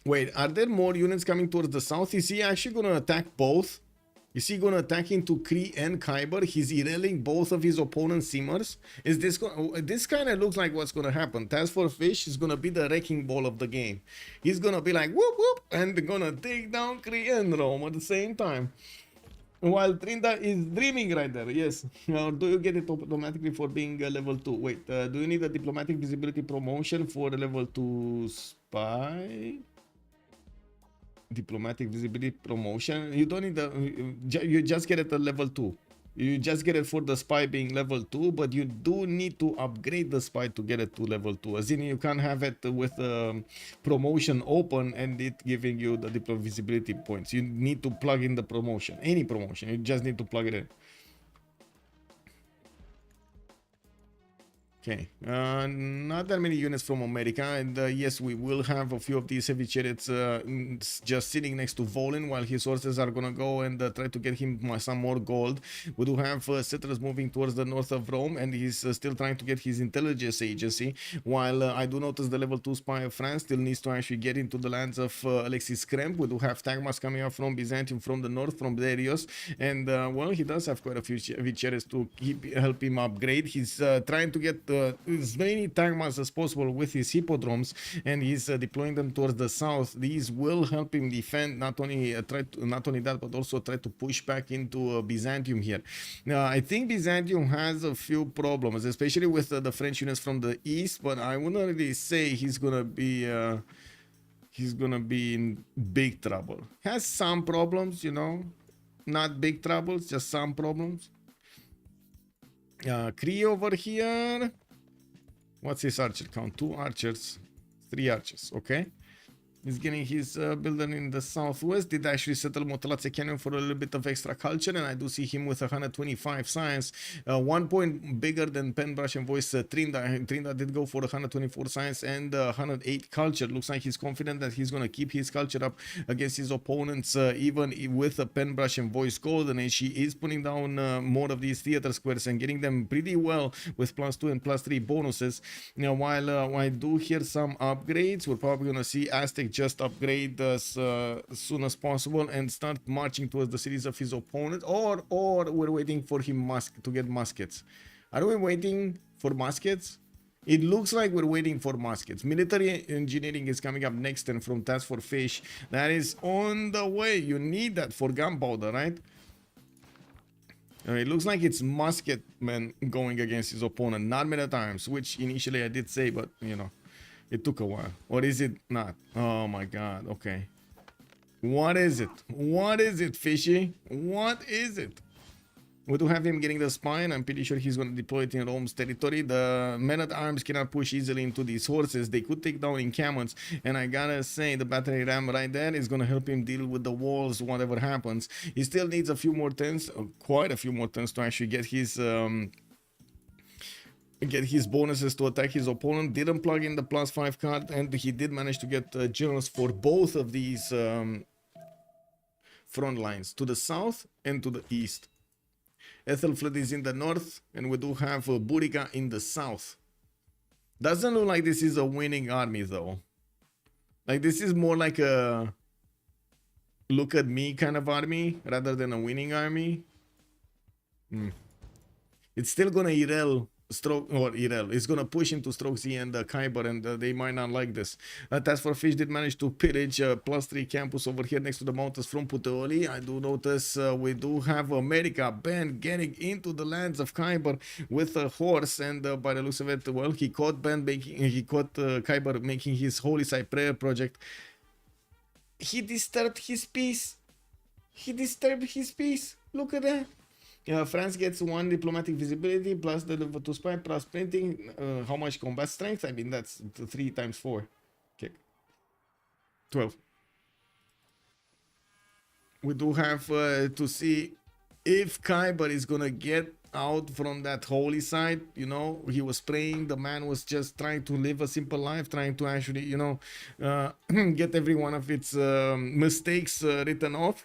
Wait, are there more units coming towards the south? Is he actually going to attack both? Is he going to attack into Kree and Kyber? He's derailing both of his opponent's simmers. Is this this kind of looks like what's going to happen? Task for Fish is going to be the wrecking ball of the game. He's going to be like whoop whoop, and they're going to take down Kree and Rome at the same time. While Trinda is dreaming right there, yes. Or do you get it automatically for being a level 2? Wait, do you need a diplomatic visibility promotion for a level 2 spy? Diplomatic visibility promotion? You don't need you just get it at level 2. You just get it for the spy being level 2, but you do need to upgrade the spy to get it to level 2. As in, you can't have it with promotion open and it giving you the diplomatic visibility points. You need to plug in the promotion, any promotion. You just need to plug it in. Okay, not that many units from America, and yes, we will have a few of these heavy chariots just sitting next to Volin while his horses are gonna go and try to get him some more gold. We do have settlers moving towards the north of Rome, and he's still trying to get his intelligence agency, while I do notice the level 2 spy of France still needs to actually get into the lands of Alexis Kremp. We do have Tagmas coming up from Byzantium from the north, from Darius, and well, he does have quite a few heavy chariots to help him upgrade. He's trying to get as many Tagmas as possible with his hippodromes, and he's deploying them towards the south. These will help him defend, not only that, but also try to push back into Byzantium here. I think Byzantium has a few problems, especially with the French units from the east, but I wouldn't really say he's gonna be in big trouble. Has some problems, you know, not big troubles, just some problems. Kree over here. What's his archer count? 2 archers, 3 archers. Okay. He's getting his builder in the southwest. Did actually settle Motalace Canyon for a little bit of extra culture, and I do see him with 125 science. 1 point bigger than Penbrush and Voice Trinda. Trinda did go for 124 science and 108 culture. Looks like he's confident that he's going to keep his culture up against his opponents, even with a Penbrush and Voice Golden Age. He is putting down more of these theater squares and getting them pretty well with +2 and +3 bonuses. Now, while I do hear some upgrades, we're probably going to see Aztec just upgrade as soon as possible and start marching towards the cities of his opponent, or we're waiting for him to get muskets. Are we waiting for muskets? It looks like we're waiting for muskets. Military engineering is coming up next, and from Task for Fish, that is on the way. You need that for gunpowder, right? It looks like it's musketmen going against his opponent, not men at arms, which initially I did say, but you know, it took a while. Or is it not? Oh my god, okay. What is it? What is it, Fishy? What is it? We do have him getting the spine. I'm pretty sure he's going to deploy it in Rome's territory. The men-at-arms cannot push easily into these horses. They could take down encampments. And I gotta say, the battery ram right there is going to help him deal with the walls, whatever happens. He still needs a few more turns, quite a few more turns to actually get his bonuses to attack his opponent. Didn't plug in the +5 card, and he did manage to get generals for both of these front lines, to the south and to the east. Ethelfled is in the north, and we do have Buriga in the south. Doesn't look like this is a winning army, though. Like, this is more like a look at me kind of army, rather than a winning army. It's still gonna it's gonna push into Stroke Z and Khyber, and they might not like this. Task for Fish did manage to pillage +3 campus over here next to the mountains from Puteoli. I do notice we do have America Ben getting into the lands of Khyber with a horse, and by the looks of it, well, he caught Khyber making his Holy Site prayer project. He disturbed his peace. Look at that. France gets 1 diplomatic visibility plus the level 2 spy plus printing. How much combat strength? I mean, that's 3 times 4. Okay. 12. We do have to see if Khyber is gonna get out from that holy side. You know, he was praying. The man was just trying to live a simple life, trying to actually, you know, get every one of its mistakes written off.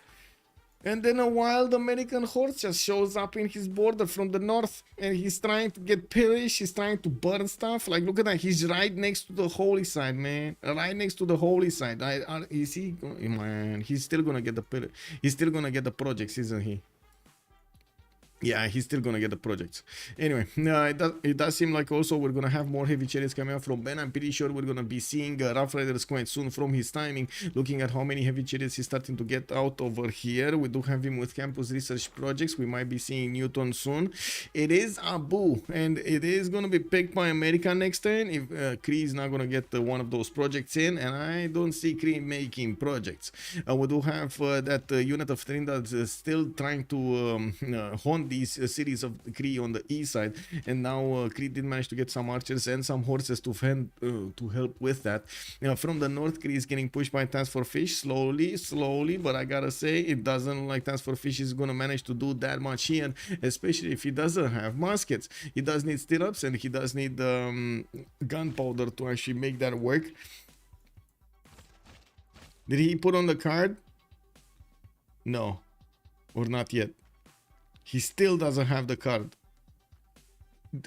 And then a wild American horse just shows up in his border from the north, and he's trying to get pillaged. He's trying to burn stuff. Like, look at that. He's right next to the holy side, man. Right next to the holy side. You see, man, he's still gonna get the He's still gonna get the projects, isn't he? Yeah, he's still gonna get the projects. Anyway, it does seem like also we're gonna have more heavy chariots coming out from Ben. I'm pretty sure we're gonna be seeing Rough Riders quite soon from his timing. Looking at how many heavy chariots he's starting to get out over here. We do have him with campus research projects. We might be seeing Newton soon. It is Abu, and it is gonna be picked by America next turn if Kree is not gonna get one of those projects in, and I don't see Kree making projects. We do have that unit of Trinidad still trying to haunt these cities of Kree on the east side, and now Kree did manage to get some archers and some horses to help with that. From the north, Kree is getting pushed by Task for Fish slowly, but I gotta say, it doesn't look like Task for Fish is gonna manage to do that much here, especially if he doesn't have muskets. He does need stirrups, and he does need gunpowder to actually make that work. Did he put on the card? No, or not yet. He still doesn't have the card.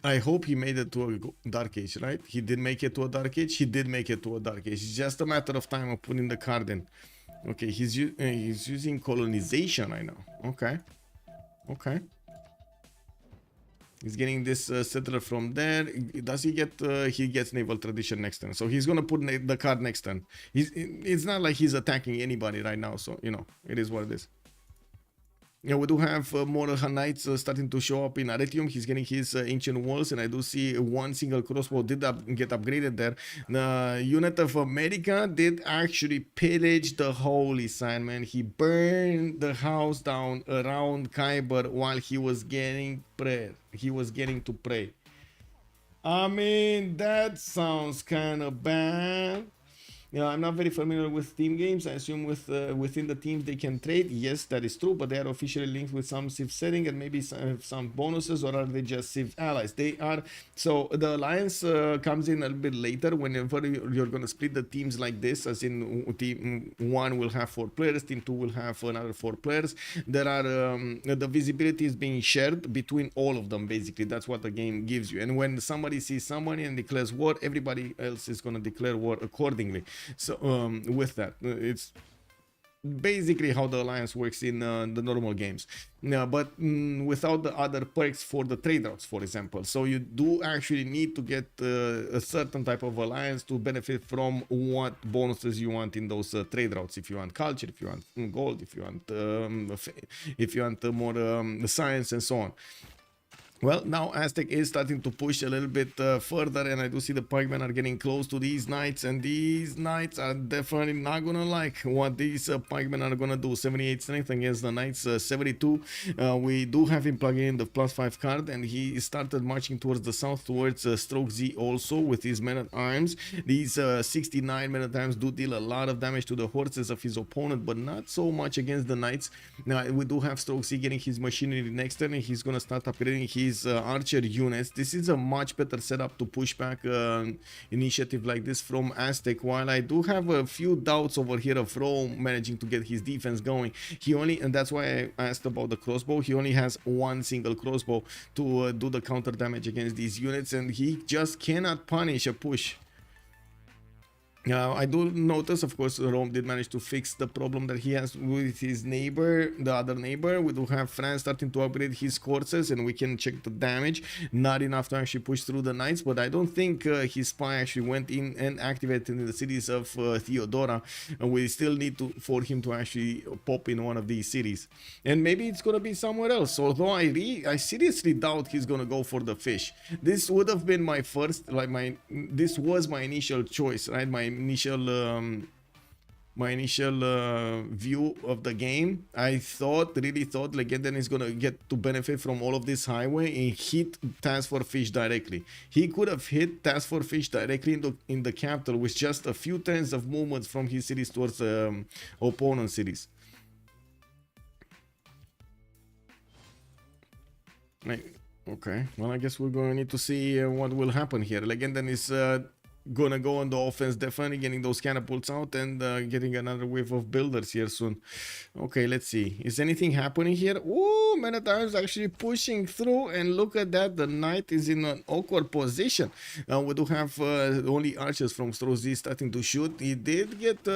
I hope he made it to a Dark Age, right? He did make it to a Dark Age. He did make it to a Dark Age. It's just a matter of time of putting the card in. Okay, he's using colonization right now. Okay. He's getting this settler from there. Does he get? He gets naval tradition next turn. So he's gonna put the card next turn. It's not like he's attacking anybody right now. So you know, it is what it is. Yeah, we do have more Knights starting to show up in Aretium. He's getting his ancient walls, and I do see one single crossbow did get upgraded there. The unit of America did actually pillage the holy side, man. He burned the house down around Khyber while he was getting prayer. He was getting to pray. I mean, that sounds kind of bad. Yeah, I'm not very familiar with team games. I assume within the teams they can trade. Yes, that is true, but they are officially linked with some Civ setting and maybe some bonuses, or are they just Civ allies? They are. So the alliance comes in a little bit later whenever you're going to split the teams like this, as in team 1 will have 4 players, team 2 will have another 4 players. There are the visibility is being shared between all of them, basically. That's what the game gives you. And when somebody sees somebody and declares war, everybody else is going to declare war accordingly. So with that, basically how the alliance works in the normal games, but without the other perks for the trade routes, for example. So you do actually need to get a certain type of alliance to benefit from what bonuses you want in those trade routes. If you want culture, if you want gold, if you want more science and so on. Well, now Aztec is starting to push a little bit further, and I do see the pikemen are getting close to these knights, and these knights are definitely not gonna like what these pikemen are gonna do. 78 strength against the knights 72. We do have him plugging in the +5 card, and he started marching towards the south, towards Stroke Z also with his men-at-arms. These 69 men-at-arms do deal a lot of damage to the horses of his opponent, but not so much against the knights. Now we do have Stroke Z getting his machinery next turn, and he's gonna start upgrading his archer units. This is a much better setup to push back initiative like this from Aztec, while I do have a few doubts over here of Rome managing to get his defense going. He only, and that's why I asked about the crossbow, he only has one single crossbow to do the counter damage against these units, and he just cannot punish a push. I do notice, of course, Rome did manage to fix the problem that he has with his neighbor, the other neighbor. We do have France starting to upgrade his courses, and we can check the damage. Not enough to actually push through the knights, but I don't think his spy actually went in and activated in the cities of Theodora. We still need for him to actually pop in one of these cities, and maybe it's gonna be somewhere else. Although I seriously doubt he's gonna go for the fish. This would have been my first, this was my initial choice, right? My initial view of the game. I really thought Legendary is gonna get to benefit from all of this highway and hit Task for Fish directly. He could have hit Task for Fish directly in the capital with just a few turns of movements from his cities towards opponent cities. Okay, well, I guess we're gonna need to see what will happen here. Legendary is gonna go on the offense, definitely getting those catapults out and getting another wave of builders here soon. Okay, let's see, is anything happening here? Ooh, Men-at-Arms actually pushing through, and look at that, the knight is in an awkward position. We do have only archers from Strozy starting to shoot. He did get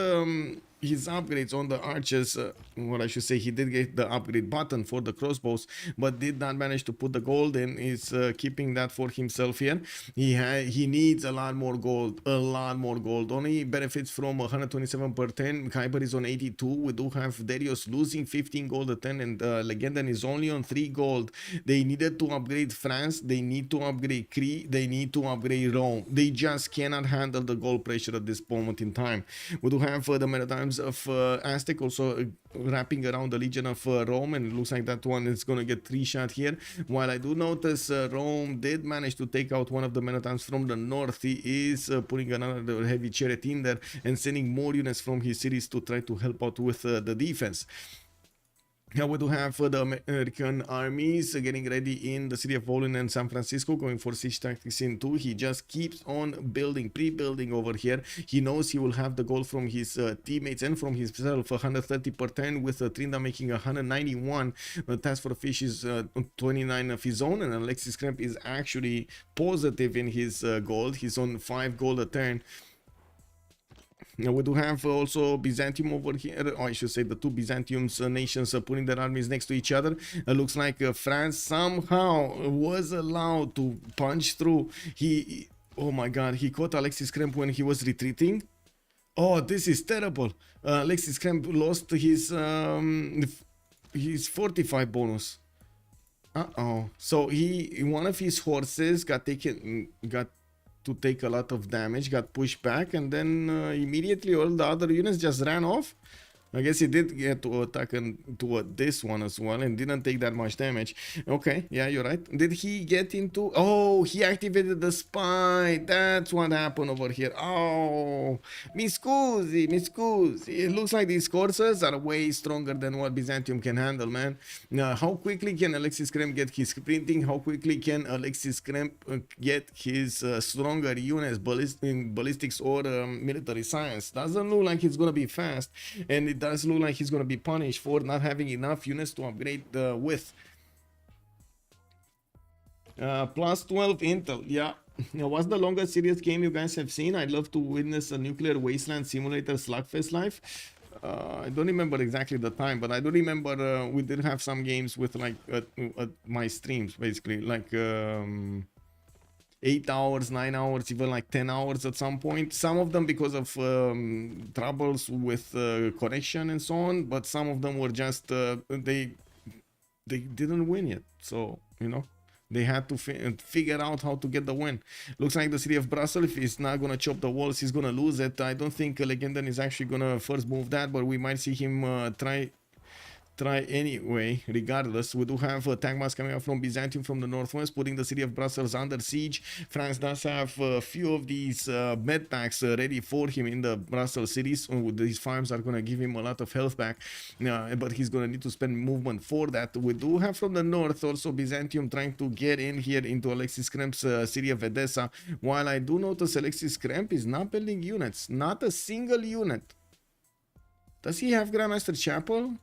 his upgrades on the archers, what I should say, he did get the upgrade button for the crossbows, but did not manage to put the gold in. He's keeping that for himself here. He needs a lot more gold, only benefits from 127 per 10. Kyber is on 82. We do have Darius losing 15 gold a 10, and Legendan is only on 3 gold. They needed to upgrade France, they need to upgrade Cree, they need to upgrade Rome. They just cannot handle the gold pressure at this moment in time. We do have the Men-at-Arms of Aztec also wrapping around the Legion of Rome, and it looks like that one is gonna get 3-shot here. While I do notice Rome did manage to take out one of the Men-at-Arms from the north. He is putting another heavy chariot in there and sending more units from his cities to try to help out with the defense. Now we do have the American armies getting ready in the city of Volin and San Francisco, going for siege tactics in 2. He just keeps on building, pre-building over here. He knows he will have the gold from his teammates and from himself, 130 per 10, with Trinda making 191. Task for Fish is 29 of his own, and Alexis Kremp is actually positive in his gold. He's on 5 gold a turn. Now we do have also Byzantium over here, or I should say the two Byzantium nations putting their armies next to each other. Looks like France somehow was allowed to punch through. Oh my god, he caught Alexis Kremp when he was retreating. Oh, this is terrible. Alexis Kremp lost his 45 bonus. So one of his horses got to take a lot of damage, got pushed back, and then immediately all the other units just ran off. I guess he did get to attack into this one as well and didn't take that much damage. Okay, yeah, you're right. Did he get into... Oh, he activated the spy. That's what happened over here. Oh, mi scusi. It looks like these courses are way stronger than what Byzantium can handle, man. Now, how quickly can Alexis Kremp get his sprinting? How quickly can Alexis Kremp get his stronger units, ballistics or military science? Doesn't look like it's gonna be fast, and it does look like he's going to be punished for not having enough units to upgrade with. Plus 12 intel, yeah. What's the longest serious game you guys have seen? I'd love to witness a nuclear wasteland simulator slugfest live. I don't remember exactly the time, but I do remember we did have some games with like my streams, basically like 8 hours, 9 hours, even like 10 hours at some point. Some of them because of troubles with connection and so on, but some of them were just they didn't win yet, so you know. They had to figure out how to get the win. Looks like the city of Brussels, if he's not going to chop the walls, he's going to lose it. I don't think Legendan is actually going to first move that, but we might see him try anyway. Regardless, we do have Tagmas coming up from Byzantium from the northwest, putting the city of Brussels under siege. France does have a few of these med packs ready for him in the Brussels cities. These farms are going to give him a lot of health back, but he's going to need to spend movement for that. We do have from the north also Byzantium trying to get in here into Alexis Kremp's city of Edessa, while I do notice Alexis Kremp is not building units, not a single unit. Does he have Grandmaster Chapel?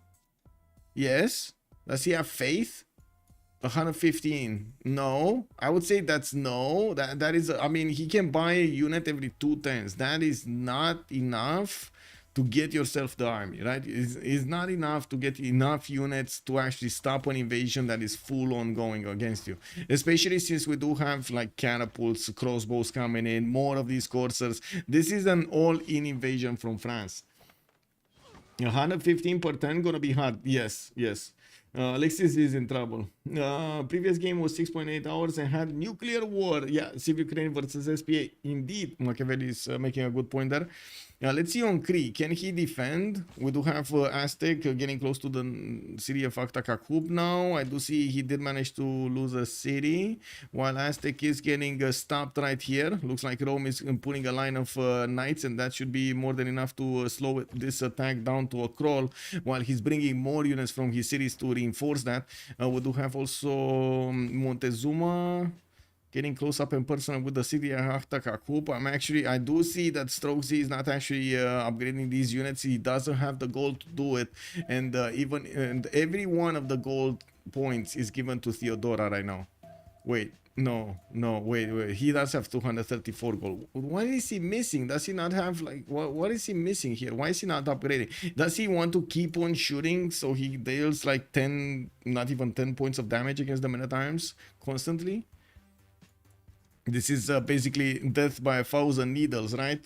Yes. Does he have faith? 115. No. I would say that's no. That is, I mean, he can buy a unit every 2 turns. That is not enough to get yourself the army, right? It's not enough to get enough units to actually stop an invasion that is full on going against you. Especially since we do have like catapults, crossbows coming in, more of these coursers. This is an all-in invasion from France. 115 per turn gonna be hard. Yes. Alexis is in trouble. Previous game was 6.8 hours and had nuclear war. Yeah, Civ Ukraine versus SPA. Indeed, Machiavelli is making a good point there. Let's see on Cree. Can he defend? We do have Aztec getting close to the city of Akhtakakup now. I do see he did manage to lose a city, while Aztec is getting stopped right here. Looks like Rome is putting a line of knights, and that should be more than enough to slow this attack down to a crawl, while he's bringing more units from his cities to reinforce that. We do have also Montezuma getting close up and personal with the city of Akhtakakup. I do see that Strokesy is not actually upgrading these units. He doesn't have the gold to do it, and every one of the gold points is given to Theodora right now. Wait, no, wait. He does have 234 gold. What is he missing? Does he not have like what is he missing here? Why is he not upgrading? Does he want to keep on shooting so he deals like 10, not even 10 points of damage against the men-at-arms constantly? This is basically death by 1,000 needles, right?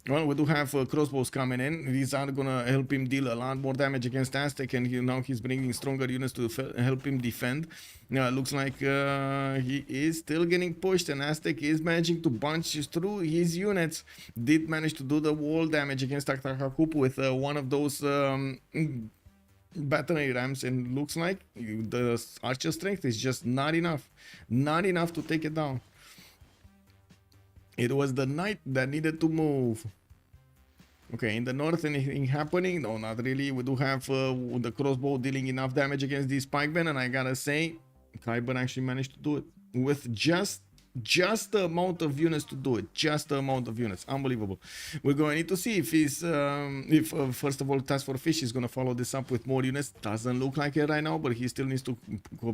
Well, we do have crossbows coming in. These are gonna help him deal a lot more damage against Aztec, and now he's bringing stronger units to help him defend. Looks like he is still getting pushed, and Aztec is managing to bunch through his units. Did manage to do the wall damage against Akhtakakup with one of those battery rams, and looks like the archer strength is just not enough to take it down. It was the knight that needed to move. Okay, in the north, anything happening? No, not really. We do have the crossbow dealing enough damage against these pikemen, and I gotta say, Kyber actually managed to do it with just the amount of units to do it. Just the amount of units. Unbelievable. We're going to need to see if he's first of all, Task for Fish is going to follow this up with more units. Doesn't look like it right now, but he still needs to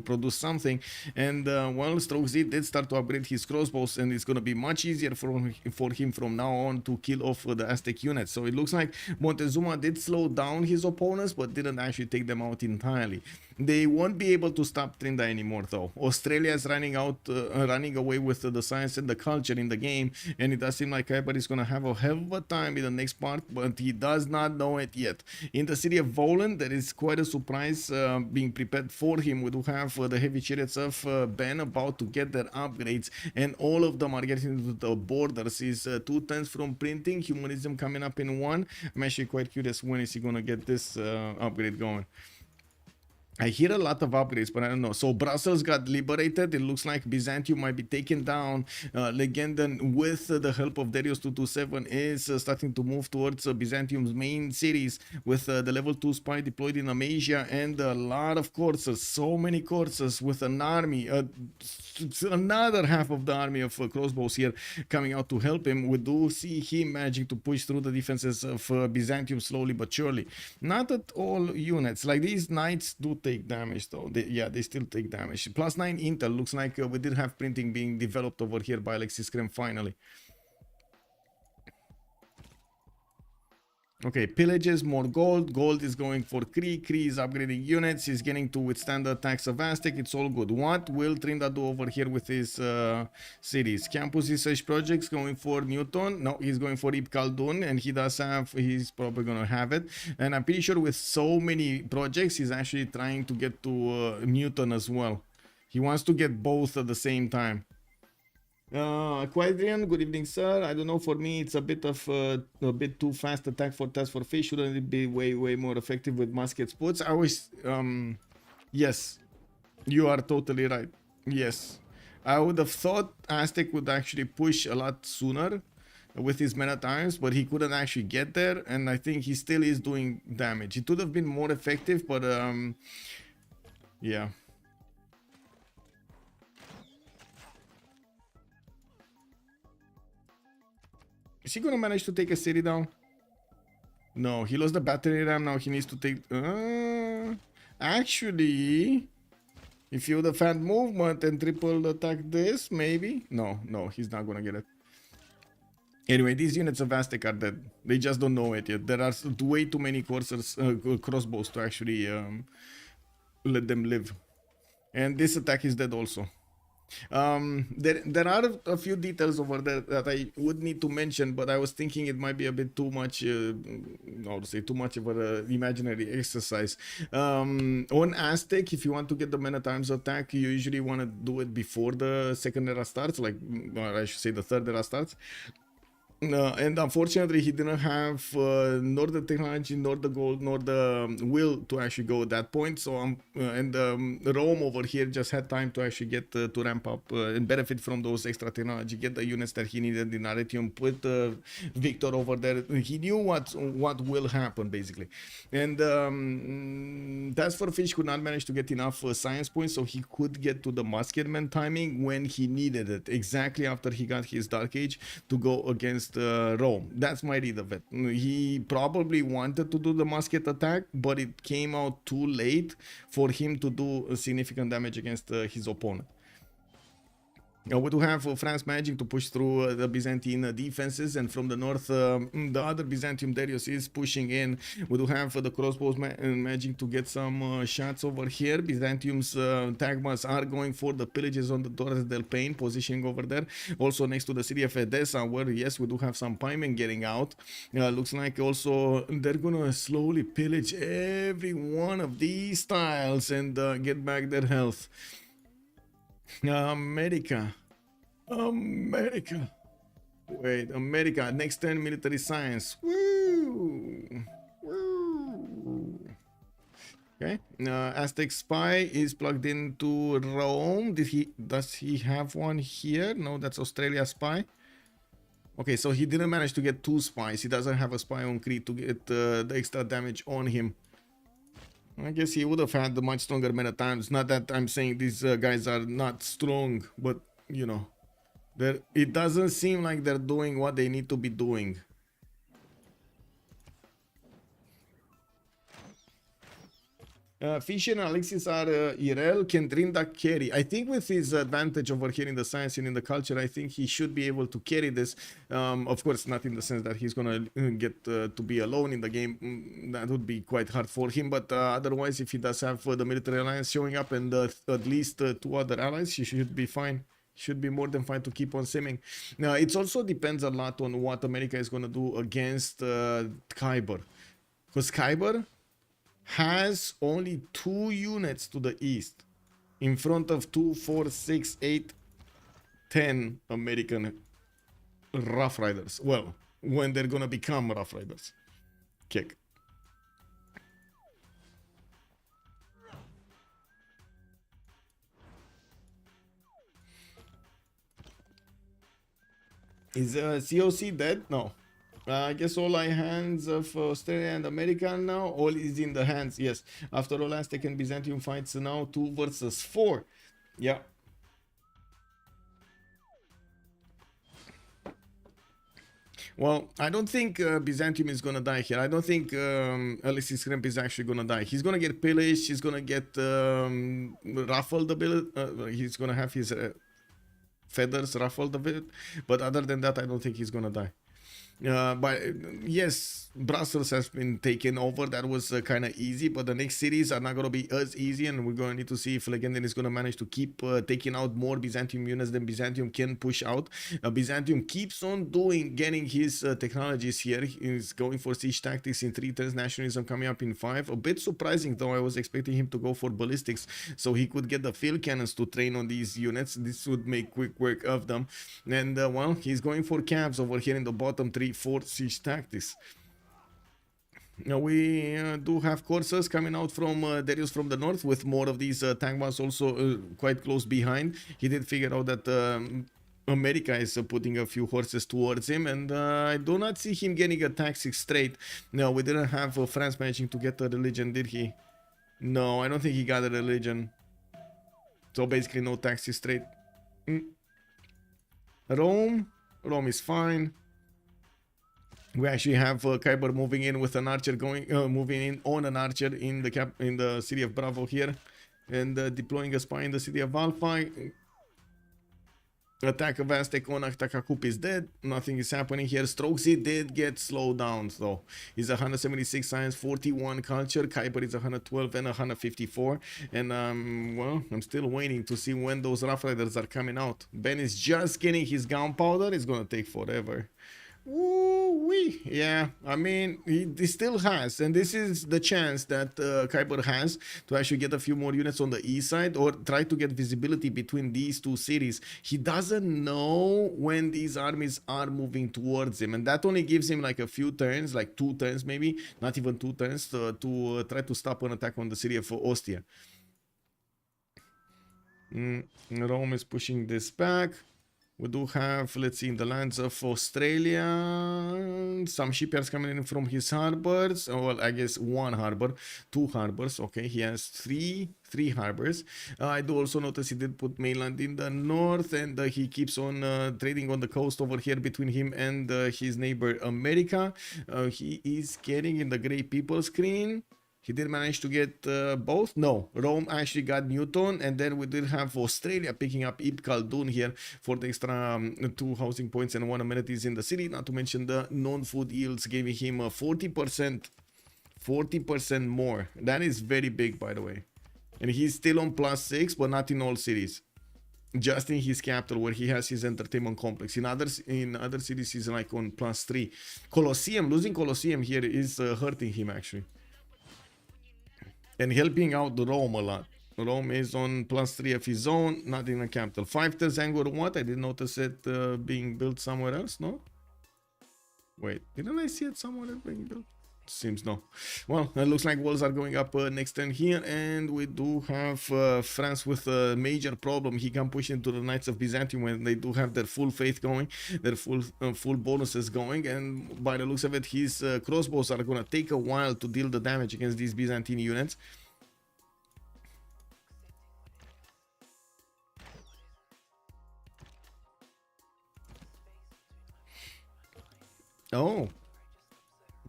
produce something. And well, Strokesy did start to upgrade his crossbows, and it's going to be much easier for him from now on to kill off the Aztec units. So it looks like Montezuma did slow down his opponents, but didn't actually take them out entirely. They won't be able to stop Trinda anymore, though. Australia is running away with the science and the culture in the game, and it does seem like Kyber is going to have a hell of a time in the next part, but he does not know it yet. In the city of Volan, there is quite a surprise being prepared for him. We do have the heavy chariots of Ben about to get their upgrades, and all of them are getting into the borders. Is 2 turns from printing, humanism coming up in 1. I'm actually quite curious when is he going to get this upgrade going. I hear a lot of upgrades, but I don't know. So Brussels got liberated. It looks like Byzantium might be taken down. Legendan, with the help of Darius 227, is starting to move towards Byzantium's main cities with the level 2 spy deployed in Amasia and a lot of coursers. So many coursers with an army. Another half of the army of crossbows here coming out to help him. We do see him managing to push through the defenses of Byzantium slowly but surely. Not at all units. Like these knights do take take damage though. Yeah, they still take damage. +9 intel. Looks like we did have printing being developed over here by Alexis Krem finally. Okay, pillages, more gold. Gold is going for Kree. Kree is upgrading units. He's getting to withstand the attacks of Aztec. It's all good. What will Trinda do over here with his cities? Campus research projects going for Newton. No, he's going for Ibn Khaldun, and he does have, he's probably going to have it. And I'm pretty sure with so many projects, he's actually trying to get to Newton as well. He wants to get both at the same time. Quadrian, good evening, sir. I don't know, for me it's a bit too fast attack for task for fish. Shouldn't it be way more effective with musket spots? I was yes, you are totally right. Yes, I would have thought Aztec would actually push a lot sooner with his men at arms, but he couldn't actually get there, and I think he still is doing damage. It would have been more effective, but yeah. Is he gonna manage to take a city down? No, he lost the battery ram. Now he needs to take... actually, if you would have had movement and triple attack this, maybe? No, he's not gonna get it. Anyway, these units of Aztec are dead. They just don't know it yet. There are way too many crossbows to actually let them live. And this attack is dead also. There are a few details over there that I would need to mention, but I was thinking it might be a bit too much, how to say, too much of an imaginary exercise. On Aztec, if you want to get the men at arms attack, you usually want to do it before the second era starts, like, or I should say the third era starts. And unfortunately, he didn't have nor the technology, nor the gold, nor the will to actually go at that point. So, Rome over here just had time to actually get to ramp up and benefit from those extra technology, get the units that he needed in Arretium, put Victor over there. He knew what will happen, basically. And Task for Fish could not manage to get enough science points, so he could get to the musketman timing when he needed it, exactly after he got his Dark Age to go against Rome. That's my read of it. He probably wanted to do the musket attack, but it came out too late for him to do significant damage against his opponent. We do have France managing to push through the Byzantine defenses, and from the north, the other Byzantium Darius is pushing in. We do have the crossbows managing to get some shots over here. Byzantium's Tagmas are going for the pillages on the Torres del Paine, positioning over there. Also next to the city of Edessa, where, yes, we do have some piemen getting out. Looks like also they're gonna slowly pillage every one of these tiles and get back their health. America. Wait, America. Next 10 military science. Woo! Woo! Okay. Aztec spy is plugged into Rome. Does he have one here? No, that's Australia spy. Okay, so he didn't manage to get 2 spies. He doesn't have a spy on Crete to get the extra damage on him. I guess he would have had the much stronger men at times. Not that I'm saying these guys are not strong, but, you know, it doesn't seem like they're doing what they need to be doing. Fish and Alexis are Irel, can Trinda carry. I think with his advantage over here in the science and in the culture, I think he should be able to carry this. Of course, not in the sense that he's gonna get to be alone in the game. That would be quite hard for him, but otherwise, if he does have the military alliance showing up and at least 2 other allies, he should be fine. Should be more than fine to keep on simming. Now, it also depends a lot on what America is gonna do against Khyber, because Khyber has only 2 units to the east in front of 2, 4, 6, 8, 10 American Rough Riders. Well, when they're gonna become Rough Riders. Kick. Is COC dead? No. I guess all hands of Australia and America now. All is in the hands. Yes. After all, Aztec and Byzantium fights now 2 versus 4. Yeah. Well, I don't think Byzantium is gonna die here. I don't think Alexis Kremp is actually gonna die. He's gonna get pillaged. He's gonna get ruffled a bit. He's gonna have his feathers ruffled a bit. But other than that, I don't think he's gonna die. But yes, Brussels has been taken over. That was kind of easy, but the next cities are not going to be as easy, and we're going to need to see if Legendin is going to manage to keep taking out more Byzantium units than Byzantium can push out. Byzantium keeps on getting his technologies here. He's going for siege tactics in 3 turns, nationalism coming up in 5. A bit surprising though. I was expecting him to go for ballistics so he could get the field cannons to train on these units. This would make quick work of them. And well, he's going for cabs over here in the bottom 3-4 siege tactics. Now we do have coursers coming out from Darius from the north with more of these tank bombs also quite close behind. He did figure out that America is putting a few horses towards him, and I do not see him getting a tactics straight. No, we didn't have France managing to get a religion, did he? No, I don't think he got a religion. So basically no tactics straight. Rome is fine. We actually have Khyber moving in with an archer moving in on an archer in the city of Bravo here, and deploying a spy in the city of Alpha. Attack of Aztec on Takakup is dead. Nothing is happening here. Stroxy did get slowed down though. He's 176 science, 41 culture. Khyber is 112 and 154. And well, I'm still waiting to see when those Rough Riders are coming out. Ben is just getting his gunpowder. It's gonna take forever. Woo-wee. Yeah, I mean, he still has, and this is the chance that Khyber has to actually get a few more units on the east side or try to get visibility between these two cities. He doesn't know when these armies are moving towards him, and that only gives him like a few turns, like 2 turns maybe, not even 2 turns, to try to stop an attack on the city of Ostia. Rome is pushing this back. We do have, let's see, in the lands of Australia, some shipyards coming in from his harbors. Oh, well, I guess 1 harbor, 2 harbors. Okay, he has three harbors. I do also notice he did put mainland in the north, and he keeps on trading on the coast over here between him and his neighbor America. He is getting in the Grey People screen. He did manage to get both. No, Rome actually got Newton, and then we did have Australia picking up Ibn Khaldun here for the extra 2 housing points and 1 amenities in the city. Not to mention the non-food yields giving him 40% more. That is very big, by the way. And he's still on +6, but not in all cities. Just in his capital where he has his entertainment complex. In other cities he's like on +3. Colosseum, losing Colosseum here is hurting him actually. And helping out Rome a lot. Rome is on +3 of his own, not in the capital. 5 turns Angkor Wat, I did notice it being built somewhere else, no? Wait, didn't I see it somewhere else being built? Seems no. Well, it looks like walls are going up next turn here, and we do have France with a major problem. He can push into the Knights of Byzantium when they do have their full faith going, their full bonuses going, and by the looks of it, his crossbows are gonna take a while to deal the damage against these Byzantine units. Oh.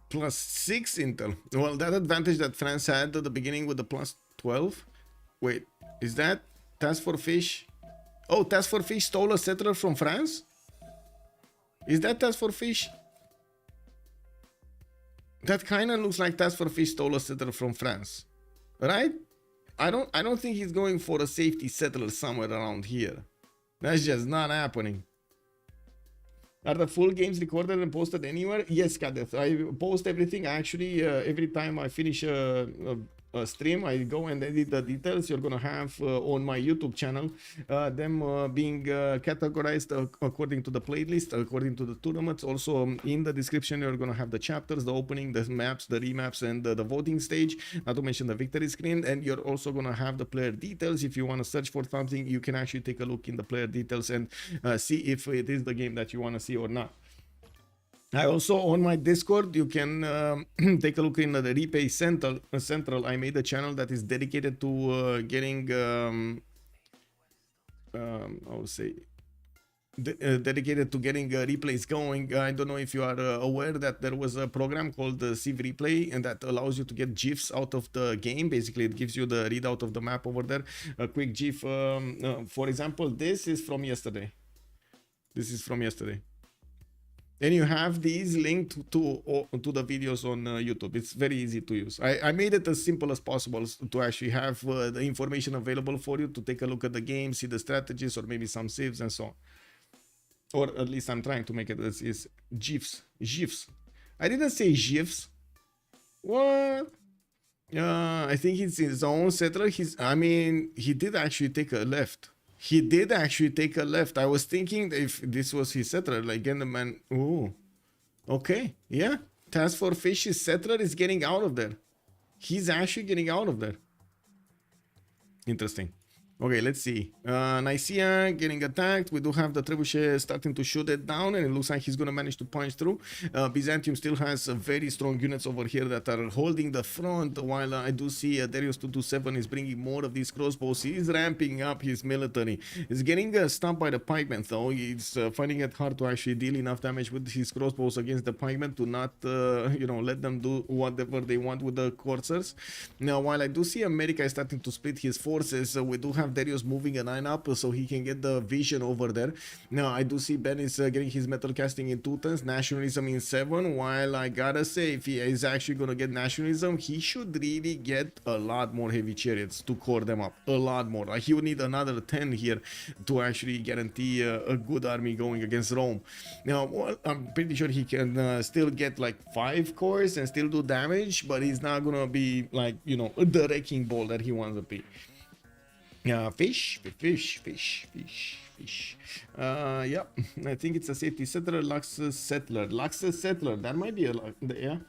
+6 intel. Well, that advantage that France had at the beginning with the +12. Wait, is that Task for Fish? Oh, Task for Fish stole a settler from France? Is that Task for Fish? That kind of looks like Task for Fish stole a settler from France, right? I don't think he's going for a safety settler somewhere around here. That's just not happening. Are the full games recorded and posted anywhere? Yes, Kadeth. I post everything. Actually, every time I finish a stream, I go and edit the details. You're gonna have on my YouTube channel them being categorized according to the playlist, according to the tournaments. Also, in the description, you're gonna have the chapters, the opening, the maps, the remaps, and the voting stage. Not to mention the victory screen. And you're also gonna have the player details. If you want to search for something, you can actually take a look in the player details and see if it is the game that you want to see or not. I also, on my Discord, you can take a look in the Replay Central. I made a channel that is dedicated to getting, I would say, dedicated to getting replays going. I don't know if you are aware that there was a program called the Civ Replay, and that allows you to get GIFs out of the game. Basically, it gives you the readout of the map over there. A quick GIF, for example, this is from yesterday. This is from yesterday. And you have these linked to the videos on YouTube. It's very easy to use. I made it as simple as possible to actually have the information available for you to take a look at the game, see the strategies, or maybe some saves and so on. Or at least I'm trying to make it as is. GIFs. GIFs. I didn't say GIFs. What? I think it's his own settler. I mean, he did actually take a left. He did actually take a left. I was thinking if this was his settler, like Enderman. Ooh. Okay. Yeah. Task for Fish's settler is getting out of there. He's actually getting out of there. Interesting. Okay, let's see. Nicaea getting attacked. We do have the trebuchet starting to shoot it down, and it looks like he's going to manage to punch through. Byzantium still has very strong units over here that are holding the front, while I do see Darius 227 is bringing more of these crossbows. He's ramping up his military. He's getting stopped by the pikemen, though. He's finding it hard to actually deal enough damage with his crossbows against the pikemen to not, let them do whatever they want with the coursers. Now, while I do see America is starting to split his forces, we do have Darius moving a 9 up so he can get the vision over there. Now I do see Ben is getting his metal casting in 2 turns, nationalism in 7, while I gotta say if he is actually gonna get nationalism, he should really get a lot more heavy chariots to core them up. A lot more. Like he would need another 10 here to actually guarantee a good army going against Rome. Now well, I'm pretty sure he can still get like 5 cores and still do damage, but he's not gonna be like, the wrecking ball that he wants to be. Fish. Yeah, I think it's a safety settler, Luxus settler. That might be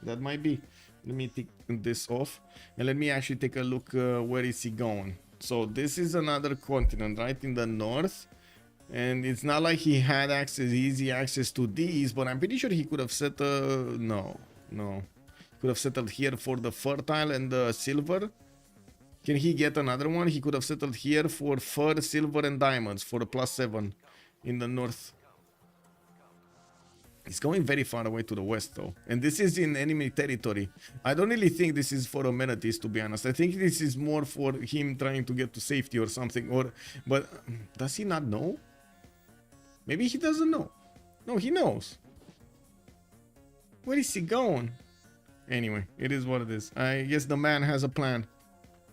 that might be. Let me take this off and let me actually take a look. Where is he going? So this is another continent, right in the north, and it's not like he had easy access to these, but I'm pretty sure he could have settled. No, could have settled here for the fertile and the silver. Can he get another one? He could have settled here for fur, silver, and diamonds for a +7 in the north. He's going very far away to the west, though. And this is in enemy territory. I don't really think this is for amenities, to be honest. I think this is more for him trying to get to safety or something. But does he not know? Maybe he doesn't know. No, he knows. Where is he going? Anyway, it is what it is. I guess the man has a plan.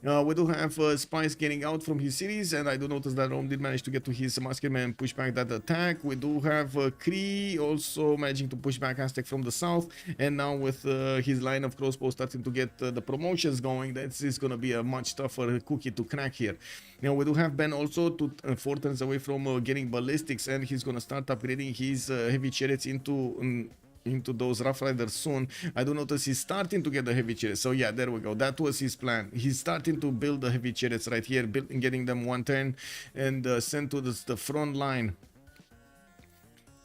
We do have spies getting out from his cities, and I do notice that Rome did manage to get to his musketmen and push back that attack. We do have Cree also managing to push back Aztec from the south, and now with his line of crossbows starting to get the promotions going, that is going to be a much tougher cookie to crack here. Now we do have Ben also 4 turns away from getting ballistics, and he's going to start upgrading his heavy chariots into those Rough Riders soon. I do notice he's starting to get the heavy chariots. So yeah, there we go. That was his plan. He's starting to build the heavy chariots right here, getting them 1 turn and sent to the front line.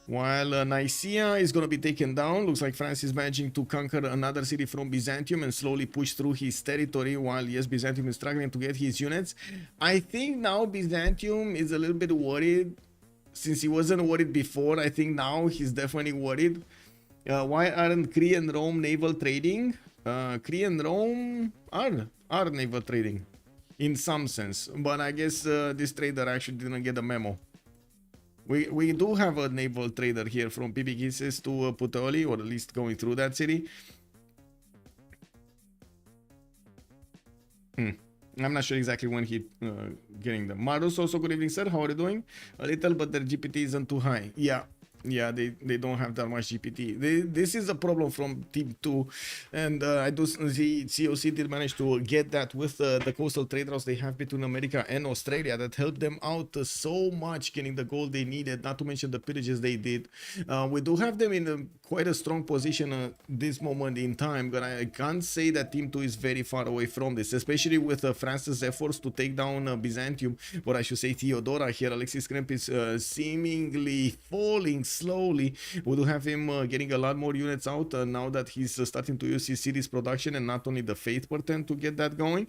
While Nicaea is going to be taken down, looks like France is managing to conquer another city from Byzantium and slowly push through his territory, while yes, Byzantium is struggling to get his units. I think now Byzantium is a little bit worried. Since he wasn't worried before, I think now he's definitely worried. Why aren't Cree and Rome naval trading? Cree and Rome are naval trading in some sense, but I guess this trader actually didn't get a memo. We do have a naval trader here from Pipigises to Puteoli, or at least going through that city. I'm not sure exactly when he getting them. Marus also, good evening, sir. How are you doing? A little, but their GPT isn't too high. Yeah, they don't have that much GPT. This is a problem from Team 2, and I do see COC did manage to get that with the coastal trade routes they have between America and Australia that helped them out so much getting the gold they needed, not to mention the pillages they did. We do have them in quite a strong position at this moment in time, but I can't say that Team 2 is very far away from this, especially with France's efforts to take down Byzantium, or I should say Theodora here. Alexis Kremp is seemingly falling slowly. We do have him getting a lot more units out now that he's starting to use his series production and not only the faith portent to get that going.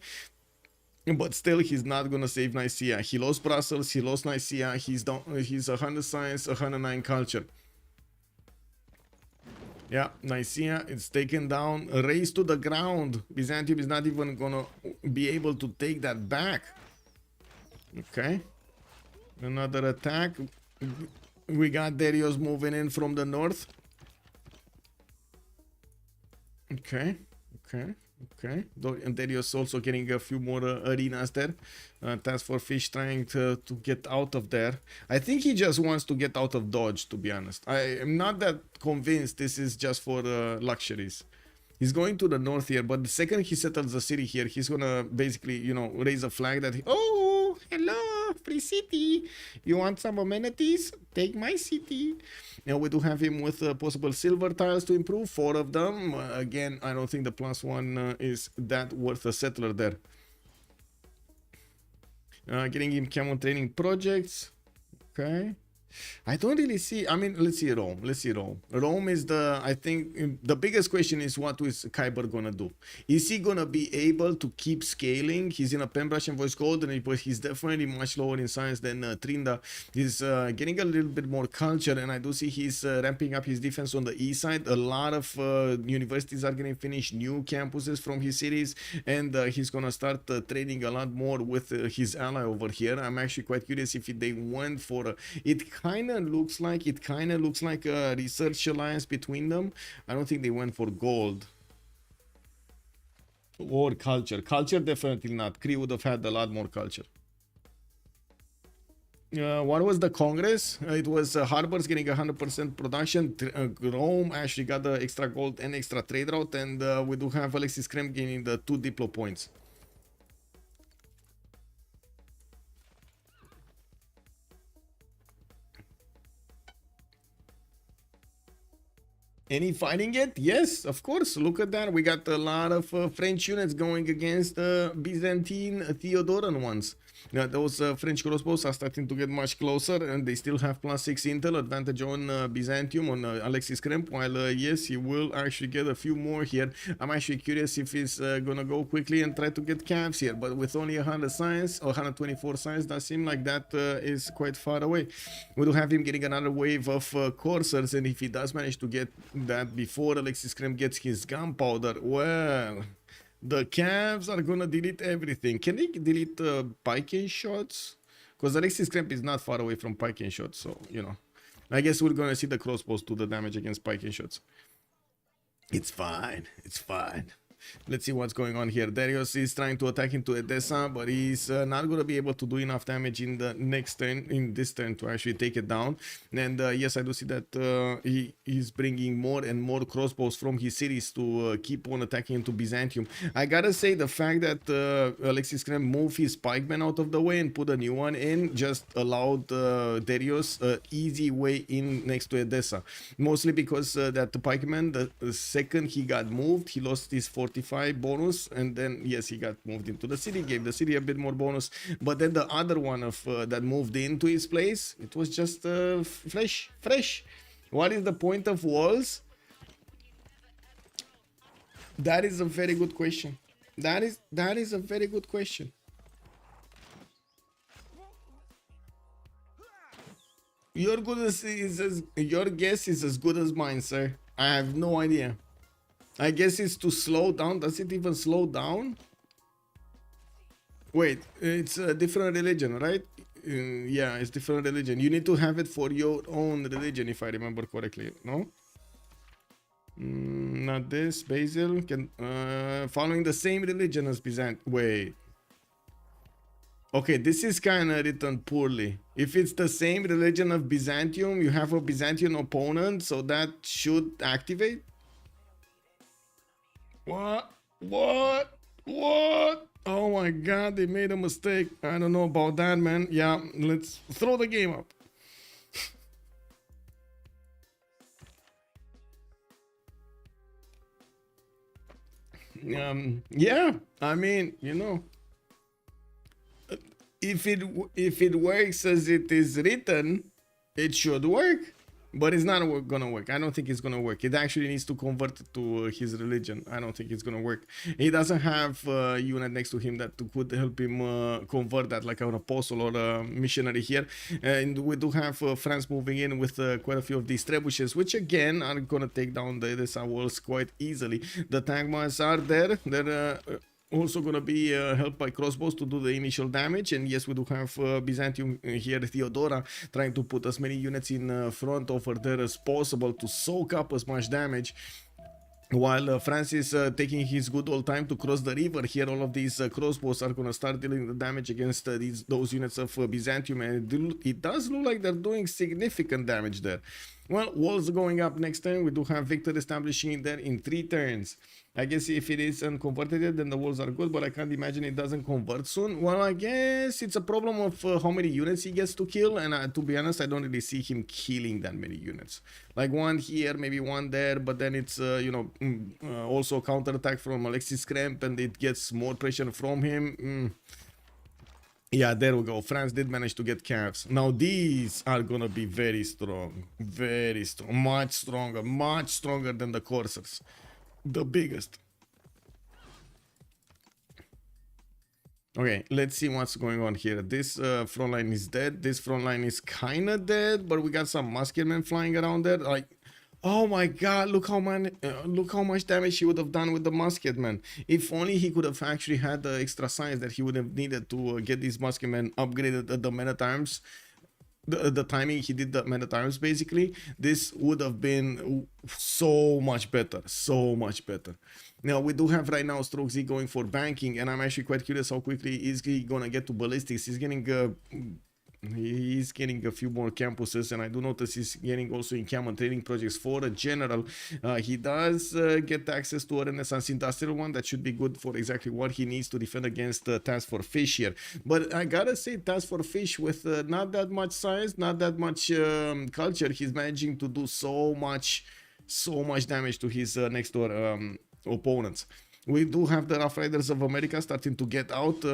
But still, he's not gonna save Nicaea. He lost Brussels, he lost Nicaea, he's 100 science, 109 culture. Yeah, Nicaea, it's taken down, razed to the ground. Byzantium is not even gonna be able to take that back. Okay. Another attack. We got Darius moving in from the north. Okay, okay. Okay, and Darius also getting a few more arenas there. Task for Fish trying to get out of there. I think he just wants to get out of Dodge, to be honest. I am not that convinced this is just for luxuries. He's going to the north here, but the second he settles the city here, he's gonna basically, you know, raise a flag that oh, hello, free city. You want some amenities? Take my city. Now we do have him with possible silver tiles to improve, 4 of them. Again, I don't think the +1 is that worth a settler there. Getting him camo training projects. Okay. I don't really see. I mean, let's see Rome. Let's see Rome. Rome is I think the biggest question is what is Kyber gonna do? Is he gonna be able to keep scaling? He's in a Pembrokeshire voice golden, but he's definitely much lower in science than Trinda. He's getting a little bit more culture, and I do see he's ramping up his defense on the east side. A lot of universities are getting finished, new campuses from his cities, and he's gonna start trading a lot more with his ally over here. I'm actually quite curious if they went for it. Kind of looks like a research alliance between them. I don't think they went for gold or culture. Culture definitely not. Cree would have had a lot more culture. What was the Congress? It was Harbors getting 100% production. Rome actually got the extra gold and extra trade route, and we do have Alexis Krem gaining the 2 Diplo points. Any fighting yet? Yes, of course. Look at that. We got a lot of French units going against Byzantine Theodoran ones. Now, those French crossbows are starting to get much closer, and they still have +6 intel advantage on Byzantium, on Alexis Kremp, while yes, he will actually get a few more here. I'm actually curious if he's gonna go quickly and try to get calves here, but with only 100 science, or 124 science, does seem like that is quite far away. We do have him getting another wave of coursers, and if he does manage to get that before Alexis Kremp gets his gunpowder, well, the calves are gonna delete everything. Can they delete pike shots? Because Alexis Kremp is not far away from pike shots, so you know. I guess we're gonna see the crossbows do the damage against pike shots. It's fine. It's fine. Let's see what's going on here. Darius is trying to attack into Edessa, but he's not going to be able to do enough damage in the next turn, in this turn, to actually take it down. And yes, I do see that he's bringing more and more crossbows from his cities to keep on attacking into Byzantium. I gotta say, the fact that Alexis Kremp moved his pikemen out of the way and put a new one in just allowed Darius an easy way in next to Edessa. Mostly because that pikeman, the second he got moved, he lost his 45 bonus, and then yes, he got moved into the city, gave the city a bit more bonus, but then the other one of that moved into his place, it was just fresh. What is the point of walls? That is a very good question. That is a very good question. Your guess is as good as mine, sir. I have no idea. I guess it's to slow down. Does it even slow down? Wait, it's a different religion, right? Yeah, it's different religion. You need to have it for your own religion, if I remember correctly, no? Not this. Basil can following the same religion as Byzantium. Wait. Okay, this is kind of written poorly. If it's the same religion of Byzantium, you have a Byzantine opponent, so that should activate. What? Oh my god, they made a mistake. I don't know about that, man. Yeah, let's throw the game up. Yeah, I mean, you know, if it works as it is written, it should work. But it's not gonna work. I don't think it's gonna work. It actually needs to convert to his religion. I don't think it's gonna work. He doesn't have a unit next to him that could help him convert that, like an apostle or a missionary here. And we do have France moving in with quite a few of these trebuchets, which again are gonna take down the walls quite easily. The tankmans are there. They're also gonna be helped by crossbows to do the initial damage. And yes, we do have Byzantium here, Theodora, trying to put as many units in front over there as possible to soak up as much damage, while France is taking his good old time to cross the river. Here all of these crossbows are gonna start dealing the damage against those units of Byzantium, and it does look like they're doing significant damage there. Well, walls going up next turn. We do have Victor establishing there in 3 turns. I guess if it is unconverted yet, then the walls are good, but I can't imagine it doesn't convert soon. Well, I guess it's a problem of how many units he gets to kill, and to be honest, I don't really see him killing that many units. Like one here, maybe one there, but then it's, you know, also a counterattack from Alexis Kremp, and it gets more pressure from him. Yeah, there we go. France did manage to get calves. Now these are gonna be very strong, much stronger than the coursers, the biggest. Okay, let's see what's going on here. This front line is dead. This front line is kind of dead, but we got some musketmen flying around there. Like, oh my god, look how much damage he would have done with the musketmen. If only he could have actually had the extra science that he would have needed to get these musketmen upgraded at the men at arms. The timing he did the men at arms, basically, this would have been so much better. Now we do have right now Stroke Z going for banking, and I'm actually quite curious how quickly is he gonna get to ballistics. He's getting a few more campuses, and I do notice he's getting also in cam and training projects for a general. He does get access to a Renaissance industrial one that should be good for exactly what he needs to defend against Task for Fish here. But I gotta say, Task for Fish with not that much science, not that much culture, he's managing to do so much damage to his next door opponents. We do have the Rough Riders of America starting to get out.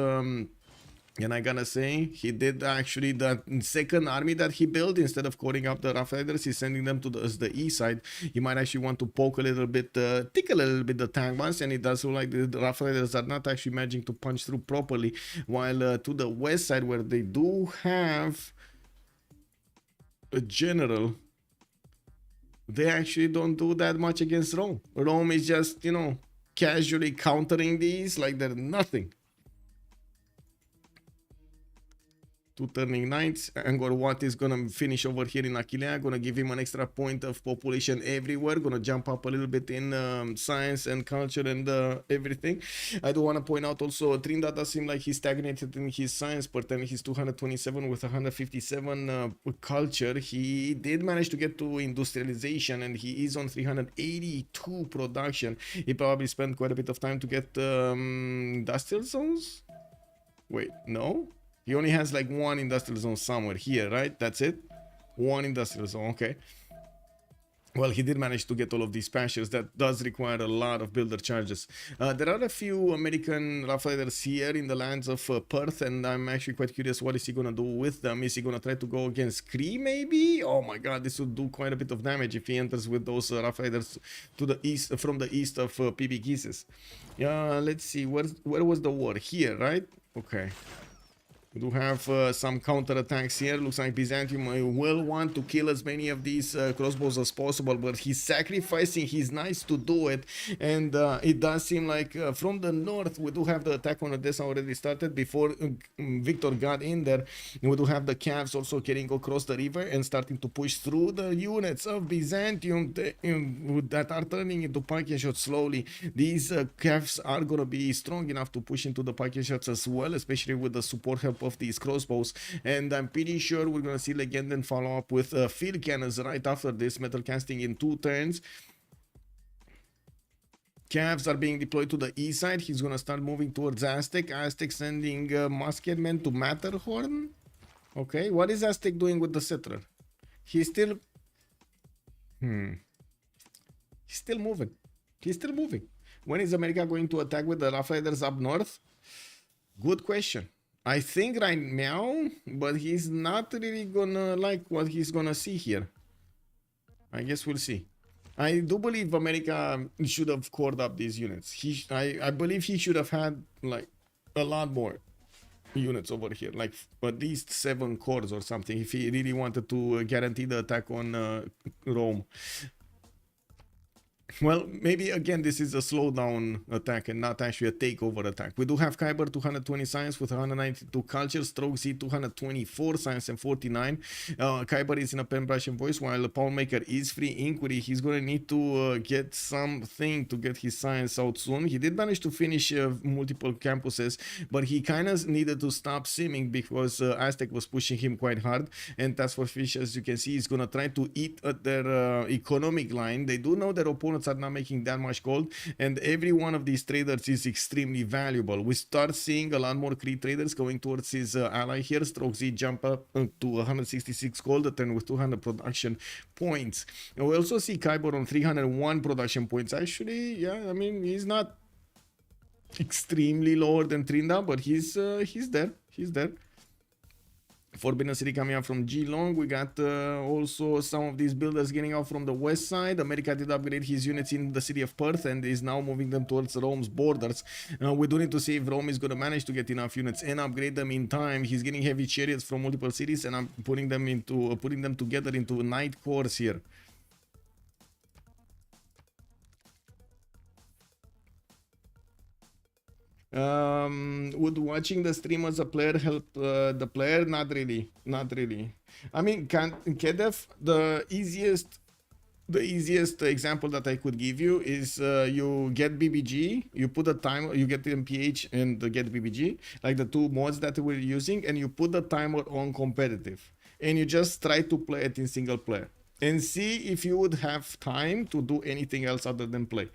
And I gotta say, he did actually the second army that he built. Instead of calling up the Rough Riders, he's sending them to the east side. You might actually want to poke a little bit, tickle a little bit the tank ones, and it does look like the Rough Riders are not actually managing to punch through properly. While to the west side, where they do have a general, they actually don't do that much against Rome. Rome is just, you know, casually countering these like they're nothing. 2 turning knights. Angkor Wat is gonna finish over here in Aquileia, gonna give him an extra point of population everywhere, gonna jump up a little bit in science and culture and everything. I do want to point out also, Trindade does seem like he's stagnated in his science, but then he's 227 with 157 culture. He did manage to get to industrialization, and he is on 382 production. He probably spent quite a bit of time to get industrial zones. Wait, no? He only has like 1 industrial zone somewhere here, right? That's it? 1 industrial zone, okay. Well, he did manage to get all of these pastures. That does require a lot of builder charges. There are a few American Rough Riders here in the lands of Perth, and I'm actually quite curious what is he gonna do with them. Is he gonna try to go against Cree, maybe? Oh my god, this would do quite a bit of damage if he enters with those Rough Riders to the east, from the east of PB Gises. Let's see, where was the war? Here, right? Okay. We do have some counterattacks here. Looks like Byzantium will want to kill as many of these crossbows as possible, but he's sacrificing his knights to do it. And it does seem like from the north, we do have the attack on Odessa already started before Victor got in there. And we do have the calves also getting across the river and starting to push through the units of Byzantium that are turning into pumpkin shots slowly. These calves are going to be strong enough to push into the pumpkin shots as well, especially with the support help of these crossbows. And I'm pretty sure we're gonna see Legend and follow up with field cannons right after this, metal casting in 2 turns. Calves are being deployed to the east side. He's gonna start moving towards Aztec. Aztec sending musketmen to Matterhorn. Okay, what is Aztec doing with the settler? He's still moving. When is America going to attack with the Rough Riders up north? Good question. I think right now, but he's not really gonna like what he's gonna see here. I guess we'll see. I do believe America should have cored up these units. I believe he should have had like a lot more units over here, like at least 7 cores or something, if he really wanted to guarantee the attack on Rome. Well, maybe again this is a slowdown attack and not actually a takeover attack. We do have Kyber 220 science with 192 culture, Stroke Z 224 science and 49. Kyber is in a pen brush and voice, while the Pawnmaker is free inquiry. He's gonna need to get something to get his science out soon. He did manage to finish multiple campuses, but he kind of needed to stop simming because Aztec was pushing him quite hard. And Task Force Fish, as you can see, is gonna try to eat at their economic line. They do know their opponents are not making that much gold, and every one of these traders is extremely valuable. We start seeing a lot more Cree traders going towards his ally here. Stroke Z jump up to 166 gold, a turn with 200 production points. And we also see Kyber on 301 production points. Actually, yeah, I mean, he's not extremely lower than Trinda, but he's there. He's there. Forbidden City coming out from Geelong. We got also some of these builders getting out from the west side. America did upgrade his units in the city of Perth and is now moving them towards Rome's borders. We do need to see if Rome is going to manage to get enough units and upgrade them in time. He's getting heavy chariots from multiple cities, and I'm putting them together into night cores here. Would watching the stream as a player help the player? Not really. I mean, Kedef, the easiest example that I could give you is you get BBG, you put a timer, you get the MPH and get BBG, like the 2 mods that we're using, and you put the timer on competitive, and you just try to play it in single player and see if you would have time to do anything else other than play.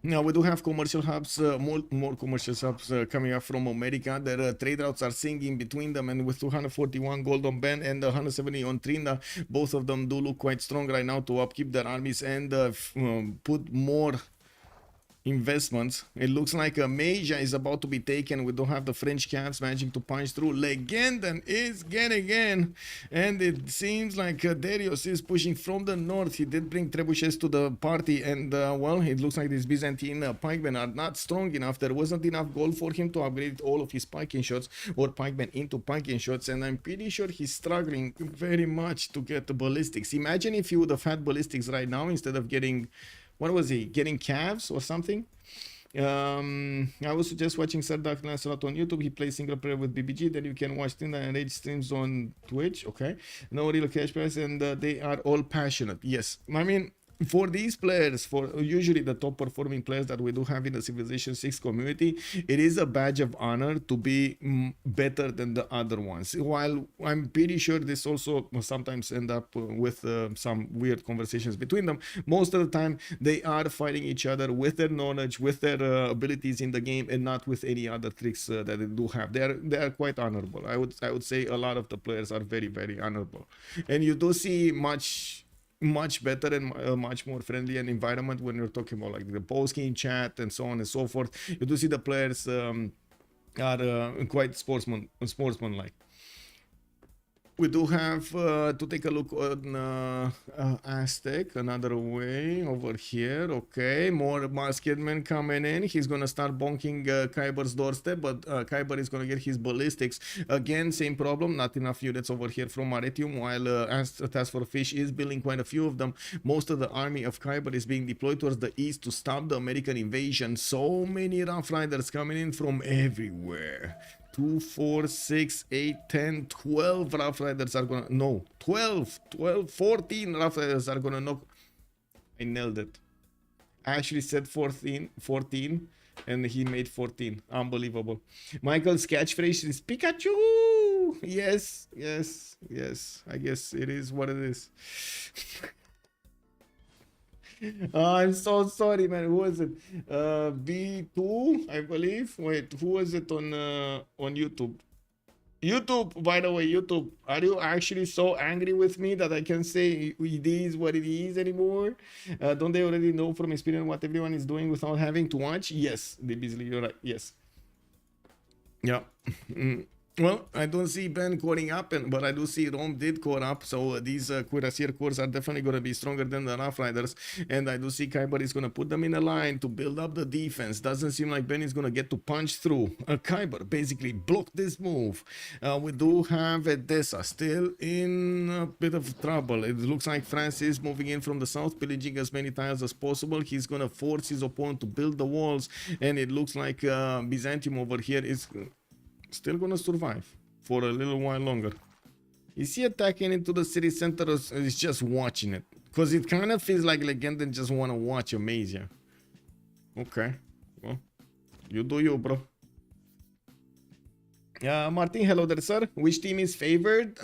Now we do have commercial hubs, more commercial hubs coming up from America. Their trade routes are singing between them, and with 241 gold on Ben and 170 on Trinda, both of them do look quite strong right now to upkeep their armies and put more investments. It looks like a Maja is about to be taken. We don't have the French cats managing to punch through. Legenden is getting in, and it seems like Darius is pushing from the north. He did bring trebuchets to the party, and well, it looks like these Byzantine pikemen are not strong enough. There wasn't enough gold for him to upgrade all of his piking shots or pikemen into piking shots, and I'm pretty sure he's struggling very much to get the ballistics. Imagine if he would have had ballistics right now instead of getting, what was he getting, calves or something? I would suggest watching Sir Dark Lancelot on YouTube. He plays single player with BBG. Then you can watch Tinder and Rage streams on Twitch. Okay, no real cash price, and they are all passionate. Yes, I mean, for these players, for usually the top performing players that we do have in the Civilization 6 community, it is a badge of honor to be better than the other ones. While I'm pretty sure this also sometimes end up with some weird conversations between them, most of the time they are fighting each other with their knowledge, with their abilities in the game, and not with any other tricks that they do have. They are quite honorable. I would say a lot of the players are very, very honorable, and you do see much better and much more friendly an environment when you're talking about like the post-game chat and so on and so forth. You do see the players are quite sportsmanlike. We do have to take a look on Aztec, another way over here. Okay, more masked men coming in. He's gonna start bonking Kyber's doorstep, but Kyber is gonna get his ballistics. Again, same problem, not enough units over here from Aretium, while Task for Fish is building quite a few of them. Most of the army of Kyber is being deployed towards the east to stop the American invasion. So many Rough Riders coming in from everywhere. 2, 4, 6, 8, 10, 12 Rough Riders are gonna... No, 12, 14 Rough Riders are gonna knock... I nailed it. I actually said 14, and he made 14. Unbelievable. Michael's catchphrase is Pikachu! Yes. I guess it is what it is. I'm so sorry, man. Who was it? B2, I believe. Wait, who was it on YouTube? YouTube, by the way, YouTube, are you actually so angry with me that I can say it is what it is anymore? Don't they already know from experience what everyone is doing without having to watch? Yes, they basically, you're right. Yes. Yeah. Well, I don't see Ben coding up, but I do see Rome did code up. So these Cuirassier cores are definitely going to be stronger than the Rough Riders. And I do see Kyber is going to put them in a line to build up the defense. Doesn't seem like Ben is going to get to punch through. Kyber basically blocked this move. We do have Edessa still in a bit of trouble. It looks like France is moving in from the south, pillaging as many tiles as possible. He's going to force his opponent to build the walls. And it looks like Byzantium over here is still gonna survive for a little while longer. Is he attacking into the city center or is just watching it? Because it kind of feels like Legend just want to watch Amazia. Okay, well, you do you, bro. Martin, hello there, sir. Which team is favored?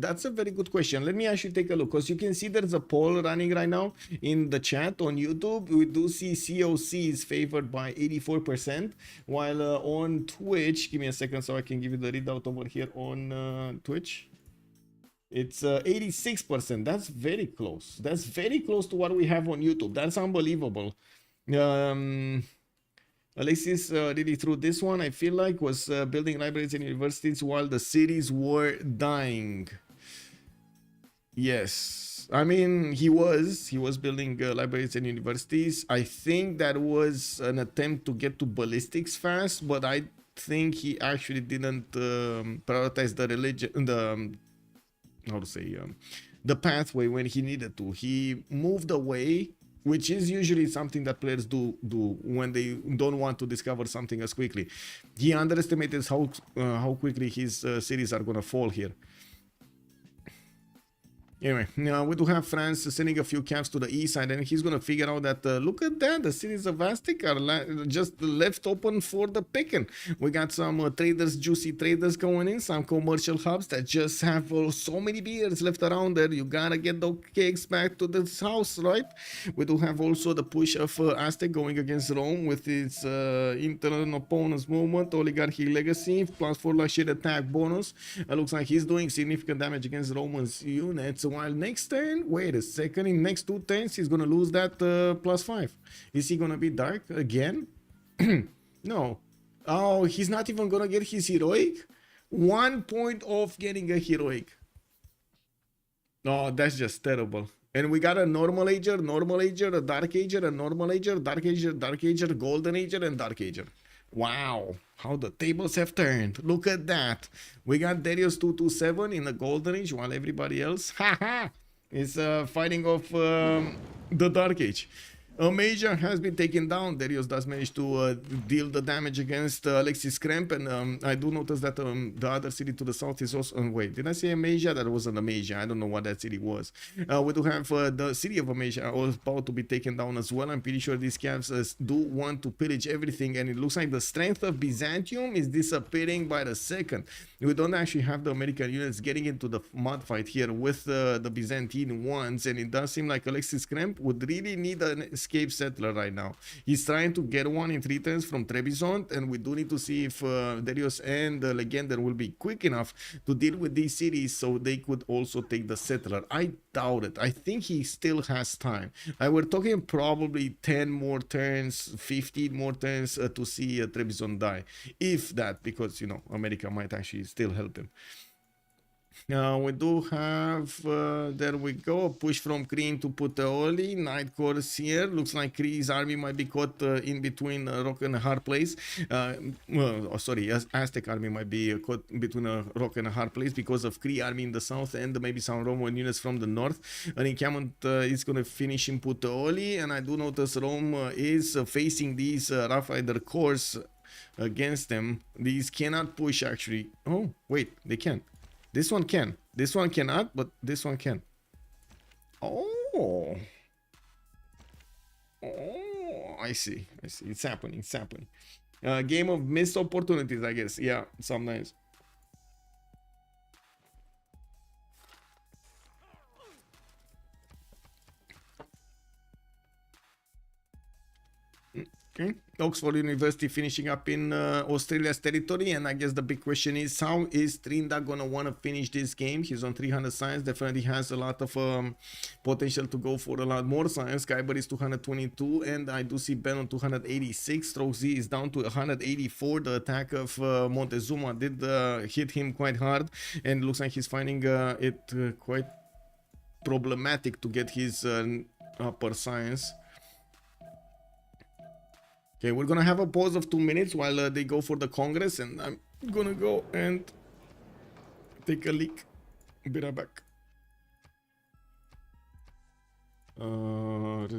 That's a very good question. Let me actually take a look, because you can see there's a poll running right now in the chat on YouTube. We do see COC is favored by 84%, while on Twitch, give me a second so I can give you the readout over here on Twitch. It's 86%. That's very close. That's very close to what we have on YouTube. That's unbelievable. Alexis really through this one, I feel like, was building libraries and universities while the cities were dying. Yes, I mean, he was building libraries and universities. I think that was an attempt to get to ballistics fast, but I think he actually didn't prioritize the religion, how to say, the pathway when he needed to. He moved away, which is usually something that players do when they don't want to discover something as quickly. He underestimated how quickly his cities are gonna fall here. Anyway, we do have France sending a few camps to the east side, and he's gonna figure out that look at that, the cities of Aztec are just left open for the picking. We got some traders, juicy traders going in, some commercial hubs that just have so many beers left around there. You gotta get the cakes back to this house, right? We do have also the push of Aztec going against Rome with its internal opponents movement, oligarchy legacy, +4 luxury attack bonus. Looks like he's doing significant damage against Romans units. While next turn, wait a second, in next 2 turns he's gonna lose that +5. Is he gonna be dark again? No. Oh, he's not even gonna get his heroic. 1 point off getting a heroic. Oh, that's just terrible. And we got a normal ager, a dark ager, a normal ager, dark ager, golden ager, and dark ager. Wow, how the tables have turned. Look at that. We got Darius 227 in the golden age, while everybody else is fighting off the dark age. A major has been taken down. Darius does manage to deal the damage against Alexis Kremp, and I do notice that the other city to the south is also... wait, did I say Amasia? That wasn't Amasia. I don't know what that city was. We do have the city of Amasia about to be taken down as well. I'm pretty sure these camps do want to pillage everything, and it looks like the strength of Byzantium is disappearing by the second. We don't actually have the American units getting into the mud fight here with the Byzantine ones, and it does seem like Alexis Kremp would really need an escape settler right now. He's trying to get one in 3 turns from Trebizond, and we do need to see if Darius and Legender will be quick enough to deal with these cities so they could also take the settler. I doubt it. I think he still has time. We're talking probably 10 more turns, 15 more turns to see Trebizond die. If that, because, you know, America might actually still help him. Now we do have, there we go, a push from Kreen to Puteoli, Night Course here. Looks like Kree's army might be caught in between a rock and a hard place. Aztec army might be caught between a rock and a hard place because of Kree army in the south and maybe some Roman units from the north. An encampment is going to finish in Puteoli, and I do notice Rome is facing these Rough Rider corps against them. These cannot push actually. Oh, wait, they can. This one can. This one cannot, but this one can. Oh. Oh, I see. I see. It's happening. It's happening. Game of missed opportunities, I guess. Yeah, sometimes. Okay. Oxford University finishing up in Australia's territory, and I guess the big question is how is Trinda gonna want to finish this game? He's on 300 science, definitely has a lot of potential to go for a lot more science. Kyber is 222, and I do see Ben on 286. Stroke Z is down to 184. The attack of Montezuma did hit him quite hard, and looks like he's finding it quite problematic to get his upper science. Okay, we're gonna have a pause of 2 minutes while they go for the Congress, and I'm gonna go and take a leak. Be right back.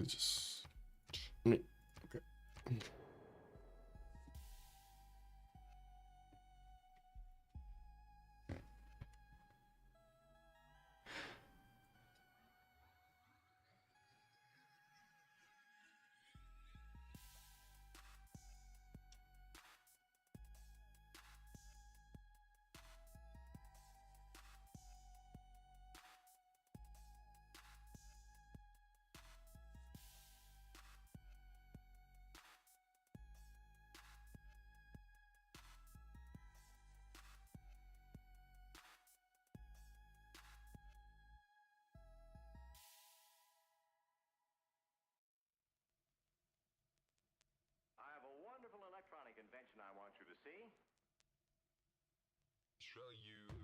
Just me. Okay. I have a wonderful electronic invention I want you to see. Show you.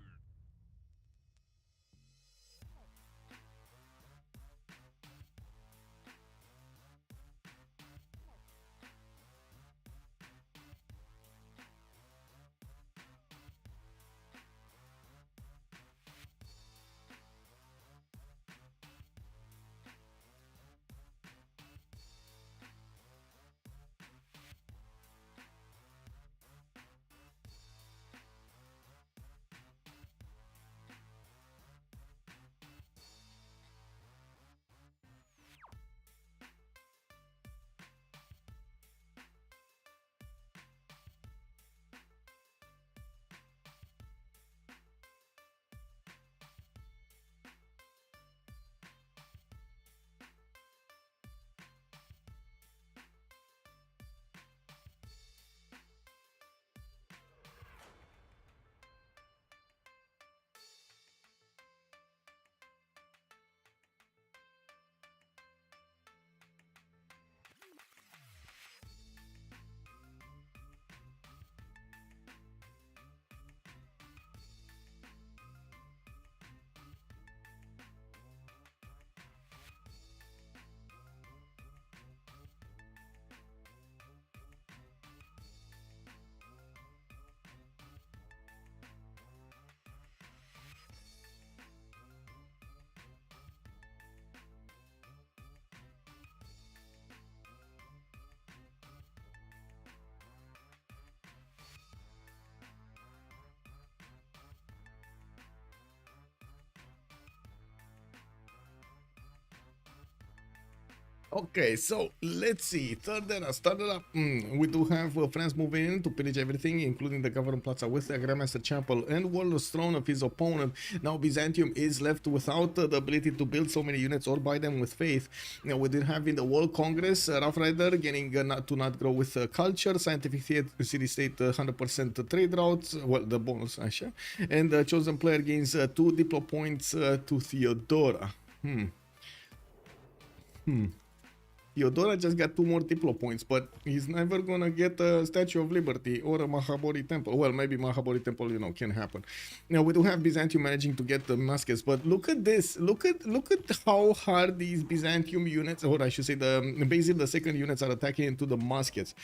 Okay, so let's see. Third era started up. We do have friends moving in to pillage everything, including the Government Plaza with the Grandmaster Chapel and Warlord's Throne of his opponent. Now Byzantium is left without the ability to build so many units or buy them with faith. Now we did have in the World Congress Rough Rider getting not grow with culture, Scientific City State 100% trade routes, well the bonus actually, and the chosen player gains 2 Diplo points to Theodora. Theodora just got 2 more Diplo points, but he's never gonna get a Statue of Liberty or a Mahabodhi Temple. Well, maybe Mahabodhi Temple, you know, can happen. Now we do have Byzantium managing to get the muskets, but look at this. Look at how hard these Byzantium units, or I should say basically the second units are attacking into the muskets.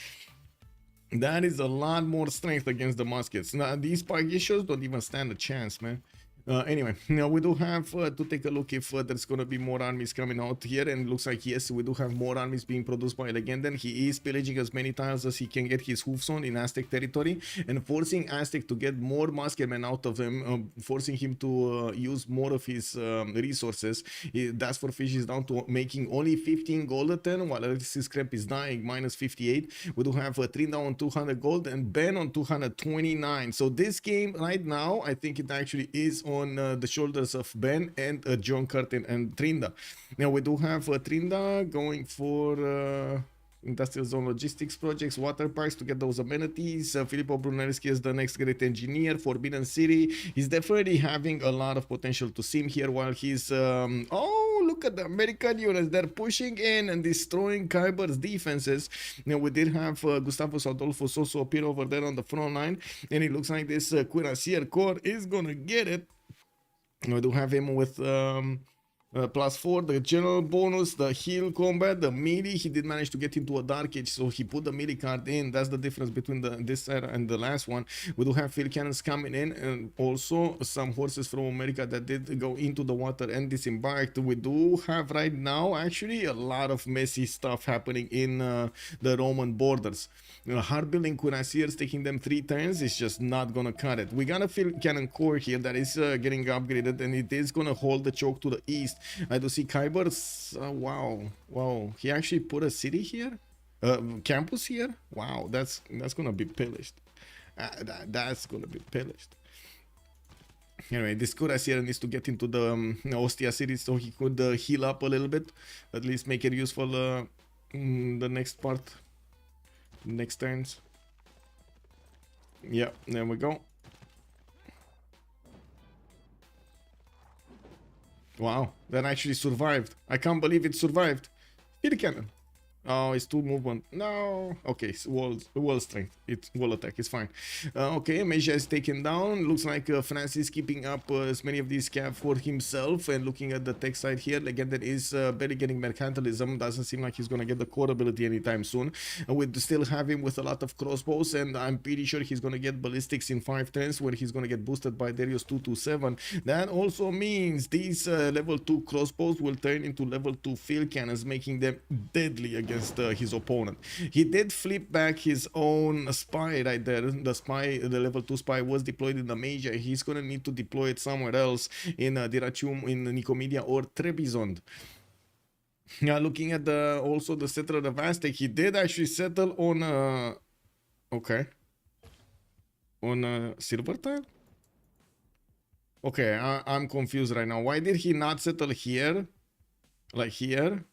That is a lot more strength against the muskets. Now these Pagishos don't even stand a chance, man. Anyway, now we do have to take a look if there's going to be more armies coming out here, and it looks like yes, we do have more armies being produced by Legenden. He is pillaging as many tiles as he can get his hoofs on in Aztec territory and forcing Aztec to get more musketmen out of him, forcing him to use more of his resources. That's for Fish is down to making only 15 gold a turn, while Alexis Kremp is dying minus 58. We do have Trinda on 200 gold and Ben on 229. So this game right now, I think it actually is on the shoulders of Ben and John Curtin and Trinda. Now we do have Trinda going for industrial zone logistics projects, water parks to get those amenities. Filippo Brunelleschi is the next great engineer. Forbidden City. He's definitely having a lot of potential to sim here while he's oh, look at the American units. They're pushing in and destroying Kyber's defenses. Now we did have Gustavus Adolphus also appear over there on the front line, and it looks like this Cuirassier Corps is gonna get it. We do have him with +4, the general bonus, the heal combat, the melee. He did manage to get into a dark age, so he put the melee card in. That's the difference between this era and the last one. We do have field cannons coming in, and also some horses from America that did go into the water and disembarked. We do have right now actually a lot of messy stuff happening in the Roman borders. Hard building cuirassiers, taking them 3 turns is just not gonna cut it. We got a field cannon core here that is getting upgraded, and it is gonna hold the choke to the east. I do see Kyber's wow, he actually put a city here, campus here. Wow, that's gonna be pillaged. That's gonna be pillaged. Anyway, this Cuirassier needs to get into the Ostia city so he could heal up a little bit, at least make it useful the next part, next turns. Yeah, there we go. Wow, that actually survived. I can't believe it survived. Field cannon. Oh, it's 2 movement. No. Okay, it's wall strength. It's wall attack. It's fine. Okay, Meja is taken down. Looks like Francis keeping up as many of these cav for himself. And looking at the tech side here, again, that is barely getting mercantilism. Doesn't seem like he's gonna get the core ability anytime soon. We still have him with a lot of crossbows, and I'm pretty sure he's gonna get ballistics in 5 turns, where he's gonna get boosted by Darius 227. That also means these level 2 crossbows will turn into level 2 field cannons, making them deadly against his opponent. He did flip back his own spy right there. The spy, the level 2 spy, was deployed in the Major. He's gonna need to deploy it somewhere else in Dyrrhachium, in Nicomedia, or Trebizond. Now, looking at also the settler of Aztec, he did actually settle on okay, on silver tile. Okay, I'm confused right now. Why did he not settle here, like here,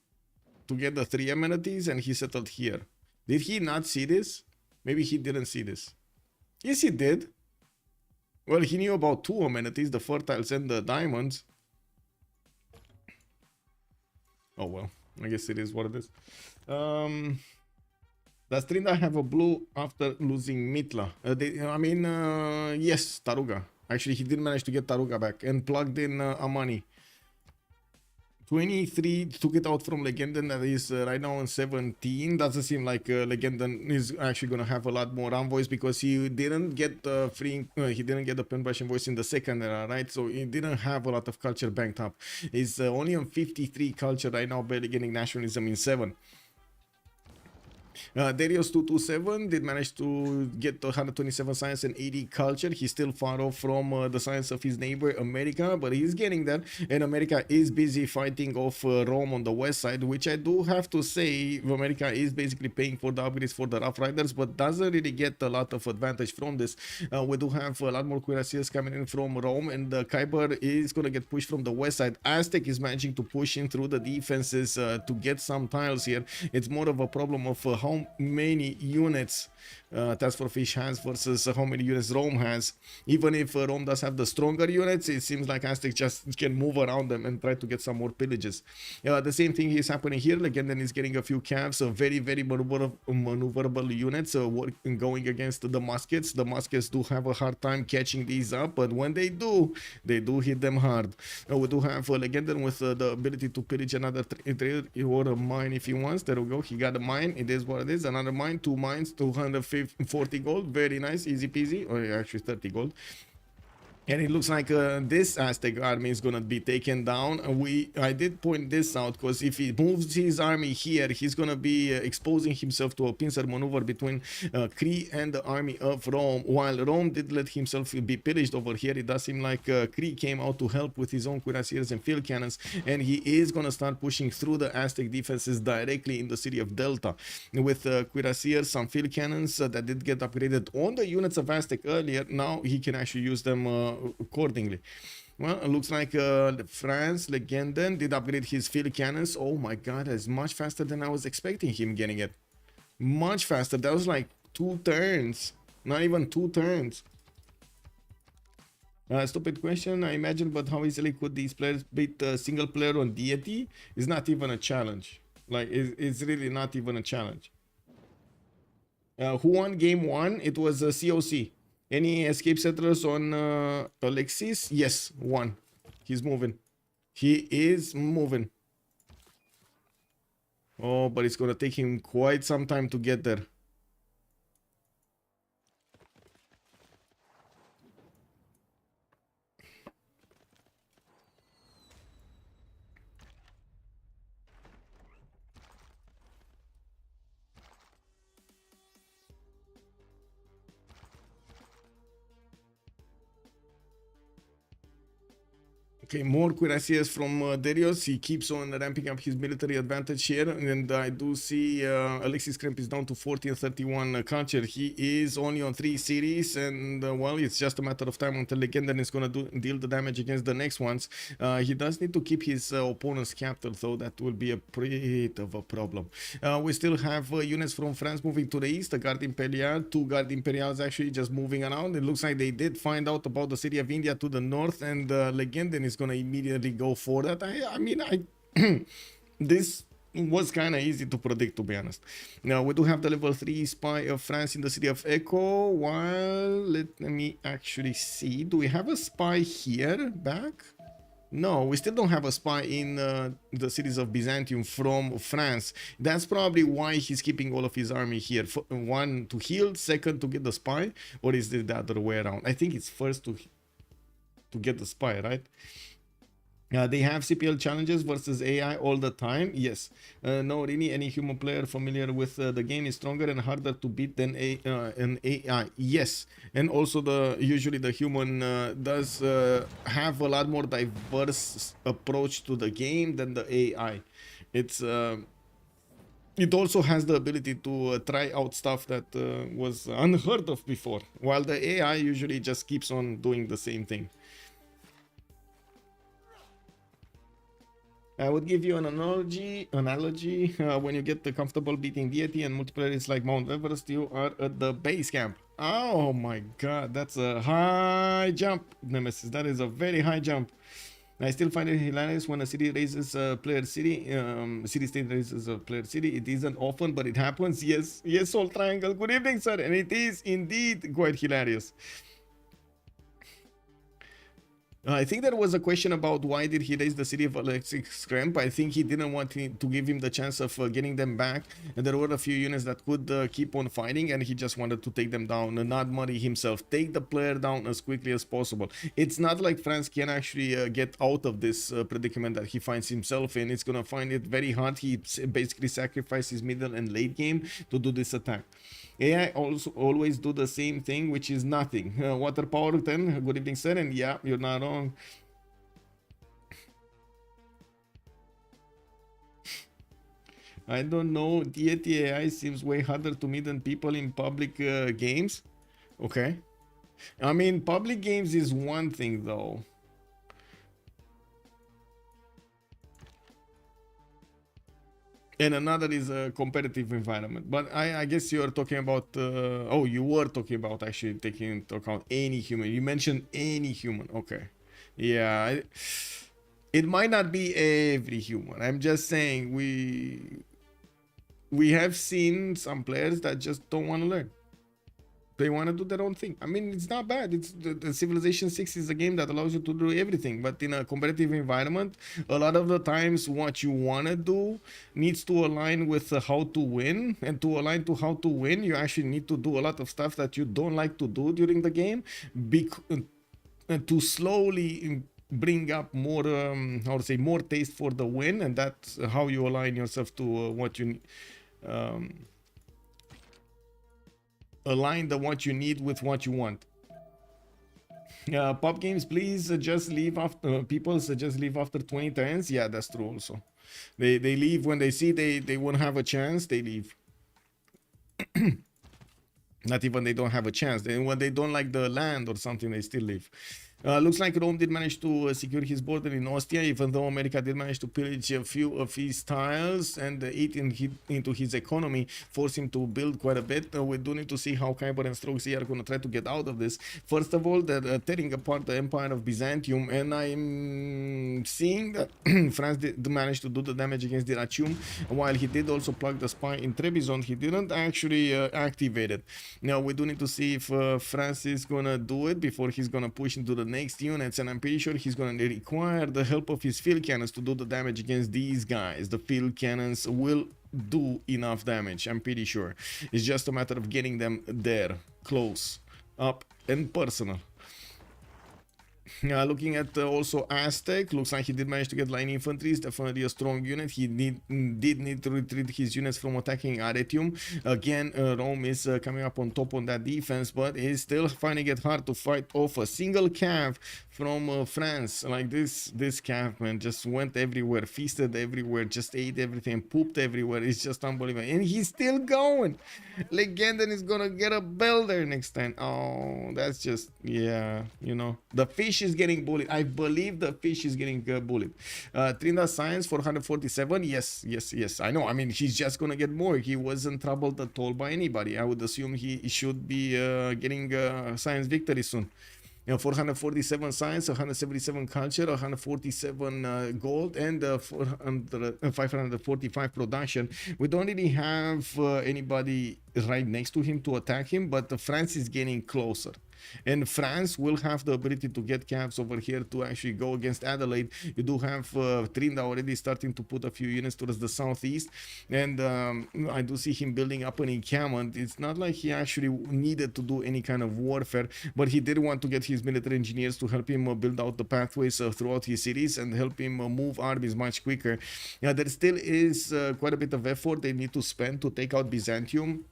to get the 3 amenities, and he settled here? Did he not see this? Maybe he didn't see this. Yes, he did. Well, he knew about 2 amenities, the fertiles and the diamonds. Oh well, I guess it is what it is. Does Trinda have a blue after losing Mitla? Yes, Taruga. Actually, he did manage to get Taruga back and plugged in Amani. 23 took it out from Legenden, that is right now on 17. Doesn't seem like Legenden is actually going to have a lot more envoys, because he didn't get he didn't get the Penbrush voice in the second era, right? So he didn't have a lot of culture banked up. He's only on 53 culture right now, barely getting nationalism in 7. Darius 227 did manage to get 127 science and 80 culture. He's still far off from the science of his neighbor America, but he's getting there. And America is busy fighting off Rome on the west side, which I do have to say, America is basically paying for the upgrades for the Rough Riders, but doesn't really get a lot of advantage from this. We do have a lot more cuirassiers coming in from Rome, and Kyber is going to get pushed from the west side. Aztec is managing to push in through the defenses to get some tiles here. It's more of a problem of how many units Task for Fish has versus how many units Rome has. Even if Rome does have the stronger units, it seems like Aztec just can move around them and try to get some more pillages. The same thing is happening here. Legenden is getting a few calves of very maneuverable units going against the muskets. The muskets do have a hard time catching these up, but when they do hit them hard. We do have Legenden with the ability to pillage another trade or a mine if he wants. There we go. He got a mine. It is what it is. Another mine, 2 mines, 240 gold. Very nice, easy peasy. Or actually 30 gold. And it looks like this Aztec army is gonna be taken down. I did point this out because if he moves his army here, he's gonna be exposing himself to a pincer maneuver between Kree and the army of Rome. While Rome did let himself be pillaged over here, it does seem like Kree came out to help with his own cuirassiers and field cannons, and he is gonna start pushing through the Aztec defenses directly in the city of Delta with cuirassiers, some field cannons that did get upgraded on the units of Aztec earlier. Now he can actually use them accordingly. Well, it looks like France Legenden did upgrade his field cannons. Oh my god, that's much faster than I was expecting him getting it. Much faster. That was like 2 turns. Not even 2 turns. Stupid question, I imagine, but how easily could these players beat a single player on deity? Is not even a challenge. Like, it's really not even a challenge. Who won game 1? It was COC. Any escape settlers on Alexis? Yes, 1. He's moving. He is moving. Oh, but it's gonna take him quite some time to get there. Okay, more cuirassiers from Darius. He keeps on ramping up his military advantage here. And I do see Alexis Kremp is down to 40 and 31 culture. He is only on 3 series. And, well, it's just a matter of time until Legendary is going to deal the damage against the next ones. He does need to keep his opponent's capital, though. That will be a bit of a problem. We still have units from France moving to the east. The Guard Imperial, 2 Guard Imperials actually just moving around. It looks like they did find out about the city of India to the north. And Legendary is gonna immediately go for that. I mean, this was kind of easy to predict, to be honest. Now we do have the level 3 spy of France in the city of Echo. While let me actually see, do we have a spy here back? No, we still don't have a spy in the cities of Byzantium from France. That's probably why he's keeping all of his army here. One, to heal, second, to get the spy, or is it the other way around? I think it's first to get the spy, right? They have CPL challenges versus AI all the time. Yes. No, really, any human player familiar with the game is stronger and harder to beat than an AI. Yes. And also usually the human does have a lot more diverse approach to the game than the AI. It also has the ability to try out stuff that was unheard of before, while the AI usually just keeps on doing the same thing. I would give you an analogy. When you get the comfortable beating deity and multiplayer is like Mount Everest, you are at the base camp. Oh my god, that's a high jump, Nemesis. That is a very high jump. I still find it hilarious when a city raises a player city, city-state raises a player city. It isn't often, but it happens. Yes, yes, Soul Triangle. Good evening, sir. And it is indeed quite hilarious. I think there was a question about why did he raise the city of Alexis Kremp. I think he didn't want to give him the chance of getting them back. And there were a few units that could keep on fighting, and he just wanted to take them down and not muddy himself. Take the player down as quickly as possible. It's not like France can actually get out of this predicament that he finds himself in. It's going to find it very hard. He basically sacrificed his middle and late game to do this attack. AI also always do the same thing, which is nothing. Water power 10, good evening, sir, and yeah, you're not wrong. I don't know, deity AI seems way harder to me than people in public games. Okay. I mean, public games is one thing, though. And another is a competitive environment. But I guess you are talking about... oh, you were talking about actually taking into account any human. You mentioned any human. Okay. Yeah. It might not be every human. I'm just saying we have seen some players that just don't want to learn. They want to do their own thing. I mean, it's not bad. It's the Civilization 6 is a game that allows you to do everything. But in a competitive environment, a lot of the times what you want to do needs to align with how to win. And to align to how to win, you actually need to do a lot of stuff that you don't like to do during the game. To slowly bring up more, how to say, more taste for the win. And that's how you align yourself to what you align what you need with what you want. Pop games, please just leave after people just leave after 20 turns. Yeah, that's true also. They leave when they see they won't have a chance, they leave. Not even they don't have a chance. When they don't like the land or something, they still leave. Looks like Rome did manage to secure his border in Austria, even though America did manage to pillage a few of his tiles and eat into his economy, force him to build quite a bit. We do need to see how Khyber and Strogzy are going to try to get out of this. First of all, they're tearing apart the Empire of Byzantium, and I'm seeing that France did manage to do the damage against Dyrrhachium. While he did also plug the spy in Trebizond, he didn't actually activate it. Now, we do need to see if France is going to do it before he's going to push into the next units, and I'm pretty sure he's going to require the help of his field cannons to do the damage against these guys. The field cannons will do enough damage, I'm pretty sure. It's just a matter of getting them there, close, up, and personal. Looking at also Aztec, looks like he did manage to get line infantry. It's definitely a strong unit. He did need to retreat his units from attacking Arretium. Again, Rome is coming up on top on that defense, but he's still finding it hard to fight off a single cav from France. Like this cav, man, just went everywhere, feasted everywhere, just ate everything, pooped everywhere. It's just unbelievable. And he's still going. Legendon is gonna get a builder next time. Oh, that's just, yeah, you know, the fish is getting bullied. I believe the fish is getting bullied. Trinda Science 447. Yes, I know. I mean, he's just gonna get more. He wasn't troubled at all by anybody. I would assume he should be getting science victory soon. You know, 447 science, 177 culture, 147 gold, and 545 production. We don't really have anybody right next to him to attack him, but France is getting closer. And France will have the ability to get cavs over here to actually go against Adelaide. You do have Trinda already starting to put a few units towards the southeast, and I do see him building up an encampment. It's not like he actually needed to do any kind of warfare, but he did want to get his military engineers to help him build out the pathways throughout his cities and help him move armies much quicker. Yeah, there still is quite a bit of effort they need to spend to take out Byzantium.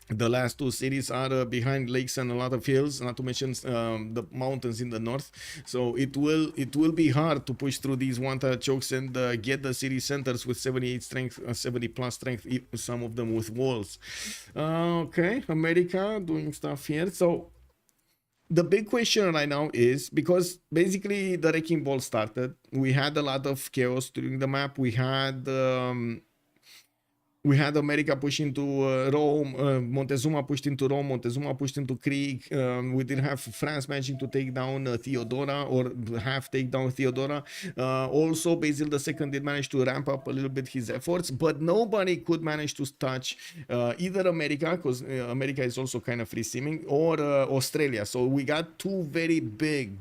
The last two cities are behind lakes and a lot of hills, not to mention the mountains in the north. So it will be hard to push through these one-tile chokes and get the city centers with 78 strength, 70 plus strength, some of them with walls. Okay, America doing stuff here. So the big question right now is, because basically the wrecking ball started, we had a lot of chaos during the map. We had America push into Rome, Montezuma pushed into Rome, Montezuma pushed into Krieg. We did have France managing to take down Theodora, or half take down Theodora. Also, Basil II did manage to ramp up a little bit his efforts, but nobody could manage to touch either America, because America is also kind of free simming, or Australia. So we got two very big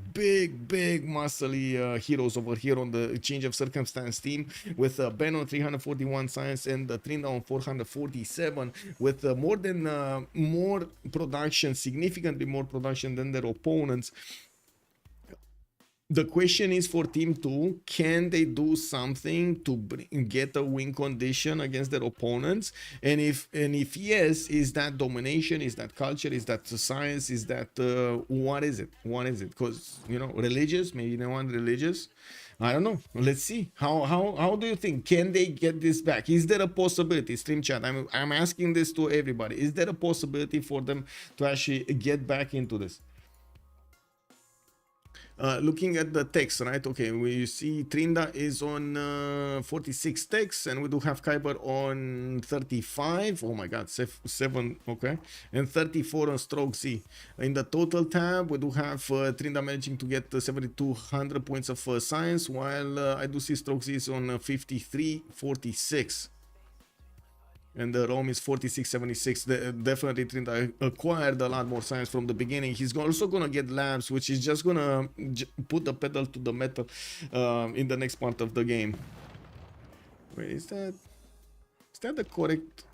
muscly heroes over here on the change of circumstance team, with Ben on 341 science and Trinda on 447, with more production, significantly more production than their opponents. The question is for Team 2, can they do something to get a win condition against their opponents? And if yes, is that domination, is that culture, is that science, is that what is it? Because, you know, religious, maybe they want religious. I don't know. Let's see. How do you think? Can they get this back? Is there a possibility? Stream chat, I'm asking this to everybody. Is there a possibility for them to actually get back into this? Looking at the text, right? Okay, we see Trinda is on 46 texts, and we do have Khyber on 35. Oh my god, 7, okay, and 34 on Stroke Z. In the total tab, we do have Trinda managing to get 7,200 points of science, while I do see Stroke Z is on 5346. And Rome is 4676. Definitely Trinda acquired a lot more science from the beginning. He's also gonna get labs, which is just gonna put the pedal to the metal in the next part of the game. Wait, is that the correct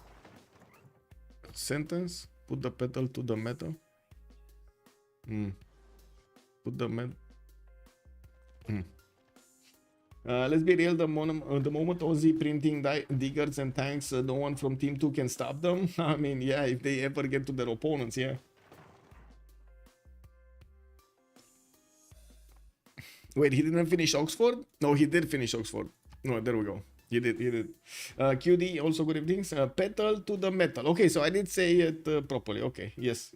sentence? Put the pedal to the metal. Put the metal. Let's be real, the moment Aussie printing diggers and tanks, no one from Team 2 can stop them. I mean, yeah, if they ever get to their opponents, yeah. Wait, he didn't finish Oxford? No, he did finish Oxford. No, there we go. He did. QD, also good evenings. Pedal to the metal. Okay, so I did say it properly. Okay, yes.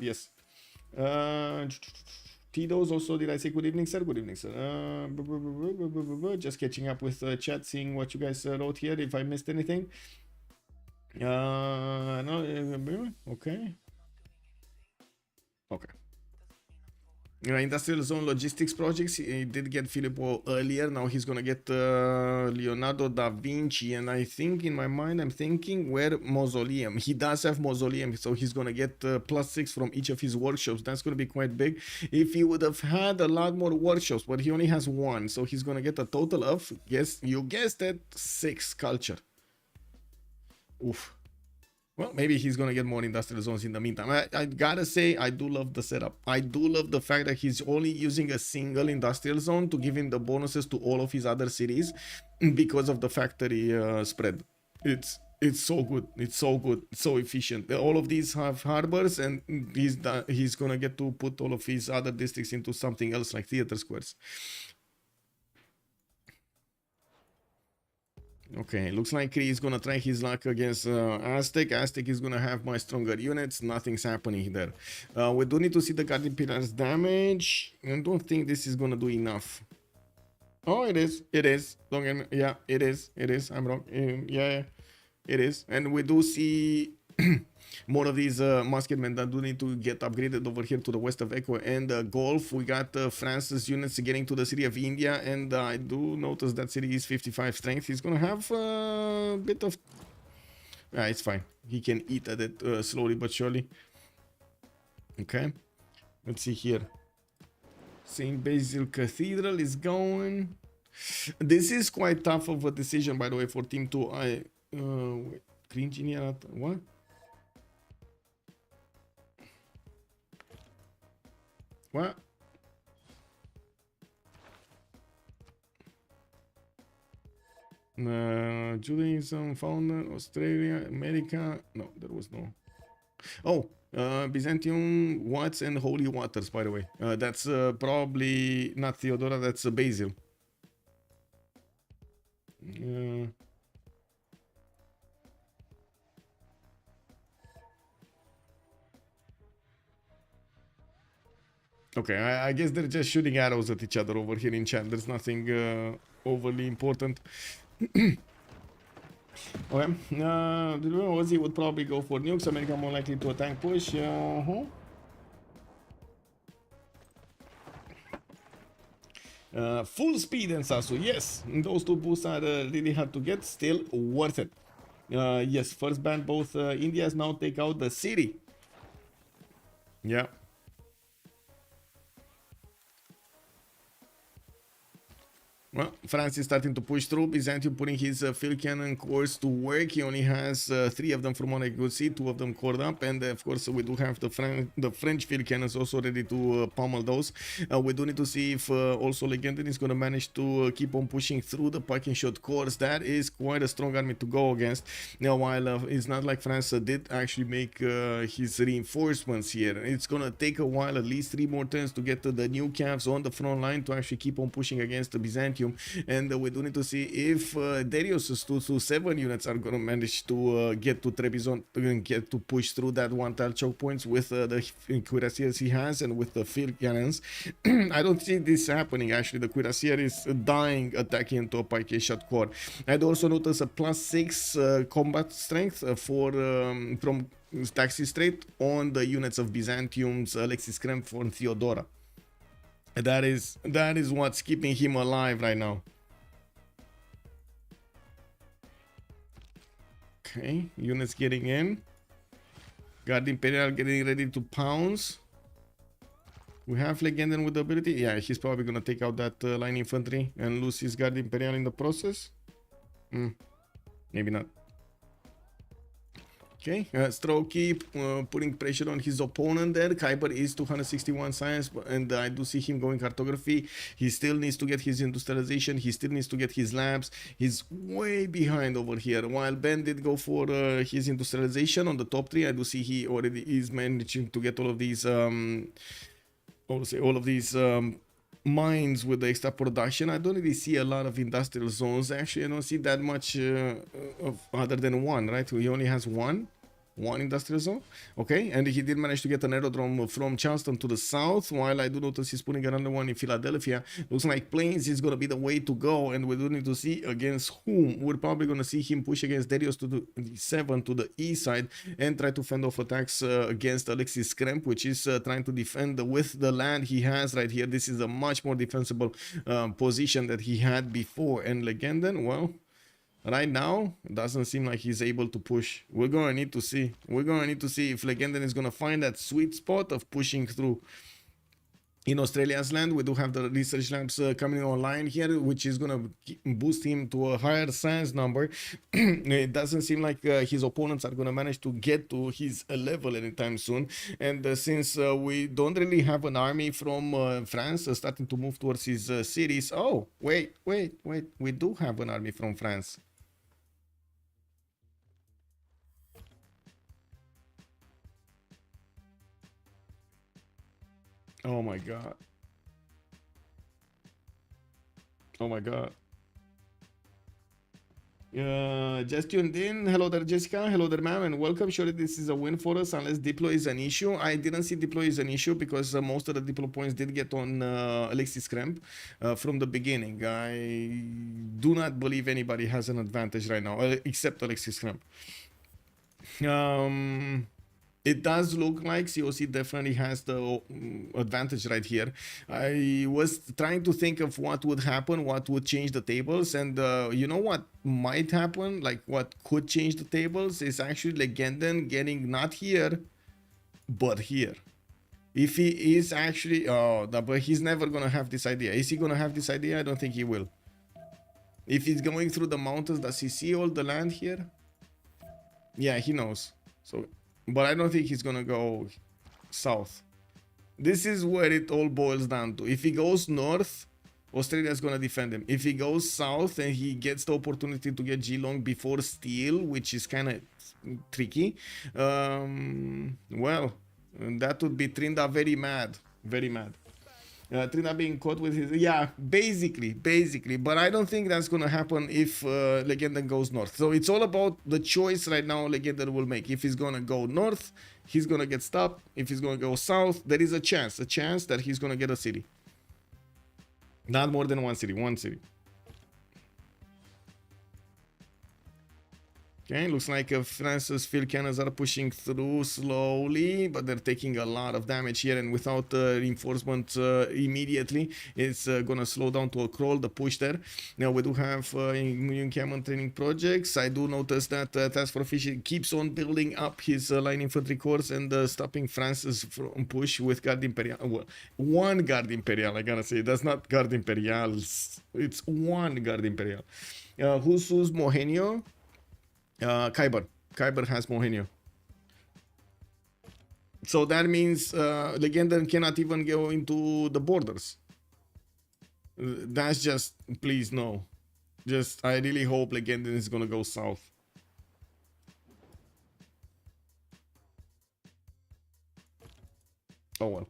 Tito's also, did I say good evening, sir? Good evening, sir. Just catching up with chat, seeing what you guys wrote here, if I missed anything. No, okay. Okay. Industrial zone logistics projects. He did get Filippo earlier. Now he's gonna get Leonardo da Vinci, and I think in my mind I'm thinking where mausoleum. He does have mausoleum, so he's gonna get +6 from each of his workshops. That's gonna be quite big. If he would have had a lot more workshops, but he only has one, so he's gonna get a total of, yes, you guessed it, 6 culture. Oof. Well, maybe he's gonna get more industrial zones in the meantime. I gotta say, I do love the setup. I do love the fact that he's only using a single industrial zone to give him the bonuses to all of his other cities because of the factory spread. It's so good. It's so good. It's so efficient. All of these have harbors, and he's gonna get to put all of his other districts into something else like theater squares. Okay, looks like he's gonna try his luck against Aztec. Aztec is gonna have much stronger units. Nothing's happening there. We do need to see the Guardian Pillars damage. I don't think this is gonna do enough. Oh, it is. It is. Don't get me. Yeah, it is. It is. I'm wrong. Yeah, it is. And we do see more of these musketmen that do need to get upgraded over here to the west of Echo and Gulf. We got France's units getting to the city of India, and I do notice that city is 55 strength. He's gonna have a bit of... Yeah, it's fine. He can eat at it slowly but surely. Okay, let's see here. St. Basil Cathedral is going. This is quite tough of a decision, by the way, for Team 2. Wait, Green Engineer, what? What? Judaism, founder, Australia, America. No, there was no. Oh, Byzantium, Watts, and Holy Waters, by the way. That's probably not Theodora, that's Basil. Okay, I guess they're just shooting arrows at each other over here in chat. There's nothing overly important. Okay. Ozzy would probably go for nukes. America more likely to a tank push. Full speed and Sasu. Yes, those two boosts are really hard to get. Still worth it. Yes, first ban both Indias now take out the city. Yeah. Well, France is starting to push through. Byzantium putting his field cannon course to work. He only has 3 of them from what I could see, 2 of them cored up, and of course we do have the French field cannons also ready to pummel those. We do need to see if also Legendary is going to manage to keep on pushing through the parking shot course. That is quite a strong army to go against. Now, while it's not like France did actually make his reinforcements here, it's going to take a while, at least 3 more turns to get the new calves on the front line to actually keep on pushing against the Byzantium. And we do need to see if Darius's 227 units are going to manage to get to Trebizond and get to push through that one-tile choke points with the cuirassiers he has and with the field cannons. I don't see this happening actually. The cuirassier is dying attacking into a pike shot core. I'd also notice a +6 combat strength for from Taxi Strait on the units of Byzantium's Alexis Kremf and Theodora. That is what's keeping him alive right now. Okay, units getting in. Guard Imperial getting ready to pounce. We have Legenden with the ability. Yeah, he's probably gonna take out that line infantry and lose his Guard Imperial in the process. Maybe not. Okay, Strokey putting pressure on his opponent there. Kuiper is 261 science, and I do see him going cartography. He still needs to get his industrialization. He still needs to get his labs. He's way behind over here. While Ben did go for his industrialization on the top 3, I do see he already is managing to get all of these, mines with the extra production. I don't really see a lot of industrial zones. Actually, I don't see that much of other than 1, right? He only has 1. one industrial zone. Okay, and he did manage to get an aerodrome from Charleston to the south, while I do notice he's putting another one in Philadelphia. Looks like planes is going to be the way to go, and we do need to see against whom. We're probably going to see him push against Darius to the 7 to the east side and try to fend off attacks against Alexis Kremp, which is trying to defend with the land he has right here. This is a much more defensible position that he had before, and Legenden, well, right now, it doesn't seem like he's able to push. We're going to need to see. We're going to need to see if Legenden is going to find that sweet spot of pushing through. In Australia's land, we do have the research labs coming online here, which is going to boost him to a higher science number. It doesn't seem like his opponents are going to manage to get to his level anytime soon. And since we don't really have an army from France starting to move towards his cities. Oh, wait. We do have an army from France. Oh my god. Oh my god. Just tuned in. Hello there, Jessica. Hello there, ma'am, and welcome. Surely this is a win for us unless deploy is an issue. I didn't see deploy is an issue because most of the deploy points did get on Alexis Kremp from the beginning. I do not believe anybody has an advantage right now except Alexis Kremp. It does look like COC definitely has the advantage right here. I was trying to think of what would happen, what would change the tables, and you know what might happen, like what could change the tables is actually Legenden getting not here, but here. If he is actually, but he's never gonna have this idea. Is he gonna have this idea? I don't think he will. If he's going through the mountains, does he see all the land here? Yeah, he knows. So. But I don't think he's gonna go south. This is where it all boils down to. If he goes north, Australia's gonna defend him. If he goes south and he gets the opportunity to get Geelong before Steel, which is kind of tricky, well, that would be Trinda very mad. Very mad. Trinda being caught with his, yeah, basically, but I don't think that's gonna happen if Legenden goes north. So it's all about the choice right now Legenden will make. If he's gonna go north, he's gonna get stopped. If he's gonna go south, there is a chance that he's gonna get a city. Not more than one city. Okay, looks like France's field cannons are pushing through slowly, but they're taking a lot of damage here, and without reinforcement immediately, it's gonna slow down to a crawl, the push there. Now we do have Union Cameron training projects. I do notice that Task Force Official keeps on building up his line infantry corps and stopping France's push with Guard Imperial. Well, one Guard Imperial, I gotta say. That's not Guard Imperials. It's one Guard Imperial. Who's Mohenio? Khyber has Mohenio. So that means Legenden cannot even go into the borders. That's just, please no. Just, I really hope Legenden is gonna go south. Oh well.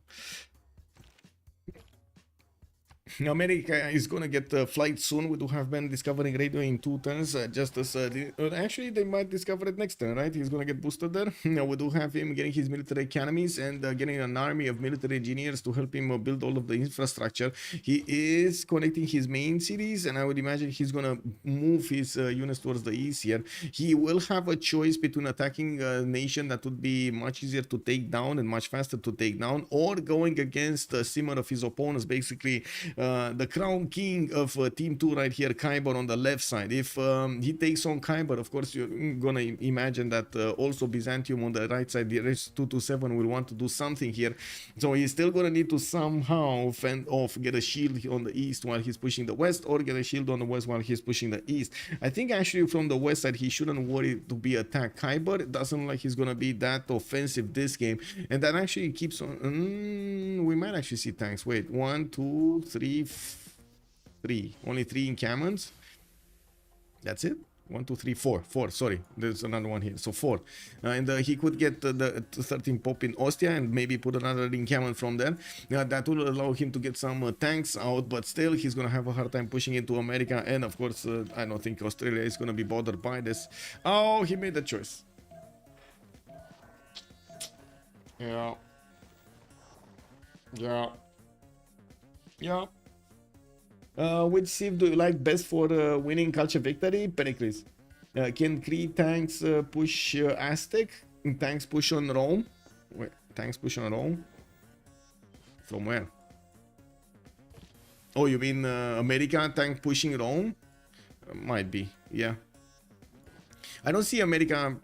America is gonna get a flight soon. We do have been discovering radio in 2 turns. Just as actually, they might discover it next turn, right? He's gonna get boosted there. Now we do have him getting his military academies and getting an army of military engineers to help him build all of the infrastructure. He is connecting his main cities, and I would imagine he's gonna move his units towards the east here. He will have a choice between attacking a nation that would be much easier to take down and much faster to take down, or going against the simmer of his opponents, basically. The crown king of team 2 right here, Khyber on the left side. If he takes on Khyber, of course you're gonna imagine that also Byzantium on the right side, the RH227 will want to do something here. So he's still gonna need to somehow fend off, get a shield on the east while he's pushing the west, or get a shield on the west while he's pushing the east. I think actually from the west side he shouldn't worry to be attacked. Khyber, it doesn't look like he's gonna be that offensive this game, and that actually keeps on. We might actually see tanks. Wait, 1, 2, 3, 3. Only 3 encampments. That's it. 1, 2, 3, 4. 4. Sorry, there's another one here. So 4. And he could get the 13 pop in Ostia and maybe put another encampment from there. That will allow him to get some tanks out, but still he's gonna have a hard time pushing into America. And of course, I don't think Australia is gonna be bothered by this. Oh, he made a choice. Yeah. Yeah. Yeah. Which Civ do you like best for winning culture victory? Pericles. Can Cree tanks push Aztec? Tanks push on Rome? Wait, tanks push on Rome? From where? Oh, you mean America tank pushing Rome? Might be, yeah. I don't see America.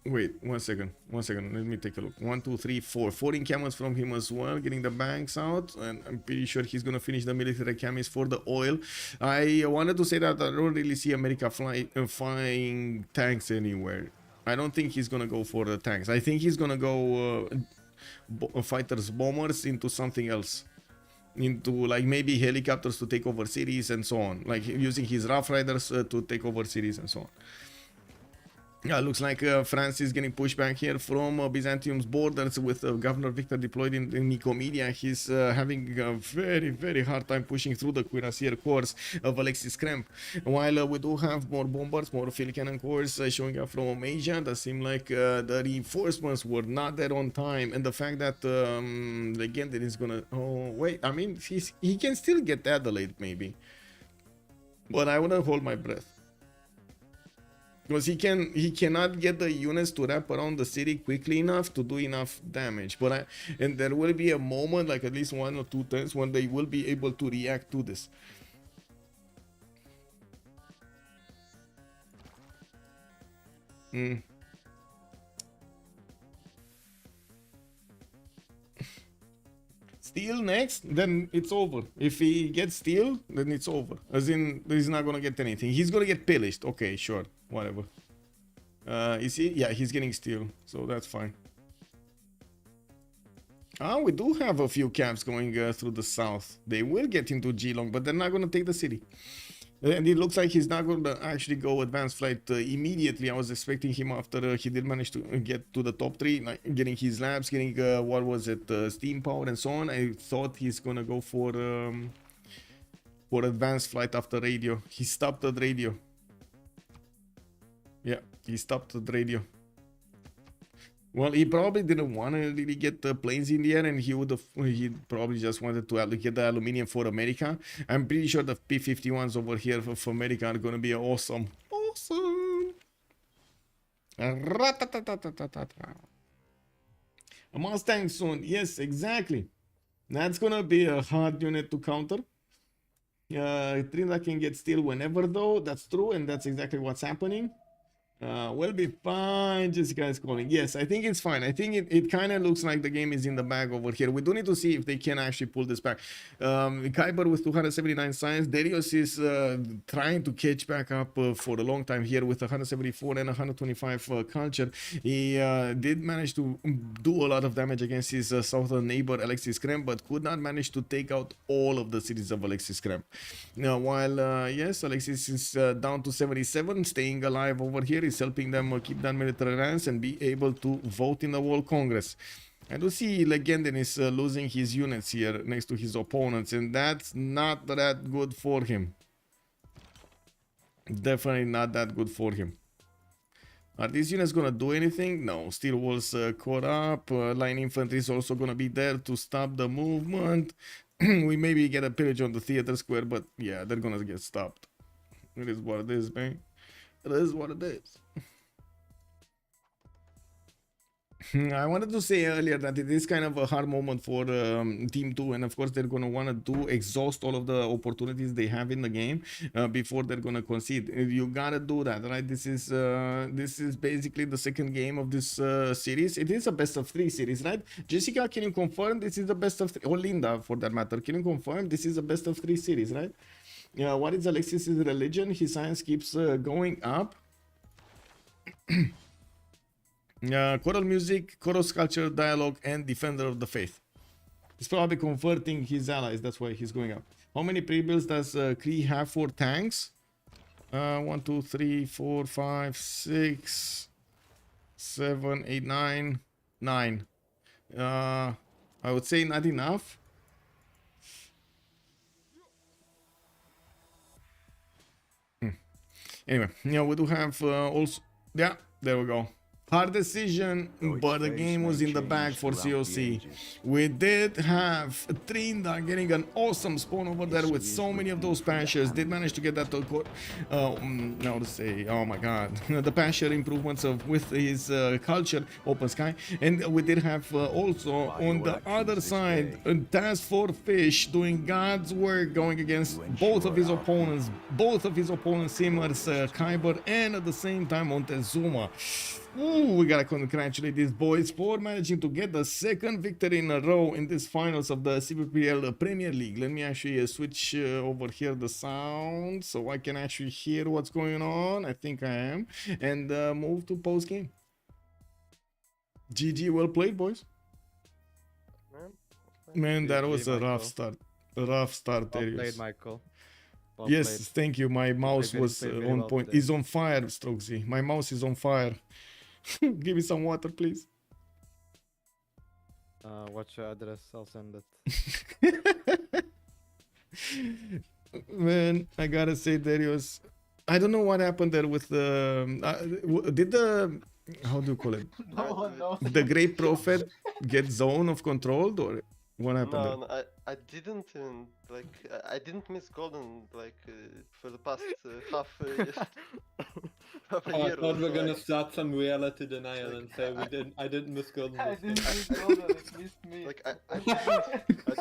Wait, 1 second. 1 second. Let me take a look. 1, 2, 3, 4. 4 encampments from him as well, getting the banks out. And I'm pretty sure he's gonna finish the military camis for the oil. I wanted to say that I don't really see America flying tanks anywhere. I don't think he's gonna go for the tanks. I think he's gonna go fighters, bombers into something else. Into like maybe helicopters to take over cities and so on. Like using his Rough Riders to take over cities and so on. Yeah, looks like France is getting pushed back here from Byzantium's borders with Governor Victor deployed in Nicomedia. He's having a very, very hard time pushing through the cuirassier corps of Alexis Kremp. While we do have more bombers, more field cannon corps showing up from Asia, that seem like the reinforcements were not there on time. And the fact that Legendary is gonna... Oh, wait, I mean, he can still get Adelaide, maybe. But I wouldn't hold my breath. Because he cannot get the units to wrap around the city quickly enough to do enough damage. But and there will be a moment, like at least 1 or 2 turns, when they will be able to react to this. Steal next, then it's over. If he gets steal, then it's over. As in, he's not gonna get anything. He's gonna get pillaged. Okay, sure, whatever. Is he? Yeah, he's getting steal, so that's fine. We do have a few camps going through the south. They will get into Geelong, but they're not gonna take the city. And it looks like he's not going to actually go advanced flight immediately. I was expecting him after he did manage to get to the top 3, like getting his labs, getting what was it, steam power and so on. I thought he's gonna go for advanced flight after radio. He stopped at radio. Yeah, he stopped at radio. Well, he probably didn't want to really get the planes in the air, and he probably just wanted to get the aluminium for America. I'm pretty sure the P-51s over here for America are going to be awesome. Awesome! A Mustang soon. Yes, exactly. That's going to be a hard unit to counter. Trinidad can get steel whenever, though. That's true, and that's exactly what's happening. We'll be fine. Jessica is calling. Yes, I think it's fine. I think it kind of looks like the game is in the bag over here. We do need to see if they can actually pull this back. Kuiper with 279 science. Darius is trying to catch back up for a long time here with 174 and 125 culture. He did manage to do a lot of damage against his southern neighbor Alexis Kremp, but could not manage to take out all of the cities of Alexis Kremp. Now, while yes, Alexis is down to 77, staying alive over here, is helping them keep that military ranks and be able to vote in the World Congress. I do see Legenden is losing his units here next to his opponents, and that's not that good for him. Definitely not that good for him. Are these units gonna do anything? No. Steel walls caught up. Line infantry is also gonna be there to stop the movement. We maybe get a pillage on the theater square, but yeah, they're gonna get stopped. It is what it is, man. It is what it is. I wanted to say earlier that it is kind of a hard moment for Team 2, and of course they're going to want to exhaust all of the opportunities they have in the game before they're going to concede. You gotta do that, right? This is basically the second game of this series. It is a best of 3 series, right? Jessica, can you confirm this is the best of 3? Or Linda, for that matter, can you confirm this is a best of 3 series, right? What is Alexis' religion? His science keeps going up. Choral music, choral sculpture, dialogue, and defender of the faith. He's probably converting his allies. That's why he's going up. How many pre-builds does Kree have for tanks? 1, 2, 3, 4, 5, 6, 7, 8, 9. 9. I would say not enough. Anyway, we do have also... Yeah, there we go. Hard decision, but the game was in the bag for COC. We did have Trinda getting an awesome spawn over there with so many of those pashers. Did manage to get that to now to say, oh my god, the pasher improvements of with his culture, Open Sky. And we did have also on the other side, Task for Fish doing God's work, going against both of his opponents, Simmers, Kyber, and at the same time Montezuma. Ooh, we gotta congratulate these boys for managing to get the second victory in a row in these finals of the CPL Premier League. Let me actually switch over here the sound so I can actually hear what's going on. I think I am. And move to post game. GG, well played, boys. Man, that was a rough start. A rough start, Well Darius. played, Michael. Well Yes, played. thank you. My mouse very- was played very on well point. today. Is on fire, Strokesy. My mouse is on fire. Give me some water, please. What's your address? I'll send it. Man, I gotta say, Darius, I don't know what happened there with the. Did the. How do you call it? No one knows. The Great Prophet get zone of control, or what happened there? No, I didn't like I didn't miss golden like for the past half half a Oh, I year. thought we were so gonna start some reality denial and say I didn't miss golden. I this game. didn't miss golden, it missed me. like I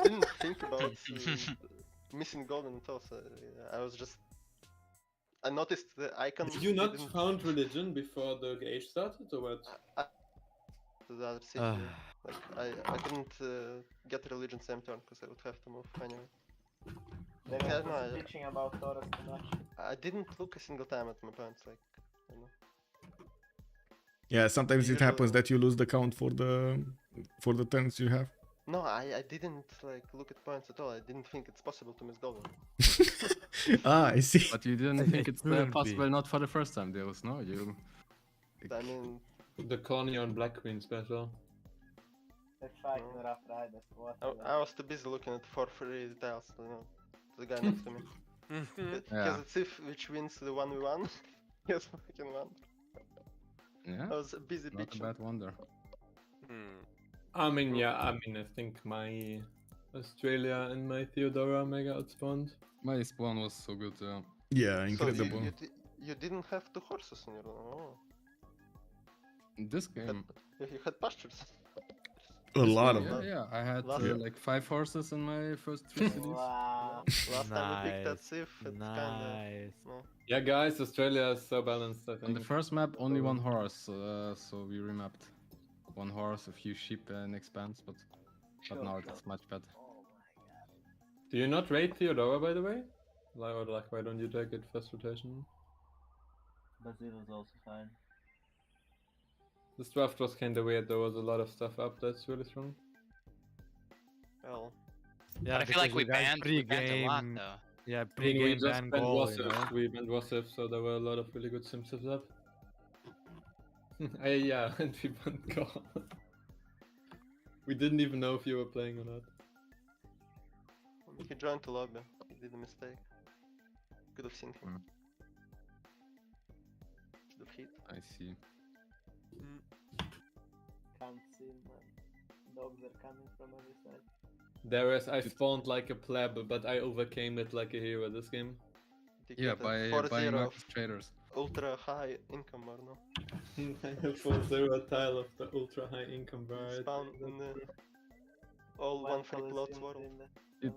didn't think about missing golden at all. So I was just I noticed the icon. Did you not didn't- found religion before the age started or what? the other city. Like I didn't get religion same turn because I would have to move anyway. They Yeah, were no, I- bitching about Taurus too much. I didn't look a single time at my points. Like I don't know. Yeah, sometimes it Usually- happens that you lose the count for the turns you have. No, I didn't like look at points at all. I didn't think it's possible to miss golden. Ah, I see. But you didn't think it's could be. possible not for the first time, there was no you. I mean, The corny on Black Queen special. They're fighting rough riders. What? I was too busy looking at 4-3 details, you know, the guy next to me. He has a Civ which wins the 1v1. He has fucking one. Yeah, I was busy not a bitching. bad wonder. I mean, yeah, I think my Australia and my Theodora mega outspawned. My spawn was so good. Yeah, So incredible. you didn't have 2 horses in your oh, This game, you had pastures. A lot of yeah, them. yeah, I had Last- like 5 horses in my first 3 cities. Wow. Last time we picked that Nice. Civ, it's kinda... No. Yeah, guys, Australia is so balanced. I On think. the first map, only 1 horse, so we remapped. 1 horse, a few sheep and expanse, but now it's much better. Do you not rate Theodora, by the way? Like, why don't you take it first rotation? Brazil was also fine. This draft was kinda weird. There was a lot of stuff up that's really strong. Well, Yeah, But I feel like we because you guys banned a lot pre-game. though. Yeah, I mean, we pre-game just ban banned goal, you Wasif. know? We banned Wasif, so there were a lot of really good sim subs up. Yeah, and we banned goal. We didn't even know if you were playing or not. he joined the lobby. He did a mistake. Could have seen him. Should have hit. I see. Can't see, man. Dogs are coming from every side. Darius, I spawned like a pleb, but I overcame it like a hero this game. He Yeah, got a by 4-0 buying of Marcus traders. ultra high income or no? I have 4-0 tile of the ultra high income variety. Spawn in the all one free plots world.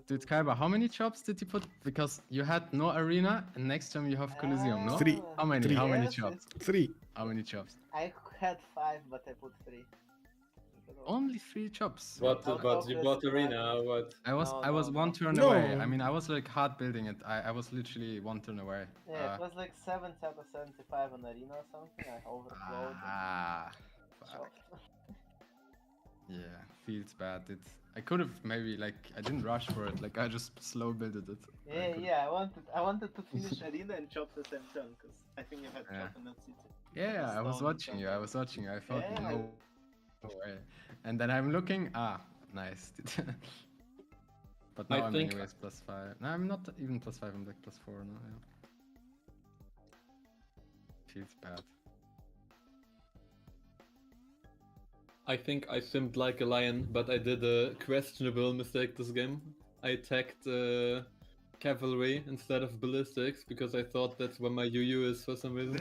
Dude, Kaiba, how many jobs did you put? Because you had no arena, and next time you have Coliseum, no? 3. How many? Three. How many Yes, jobs? 3. How many jobs? I had 5, but I put 3. Only 3 jobs. What? Out But of you the bought squad. arena or what? I was No, no, one no. turn No. away. I mean, I was like hard building it. I was literally 1 turn away. Yeah, it was like 7 out of 75 on arena or something. I overflowed. Fuck. Yeah, feels bad. I could have maybe like I didn't rush for it. Like I just slow builded it. Yeah, I wanted to finish arena and chop the same turn because I think you had Yeah. chop in that city. Yeah, I was Stone watching you. I was watching you. I thought Yeah. no way. And then I'm looking. Nice. But now I I'm think- anyways +5. No, I'm not even +5. I'm like +4 now. Yeah. Feels bad. I think I simmed like a lion, but I did a questionable mistake this game. I attacked cavalry instead of ballistics because I thought that's where my UU is for some reason.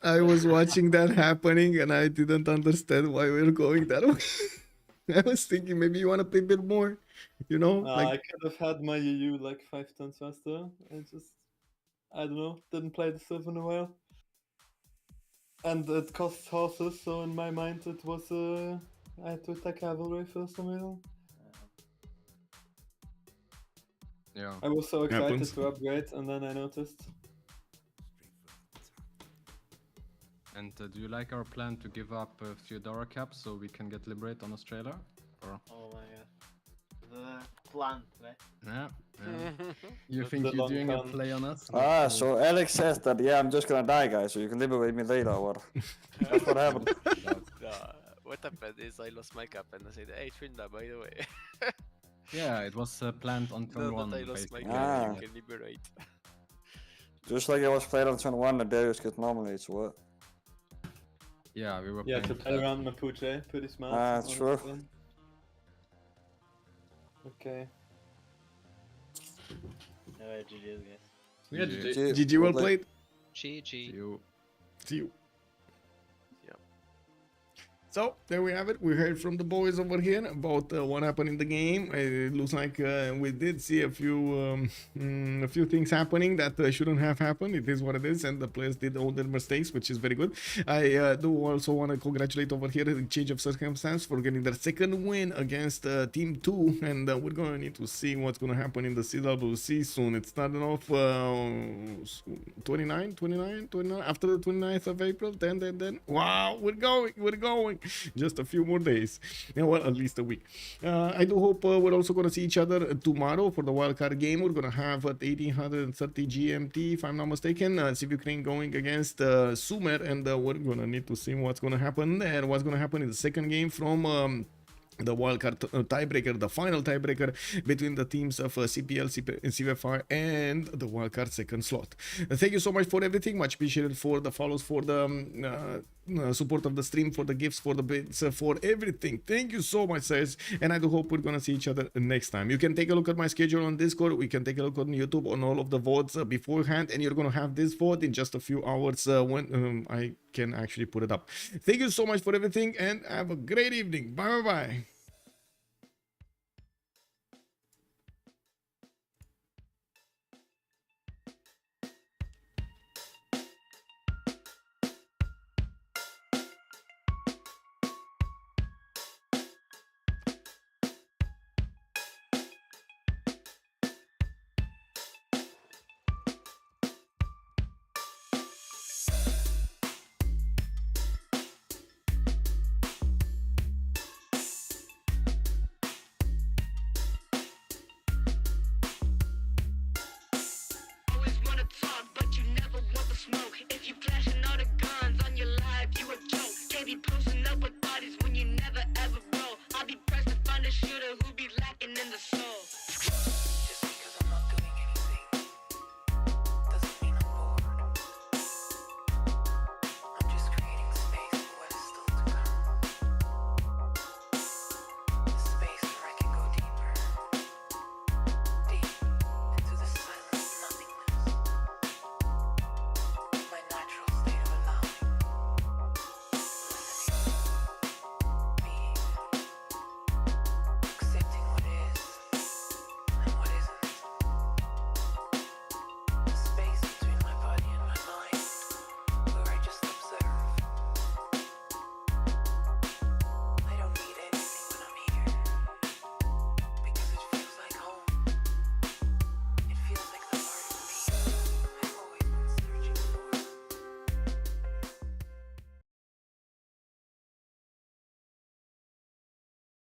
I was watching that happening and I didn't understand why we were going that way. I was thinking maybe you want to play a bit more, you know? I could have had my UU like 5 turns faster. I don't know, didn't play the Civ in a while. And it costs horses, so in my mind it was I had to attack cavalry for some reason. Yeah. I was so excited Happens. to upgrade, and then I noticed. And do you like our plan to give up Feodora cap so we can get Liberate on Australia? Or Oh my god. The plant, right? yeah, you That's think the you're long doing a con. play on us? So Alex says that, yeah, I'm just gonna die, guys, so you can liberate me later, or that's what happened. What happened is I lost my cap and I said, hey Trinda, by the way. Yeah, it was planned on turn No, one. that I lost my basically. cap, Ah. you can liberate. Just like I was played on turn 1 and Darius gets nominated, so what? Yeah, we were Yeah, to playing. play around Mapuche, pretty smart. Ah, true. honestly. Okay. Alright, GG's guys. Yeah, GG. GG, well played. GG. You. See you. Yep. So there we have it. We heard from the boys over here about what happened in the game. It looks like we did see a few things happening that shouldn't have happened. It is what it is, and the players did own their mistakes, which is very good. I do also want to congratulate over here the change of circumstance for getting their second win against Team 2, and we're going to need to see what's going to happen in the CWC soon. It's starting off 29 after the 29th of April. Then wow, we're going. Just a few more days. Yeah, well, at least a week. I do hope we're also going to see each other tomorrow for the wildcard game. We're going to have at 1830 GMT, if I'm not mistaken, Civ Ukraine going against Sumer, and we're going to need to see what's going to happen there. What's going to happen in the second game from the wildcard tiebreaker, the final tiebreaker between the teams of CPL, CFR, and the wildcard second slot. Thank you so much for everything. Much appreciated for the follows, for the support of the stream, for the gifts, for the bits, for everything. Thank you so much, sirs. And I do hope we're gonna see each other next time. You can take a look at my schedule on Discord. We can take a look on YouTube on all of the votes beforehand, and you're gonna have this vote in just a few hours when I can actually put it up. Thank you so much for everything, and have a great evening. Bye bye. Always wanna talk, but you never want the smoke. If you flashing all the guns on your live, you a joke. Can't be posting up with bodies when you never ever roll. I'll be pressed to find a shooter who be lacking in the soul.